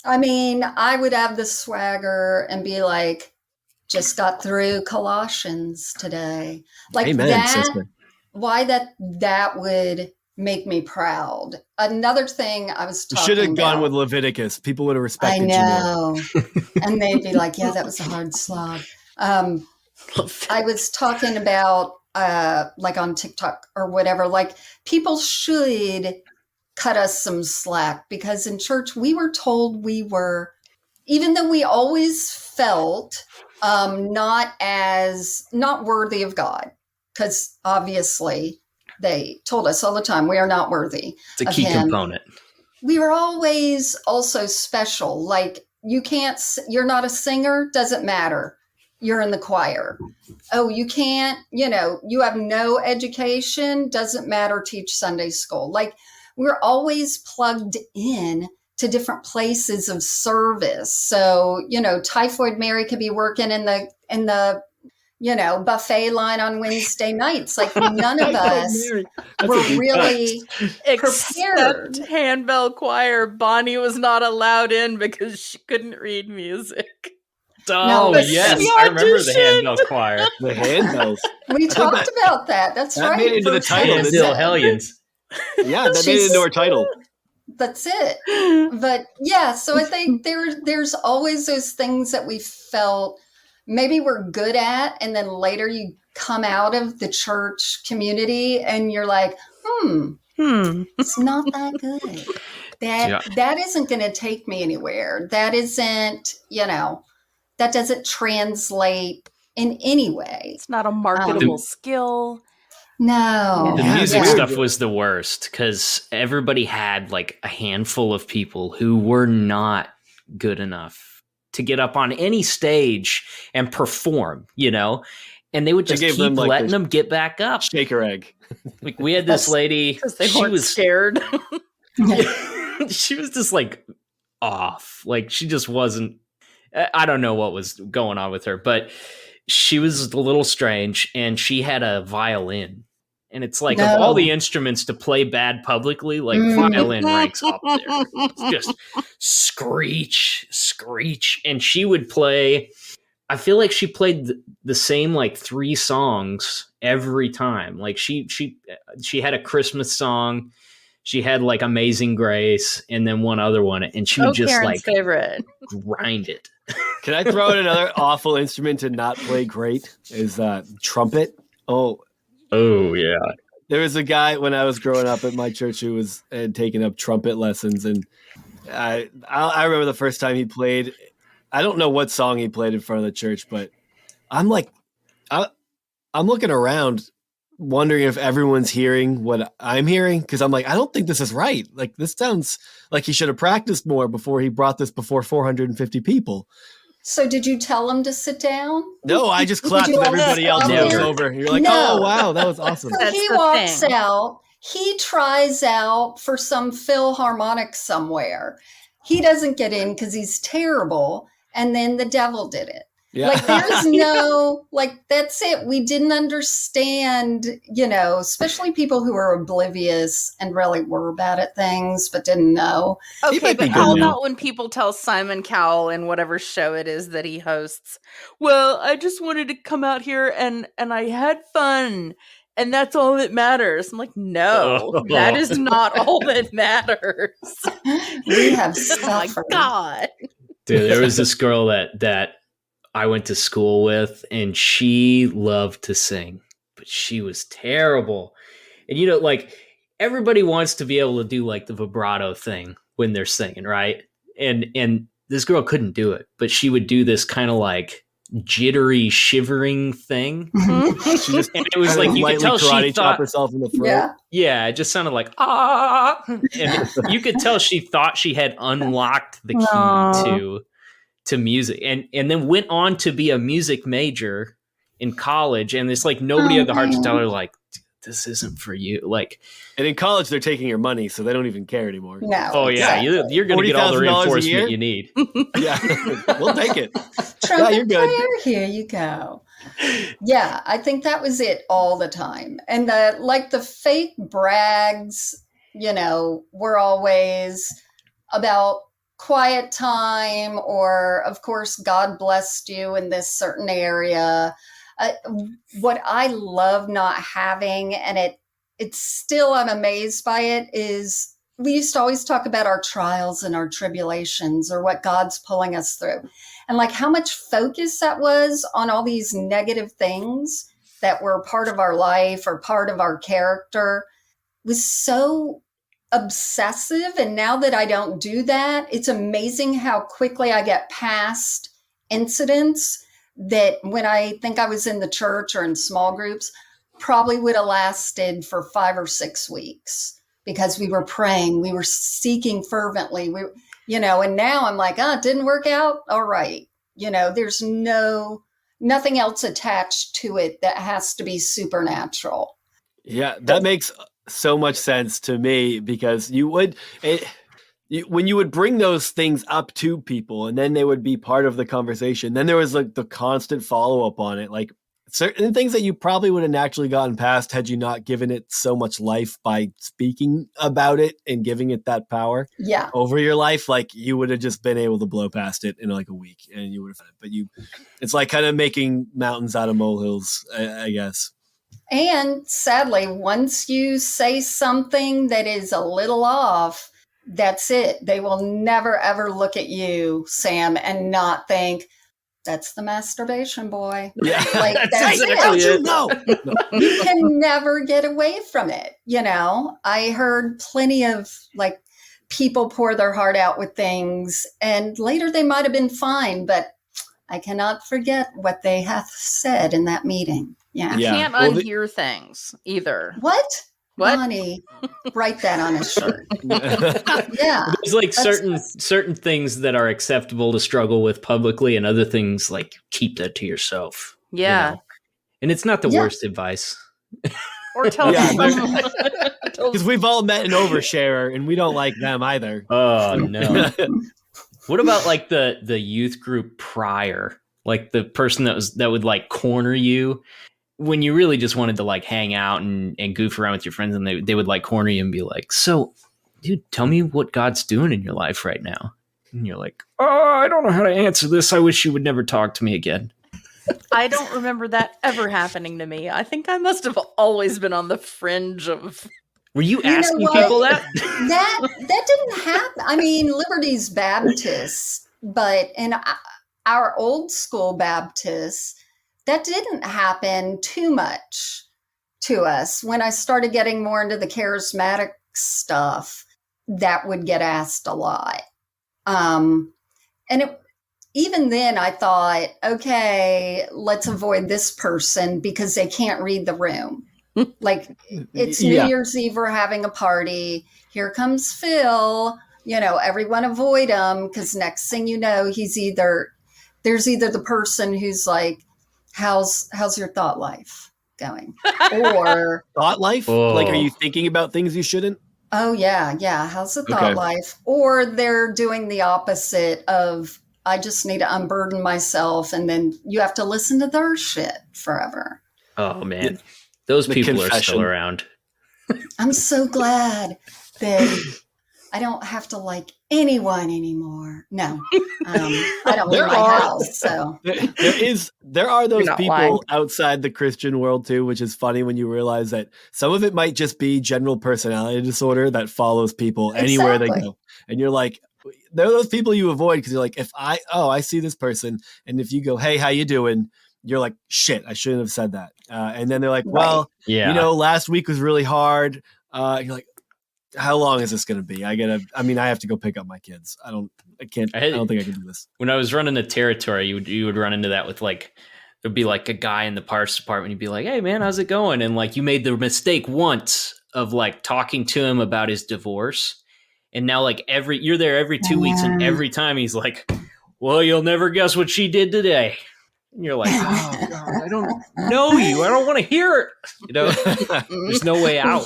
I mean, I would have the swagger and be like, just got through Colossians today. Like Amen, that, sister. Why that would make me proud. Another thing I was talking about. You should have gone with Leviticus. People would have respected you. I know. And they'd be like, yeah, that was a hard slog. I was talking about like on TikTok or whatever, like people should cut us some slack because in church we were told we were, even though we always felt not worthy of God, because obviously they told us all the time we are not worthy. It's a key component. We were always also special. Like you're not a singer, doesn't matter. You're in the choir. Oh, you can't, you have no education, doesn't matter, teach Sunday school. Like we're always plugged in to different places of service. So, Typhoid Mary could be working in the buffet line on Wednesday nights. Like none of us were really prepared. Except handbell choir, Bonnie was not allowed in because she couldn't read music. Oh, yes. I remember the handbell choir. The handbells. We talked about that. That's right. That made it into the title. Still Hellions. Yeah, that made it into our title. That's it. But yeah, so I think there's always those things that we felt maybe we're good at, and then later you come out of the church community and you're like, it's not that good. That isn't going to take me anywhere. That isn't, that doesn't translate in any way. It's not a marketable skill. No. The music stuff was the worst because everybody had like a handful of people who were not good enough to get up on any stage and perform, and they would just keep letting them get back up. Shaker egg. Like we had this lady, because they weren't scared. She was just like off. Like she just wasn't. I don't know what was going on with her, but she was a little strange, and she had a violin. And it's like, of all the instruments to play bad publicly, like violin ranks up there. It's just screech. And she would play, I feel like she played the same like 3 songs every time. Like she had a Christmas song. She had like Amazing Grace and then one other one. And she would just Karen's favorite. Grind it. Can I throw in another awful instrument to not play great? Is trumpet. Oh, yeah. There was a guy when I was growing up at my church who had taken up trumpet lessons. And I remember the first time he played, I don't know what song he played in front of the church, but I'm like, I'm looking around wondering if everyone's hearing what I'm hearing. Cause I'm like, I don't think this is right. Like this sounds like he should have practiced more before he brought this before 450 people. So did you tell him to sit down? No, I just clapped and everybody else goes over. You're like, oh, wow, that was awesome. So he walks out. He tries out for some Philharmonic somewhere. He doesn't get in because he's terrible. And then the devil did it. Yeah. Like there's no, like, that's it. We didn't understand, especially people who are oblivious and really were bad at things, but didn't know. Okay, but how about when people tell Simon Cowell in whatever show it is that he hosts, well, I just wanted to come out here and I had fun. And that's all that matters. I'm like, no, that is not all that matters. We have suffered. Oh my God. Dude, there was this girl that I went to school with, and she loved to sing, but she was terrible. And like everybody wants to be able to do like the vibrato thing when they're singing, right? And this girl couldn't do it, but she would do this kind of like jittery, shivering thing. She just, and it was like you could tell she thought herself in the throat. Yeah, it just sounded like ah, and you could tell she thought she had unlocked the key to music, and then went on to be a music major in college. And it's like nobody had the heart to tell her like, this isn't for you. Like, and in college they're taking your money, so they don't even care anymore. No. Oh yeah, you're going to get all the reinforcement you need. Yeah, we'll take it. Trumpet you're good. Player, here you go. Yeah, I think that was it all the time. And the fake brags, were always about quiet time, or of course, God blessed you in this certain area. What I love not having, and it's still, I'm amazed by it, is we used to always talk about our trials and our tribulations, or what God's pulling us through. And like how much focus that was on all these negative things that were part of our life or part of our character was so obsessive. And now that I don't do that, it's amazing how quickly I get past incidents that when I think I was in the church or in small groups, probably would have lasted for 5 or 6 weeks, because we were praying, we were seeking fervently, and now I'm like, it didn't work out. All right. There's nothing else attached to it that has to be supernatural. Yeah, that makes so much sense to me, because when you would bring those things up to people and then they would be part of the conversation, then there was like the constant follow-up on it, like certain things that you probably would have naturally gotten past had you not given it so much life by speaking about it and giving it that power over your life. Like you would have just been able to blow past it in like a week, and you would have, but it's like kind of making mountains out of molehills, I guess. And sadly, once you say something that is a little off, that's it. They will never, ever look at you, Sam, and not think, that's the masturbation boy. Yeah, Like, that's exactly it. it. No. You can never get away from it. You know, I heard plenty of like people pour their heart out with things, and later they might have been fine, but I cannot forget what they hath said in that meeting. Yeah. You can't unhear things either. What? What? Bonnie, write that on a shirt. Yeah. There's like certain things that are acceptable to struggle with publicly, and other things like keep that to yourself. Yeah. You know? And it's not the worst advice. Or tell someone. Because we've all met an oversharer, and we don't like them either. Oh, no. What about like the youth group prior? Like the person that would like corner you when you really just wanted to like hang out and goof around with your friends, and they would like corner you and be like, so dude, tell me what God's doing in your life right now. And you're like, oh, I don't know how to answer this. I wish you would never talk to me again. I don't remember that ever happening to me. I think I must have always been on the fringe of. Were you asking people that? That didn't happen. I mean, Liberty's Baptist, but in our old school Baptists, that didn't happen too much to us. When I started getting more into the charismatic stuff, that would get asked a lot. Even then I thought, okay, let's avoid this person because they can't read the room. Like it's New Year's Eve, we're having a party. Here comes Phil, everyone avoid him. Cause next thing you know, there's either the person who's like, how's your thought life going? Or thought life? Oh. Like, are you thinking about things you shouldn't? Oh yeah. How's the thought life? Or they're doing the opposite of, I just need to unburden myself. And then you have to listen to their shit forever. Oh man. Those people are still around. I'm so glad that I don't have to like anyone anymore. No, I don't leave my house. So there are those people outside the Christian world too, which is funny when you realize that some of it might just be general personality disorder that follows people anywhere they go. And you're like, there are those people you avoid because you're like, I see this person, and if you go, hey, how you doing? You're like, shit, I shouldn't have said that. And then they're like, well, last week was really hard. You're like, how long is this going to be? I have to go pick up my kids. I don't think I can do this. When I was running a territory, you would run into that with like, there'd be like a guy in the parts department. You'd be like, hey man, how's it going? And like, you made the mistake once of like talking to him about his divorce. And now like you're there every 2 weeks, and every time he's like, well, you'll never guess what she did today. And you're like, oh God, I don't know you. I don't want to hear it. There's no way out.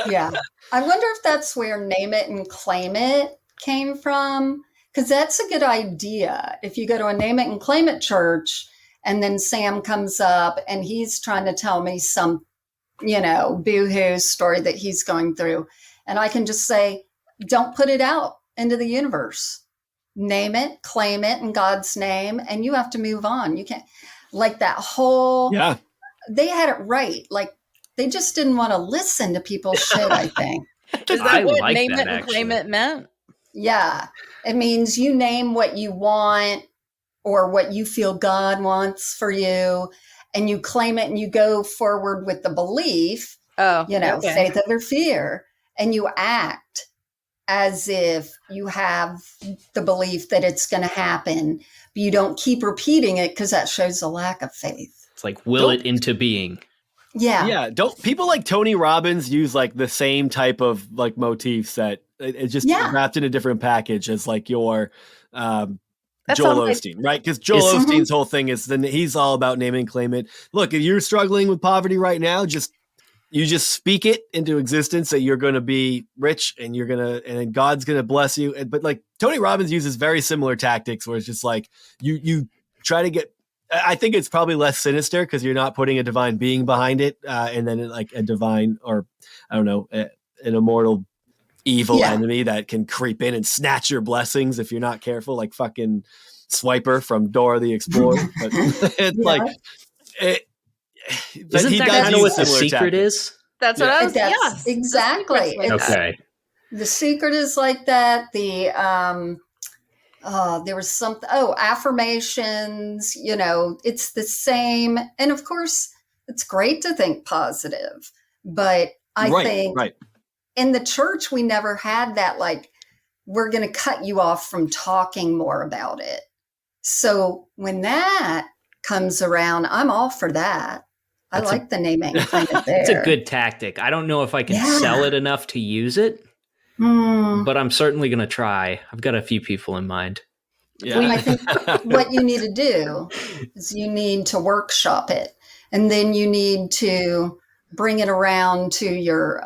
Yeah. I wonder if that's where name it and claim it came from. Because that's a good idea. If you go to a name it and claim it church, and then Sam comes up and he's trying to tell me some, boo-hoo story that he's going through. And I can just say, don't put it out into the universe. Name it, claim it in God's name, and you have to move on. You can't like that whole, they had it right. Like they just didn't want to listen to people's shit, I think. Is that what name it and claim it meant? Yeah. It means you name what you want or what you feel God wants for you, and you claim it and you go forward with the belief, faith over fear, and you act as if you have the belief that it's going to happen, but you don't keep repeating it because that shows a lack of faith. It's like will it into being. Yeah. Yeah. Don't people like Tony Robbins use like the same type of like motifs that it's just wrapped in a different package as like your Joel Osteen, right? Because Joel Osteen's whole thing is then he's all about name and claim it. Look, if you're struggling with poverty right now, you just speak it into existence that you're going to be rich and and God's going to bless you. But like Tony Robbins uses very similar tactics where it's just like you try to get, I think it's probably less sinister because you're not putting a divine being behind it. And then like a divine, or I don't know, an immortal evil enemy that can creep in and snatch your blessings if you're not careful, like fucking Swiper from Dora the Explorer. But it's Isn't that kind of what the secret is? That's what I was. Exactly. Okay. The Secret is like that. There was something, affirmations, it's the same. And of course, it's great to think positive. But I think in the church, we never had that, like, we're going to cut you off from talking more about it. So when that comes around, I'm all for that. I like the naming kind of there. It's a good tactic. I don't know if I can sell it enough to use it, but I'm certainly going to try. I've got a few people in mind. Yeah. Well, I think what you need to do is you need to workshop it, and then you need to bring it around to your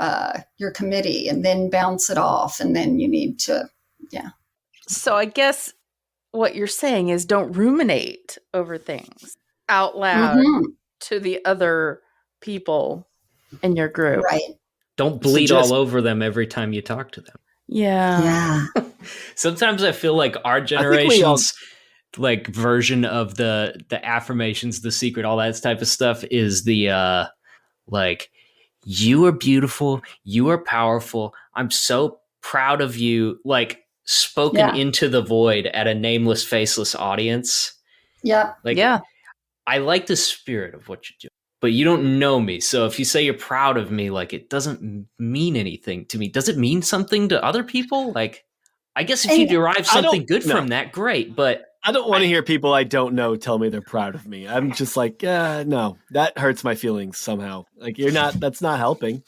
committee, and then bounce it off, and then you need to, So I guess what you're saying is don't ruminate over things out loud to the other people in your group. Right. Don't bleed all over them every time you talk to them. Yeah. Sometimes I feel like our generation's like version of the affirmations, the secret, all that type of stuff is the like, you are beautiful, you are powerful, I'm so proud of you, like spoken into the void at a nameless, faceless audience. I like the spirit of what you do, but you don't know me. So if you say you're proud of me, like, it doesn't mean anything to me. Does it mean something to other people? Like, I guess if you derive something good from that, great. But I don't want to hear people I don't know tell me they're proud of me. I'm just like, no, that hurts my feelings somehow. Like, that's not helping.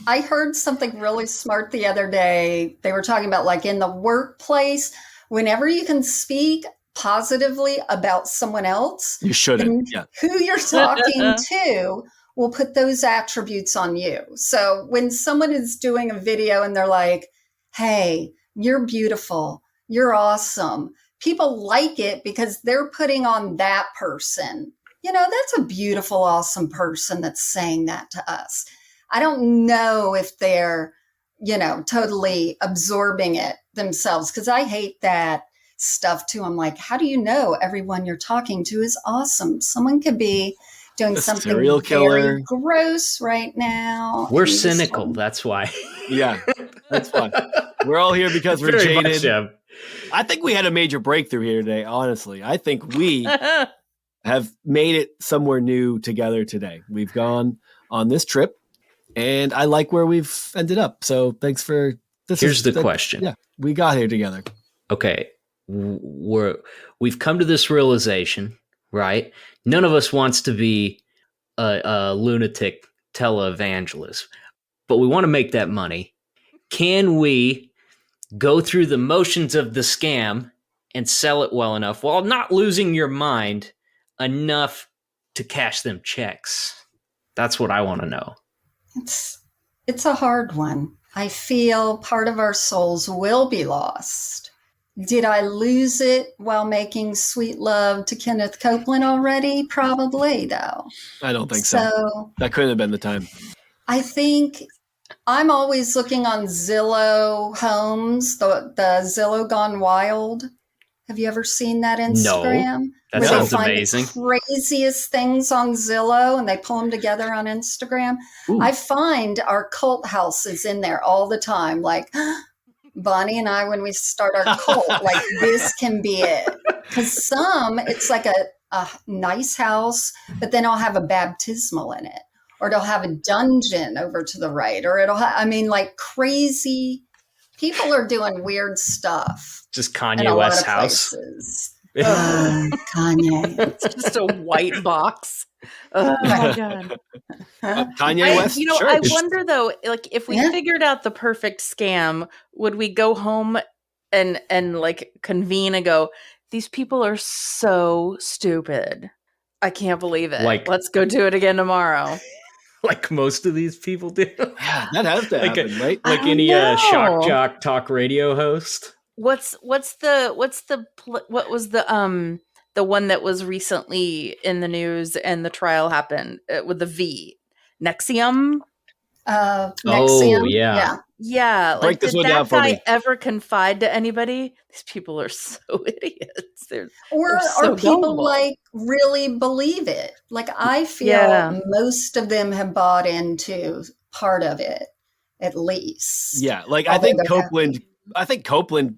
I heard something really smart the other day. They were talking about, like, in the workplace, whenever you can speak positively about someone else, you shouldn't. Who you're talking to will put those attributes on you. So when someone is doing a video and they're like, hey, you're beautiful, you're awesome, people like it because they're putting on that person. That's a beautiful, awesome person that's saying that to us. I don't know if they're, totally absorbing it themselves, because I hate that stuff too. I'm like, how do you know everyone you're talking to is awesome? Someone could be doing something very gross right now. We're cynical. That's why. Yeah, that's fine. We're all here because we're jaded. Much, I think we had a major breakthrough here today, honestly. I think we have made it somewhere new together today. We've gone on this trip, and I like where we've ended up. So thanks for this. Here's the question. Yeah, we got here together. Okay. We've come to this realization, right? None of us wants to be a lunatic televangelist, but we want to make that money. Can we go through the motions of the scam and sell it well enough while not losing your mind enough to cash them checks? That's what I want to know. It's a hard one. I feel part of our souls will be lost. Did I lose it while making Sweet Love to Kenneth Copeland already? Probably, though. I don't think so. That couldn't have been the time. I think I'm always looking on Zillow Homes, the Zillow Gone Wild. Have you ever seen that Instagram? No, that sounds amazing. The craziest things on Zillow, and they pull them together on Instagram. Ooh. I find our cult houses in there all the time, like Bonnie and I, when we start our cult, like, this can be it. Because it's like a nice house, but then I'll have a baptismal in it, or it'll have a dungeon over to the right, or like crazy. People are doing weird stuff. Just Kanye West's house. Kanye. It's just a white box. Oh my God. Kanye West. I wonder though, like, if we figured out the perfect scam, would we go home and like convene and go, these people are so stupid. I can't believe it. Like, let's go do it again tomorrow. Like most of these people do. Yeah, that has to happen, right? Like any shock jock talk radio host. What was the one that was recently in the news and the trial happened with the V? Nexium? Nexium. Oh, yeah. Yeah. Break this one down for me. Ever confide to anybody? These people are so idiots. They're so people gullible. Like really believe it. Like, I feel most of them have bought into part of it. at least. Yeah, like Although I think Copeland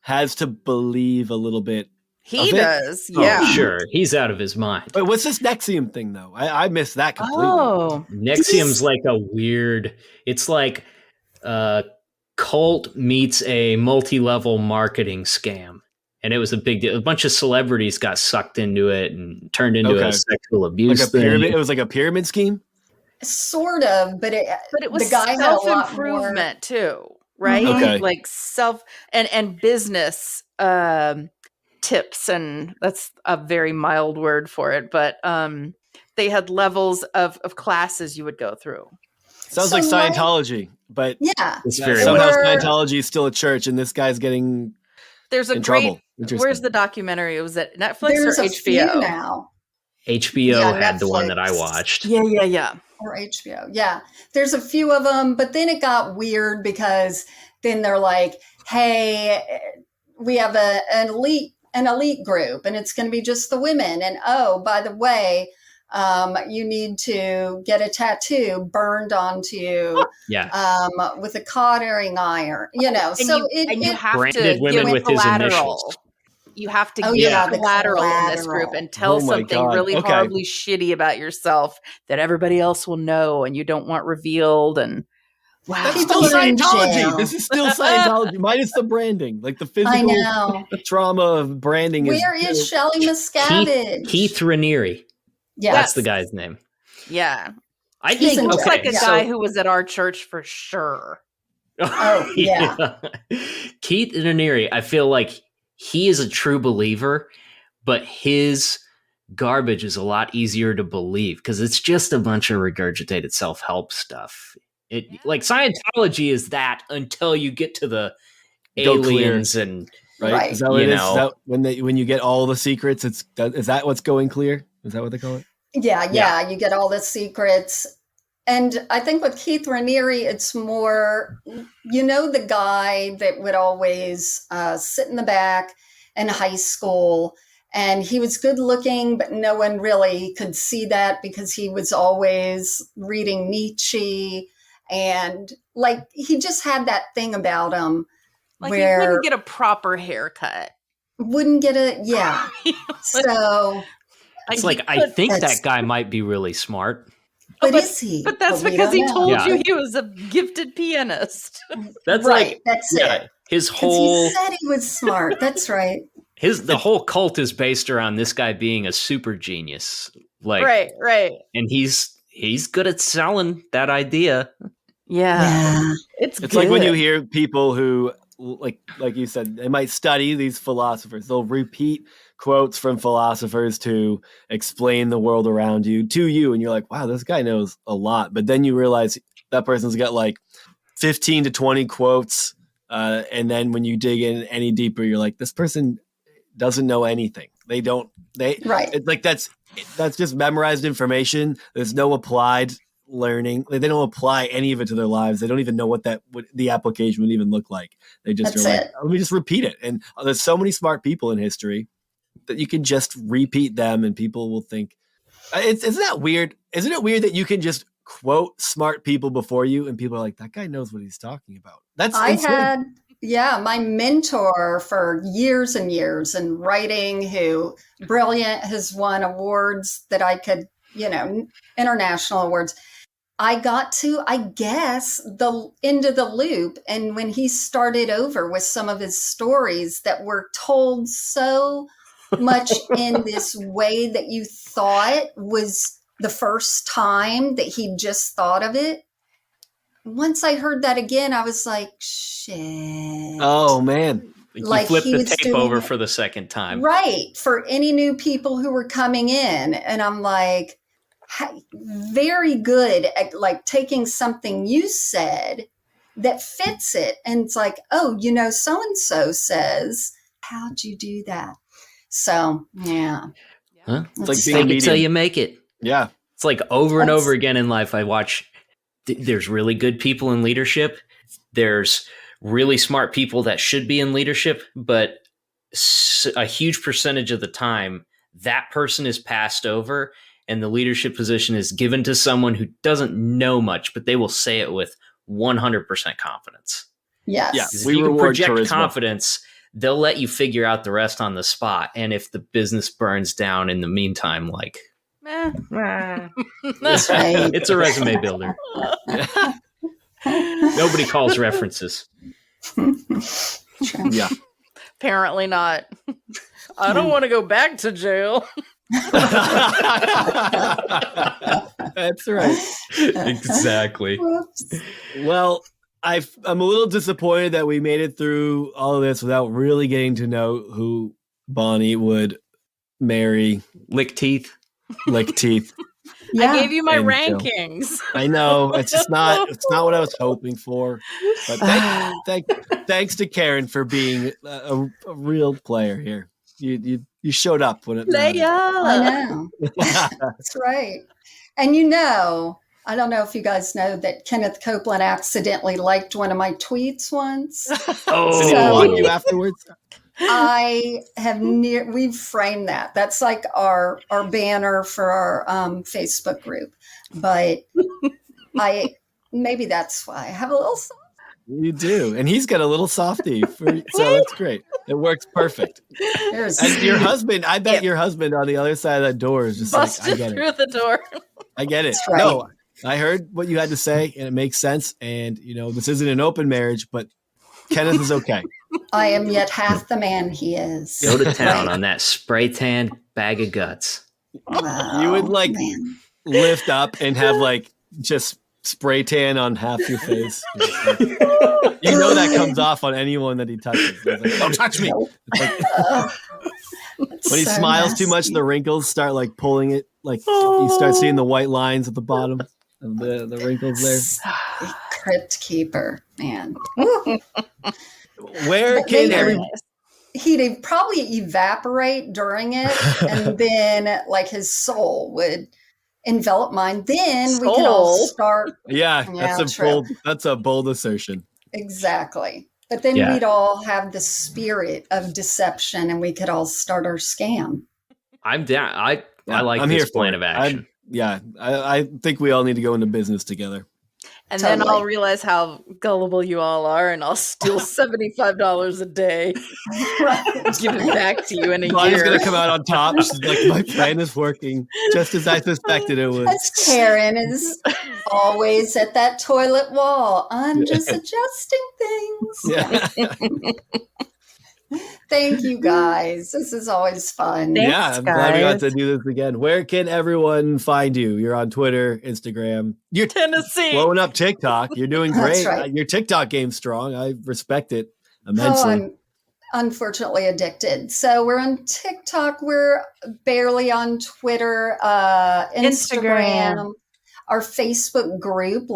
has to believe a little bit. He does, Oh, yeah. sure. He's out of his mind. But what's this Nexium thing, though? I missed that completely. Oh. Nexium's like a weird... It's like cult meets a multi-level marketing scam. And it was a big deal. A bunch of celebrities got sucked into it and turned into a sexual abuse like a pyramid. It was like a pyramid scheme? Sort of, but it was the guy self-improvement too, right? Okay. Like self and business tips, and that's a very mild word for it, but they had levels of classes you would go through. Sounds like Scientology, but yeah, it's very somehow Scientology is still a church, and this guy's getting trouble. Where's the documentary? Was it Netflix There's or a HBO? few now. HBO had Netflix. The one that I watched. Yeah. Or HBO. Yeah. There's a few of them, but then it got weird because then they're like, hey, we have an elite group and it's going to be just the women. And oh, by the way, you need to get a tattoo burned onto you with a cottering iron, you know. And you have to women give with his collateral. initials. You have to give collateral in this group and tell something really horribly shitty about yourself that everybody else will know and you don't want revealed. And wow, that's still Scientology. This is still Scientology, minus the branding, like the physical trauma of branding. Where is Shelley Miscavige? Keith Raniere. Yeah, that's the guy's name. Yeah, I think he looks like a guy who was at our church for sure. Oh yeah. Keith Raniere. I feel like he is a true believer, but his garbage is a lot easier to believe because it's just a bunch of regurgitated self-help stuff. Like Scientology is that until you get to the aliens and right. Is that what it is? Is that when you get all the secrets? Is that what's going clear? Is that what they call it? Yeah. You get all the secrets. And I think with Keith Raniere, it's more, the guy that would always sit in the back in high school, and he was good looking, but no one really could see that because he was always reading Nietzsche, and like he just had that thing about him, like where he wouldn't get a proper haircut. So it's like I think that guy might be really smart. But is he? But that's because he told you he was a gifted pianist. That's right. That's it. His whole he said he was smart. That's right. The whole cult is based around this guy being a super genius. Like right. And he's good at selling that idea. Yeah. It's like when you hear people who like you said, they might study these philosophers. They'll repeat quotes from philosophers to explain the world around you to you. And you're like, wow, this guy knows a lot. But then you realize that person's got like 15 to 20 quotes. And then when you dig in any deeper, you're like, this person doesn't know anything. It's like that's just memorized information. There's no applied learning. They don't apply any of it to their lives. They don't even know what the application would even look like. They just are like, let me just repeat it. And there's so many smart people in history that you can just repeat them and people will think, isn't that weird? Isn't it weird that you can just quote smart people before you and people are like, that guy knows what he's talking about? That's insane. My mentor for years and years in writing, who brilliant, has won awards that I could, international awards. I got to, I guess, the end of the loop. And when he started over with some of his stories that were told so much in this way that you thought was the first time that he just thought of it. Once I heard that again, I was like, shit. Oh, man. Like you flipped the tape over for the second time. Right. For any new people who were coming in. And I'm like, very good at like taking something you said that fits it. And it's like, oh, so-and-so says, how'd you do that? So, yeah. Huh? It's like fake it till you make it. Yeah. It's like over and over again in life. I watch, there's really good people in leadership. There's really smart people that should be in leadership, but a huge percentage of the time, that person is passed over and the leadership position is given to someone who doesn't know much, but they will say it with 100% confidence. Yes. Yeah. If We you can reward project charisma. confidence, they'll let you figure out the rest on the spot. And if the business burns down in the meantime, like, That's right. it's a resume builder. Nobody calls references. True. Yeah. Apparently not. I don't want to go back to jail. That's right. Exactly. Whoops. Well, I'm a little disappointed that we made it through all of this without really getting to know who Bonnie would marry. Lick teeth. Lick teeth. Yeah. I gave you my And rankings. I know it's not what I was hoping for. But thanks to Karen for being a real player here. You showed up when it mattered. I know. That's right. And I don't know if you guys know that Kenneth Copeland accidentally liked one of my tweets once. Oh, Did he block you afterwards? We've framed that. That's like our banner for our Facebook group. But maybe that's why I have a little. You do, and he's got a little softie, so that's great. It works perfect. And your husband, I bet your husband on the other side of that door is just busted like, I get through it. the door. I get it. Right. No, I heard what you had to say, and it makes sense. And this isn't an open marriage, but Kenneth is okay. I am yet half the man he is. Go to town on that spray tan bag of guts. Wow, You would man. lift up and have just spray tan on half your face. That comes off on anyone that he touches. He's like, don't touch me. When he smiles too much, the wrinkles start pulling it. You start seeing the white lines at the bottom of the wrinkles there. Crypt keeper, man. Where can everyone? He'd probably evaporate during it, and then his soul would envelop mine. Then we can all start. Yeah, that's a bold assertion. Exactly. But then we'd all have the spirit of deception, and we could all start our scam. I'm down. I like this plan of action. I think we all need to go into business together. And then I'll realize how gullible you all are, and I'll steal $75 a day. Give it back to you in a year. Bonnie's going to come out on top. She's like, my plan is working, just as I suspected it would. As Karen is always at that toilet wall. I'm just adjusting things. Yeah. Thank you, guys. This is always fun. Thanks, I'm glad we got to do this again. Where can everyone find you? You're on Twitter, Instagram. You're Tennessee. blowing up TikTok. You're doing great. That's right. Your TikTok game's strong. I respect it immensely. I'm unfortunately addicted. So we're on TikTok. We're barely on Twitter, Instagram. Our Facebook group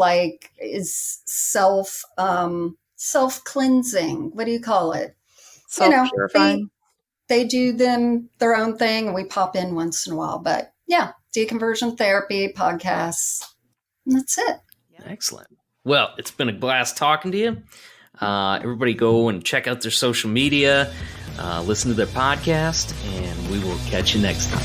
is self-cleansing. What do you call it? Self-purifying. They do their own thing, and we pop in once in a while. But yeah, deconversion therapy, podcasts, and that's it. Excellent. Well, it's been a blast talking to you. Everybody go and check out their social media, listen to their podcast, and we will catch you next time.